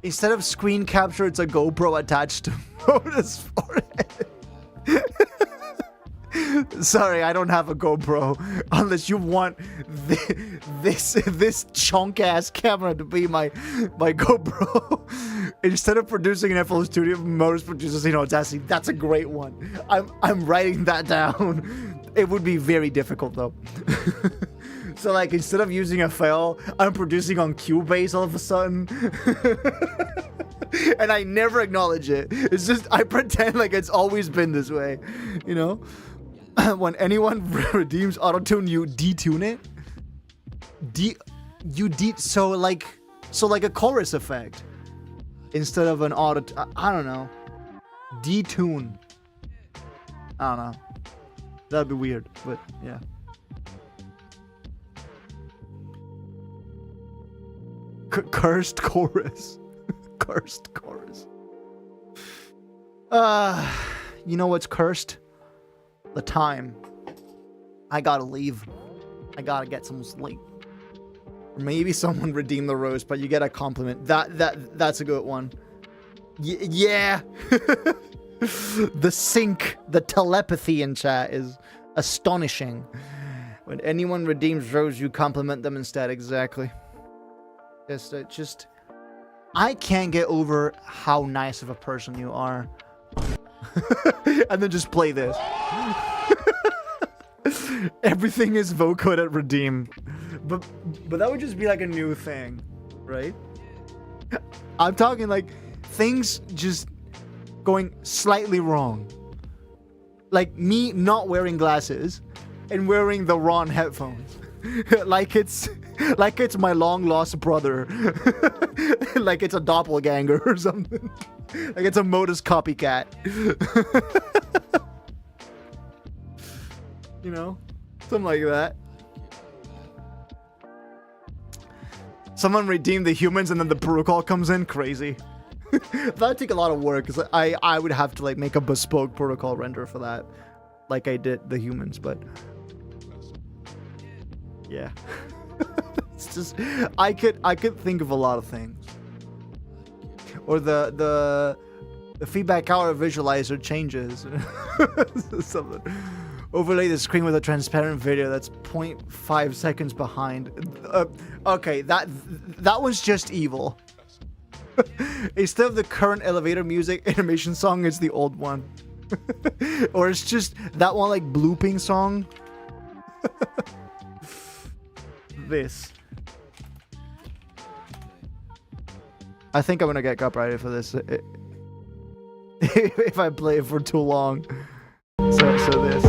Instead of screen capture, it's a GoPro attached to Modus' forehead. Sorry, I don't have a GoPro. Unless you want this chunk-ass camera to be my GoPro. Instead of producing an FL Studio, Modus produces, you know, Audacity. That's a great one. I'm writing that down. It would be very difficult, though. So, like, instead of using FL, I'm producing on Cubase all of a sudden. And I never acknowledge it. It's just, I pretend like it's always been this way, you know? When anyone redeems autotune, you detune it. So like a chorus effect instead of an auto. I don't know. Detune. I don't know. That'd be weird, but yeah. Cursed chorus. Cursed chorus. You know what's cursed? The time. I gotta leave. I gotta get some sleep. Maybe someone redeemed the roast, but you get a compliment. That's a good one. Yeah. The sync, the telepathy in chat is astonishing. When anyone redeems Rose, you compliment them instead. Exactly. Just I can't get over how nice of a person you are. And then just play this. Everything is vocode at redeem. But that would just be like a new thing, right? I'm talking like things just going slightly wrong. Like me not wearing glasses and wearing the wrong headphones. like it's my long lost brother. Like it's a doppelganger or something. Like it's a Modus copycat. You know? Something like that. Someone redeemed the humans and then the protocol comes in. Crazy. That'd take a lot of work, because I would have to like make a bespoke protocol render for that. Like I did the humans, but yeah. It's just I could think of a lot of things. Or the feedback hour visualizer changes. Something. Overlay the screen with a transparent video that's 0.5 seconds behind. Okay, that was just evil. Instead of the current elevator music animation song, it's the old one. Or it's just that one like blooping song. This. I think I'm gonna get copyrighted for this if I play it for too long. So this.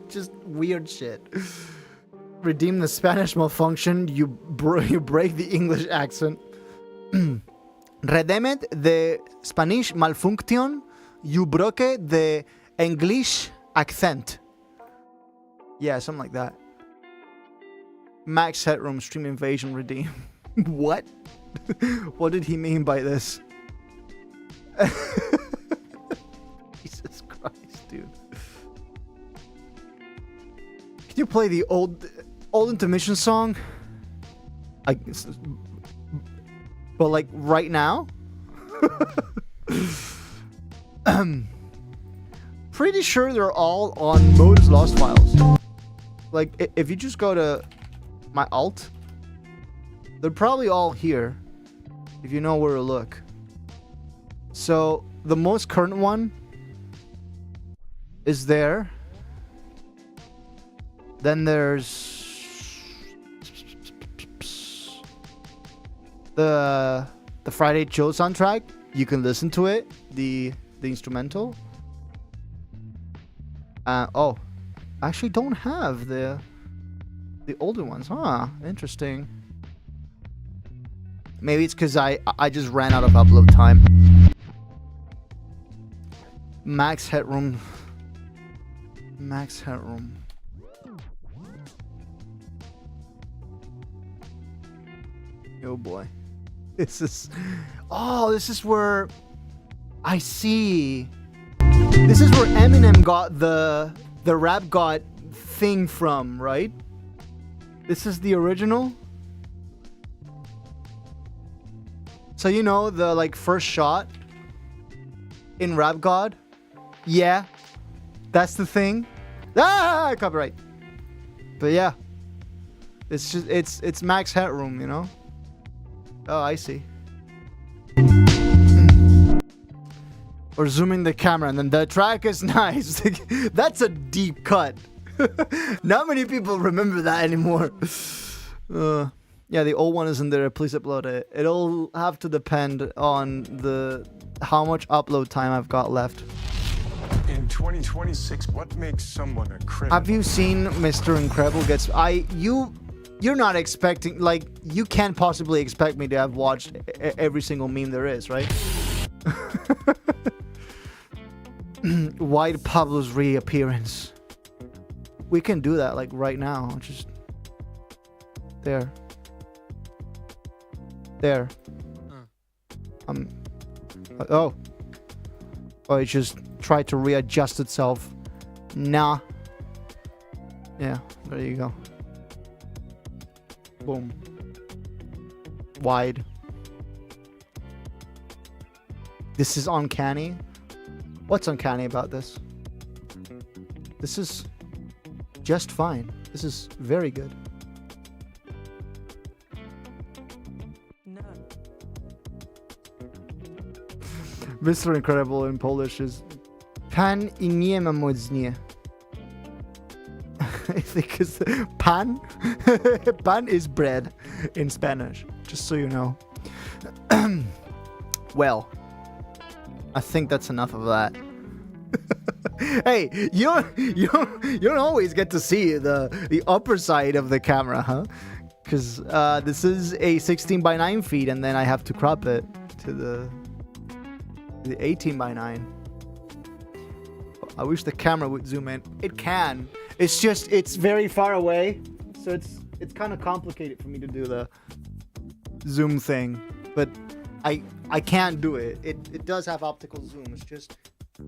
Just weird shit. Redeem the Spanish malfunction. You break the English accent. Redeemed the Spanish malfunction. You broke the English accent. Yeah, something like that. Max Headroom Stream Invasion redeem. What? What did he mean by this? Jesus Christ, dude. Can you play the old intermission song? But like right now? Pretty sure they're all on Modus Lost files. Like if you just go to my alt, they're probably all here if you know where to look. So the most current one is there. Then there's the Friday Chill soundtrack. you can listen to it, the instrumental. Oh, I actually don't have the older ones, huh? Interesting. Maybe it's because I just ran out of upload time. Max headroom. Max headroom. Oh boy. This is where I see. This is where Eminem got the rap god thing from, right? This is the original. So you know the like first shot in Rap God? Yeah. That's the thing. Ah, copyright. But yeah. It's just it's max headroom, you know? Oh, I see. Or zooming the camera and then the track is nice. That's a deep cut. Not many people remember that anymore. Yeah, the old one isn't there. Please upload it. It'll have to depend on how much upload time I've got left. In 2026, what makes someone a criminal? Have you seen Mr. Incredible gets... You're not expecting... Like, you can't possibly expect me to have watched every single meme there is, right? White Pablo's reappearance. We can do that, like, right now. Just... There. There. Oh, it just tried to readjust itself. Nah. Yeah, there you go. Boom. Wide. This is uncanny. What's uncanny about this? This is just fine. This is very good. Mr. Incredible in Polish is pan I nie ma mocnie. I think it's pan. Pan is bread in Spanish, just so you know. Well, I think that's enough of that. Hey, you don't always get to see the upper side of the camera, huh? Because this is a 16:9 feed, and then I have to crop it to the 18:9. I wish the camera would zoom in. It can. It's just it's very far away, so it's kind of complicated for me to do the zoom thing. But I can't do it. It does have optical zoom. It's just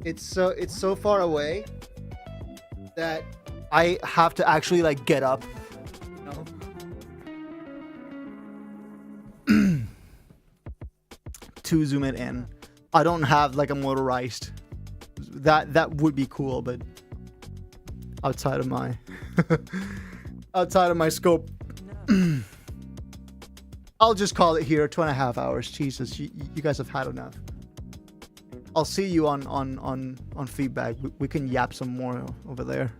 it's so far away that I have to actually like get up. You know? To zoom it in. I don't have like a motorized. That would be cool, but outside of my scope. I'll just call it here. 2.5 hours. Jesus, you guys have had enough. I'll see you on feedback. We can yap some more over there.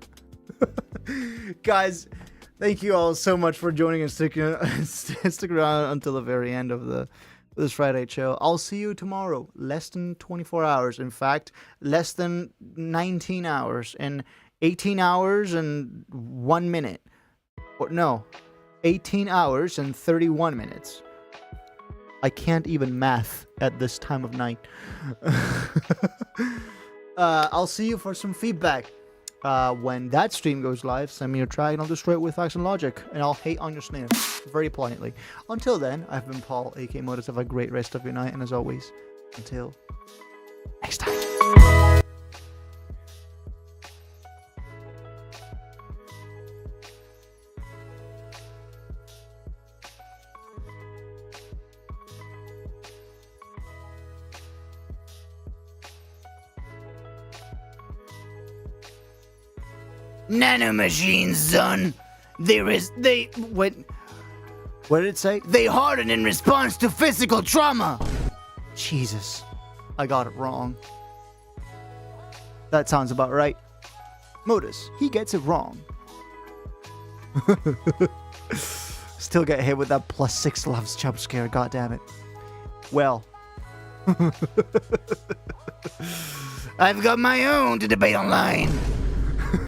Guys, thank you all so much for joining and sticking around until the very end of this Friday show. I'll see you tomorrow. Less than 24 hours. In fact, less than 19 hours. And 18 hours and 1 minute. Or no, 18 hours and 31 minutes. I can't even math at this time of night. I'll see you for some feedback. When that stream goes live, send me your track and I'll destroy it with facts and logic. And I'll hate on your snare very politely. Until then, I've been Paul, aka Modus. Have a great rest of your night. And as always, until next time. Nanomachines, son. What did it say? They harden in response to physical trauma. Jesus, I got it wrong. That sounds about right. Modus, he gets it wrong. Still get hit with that +6 loves jump scare, god damn it. Well, I've got my own to debate online.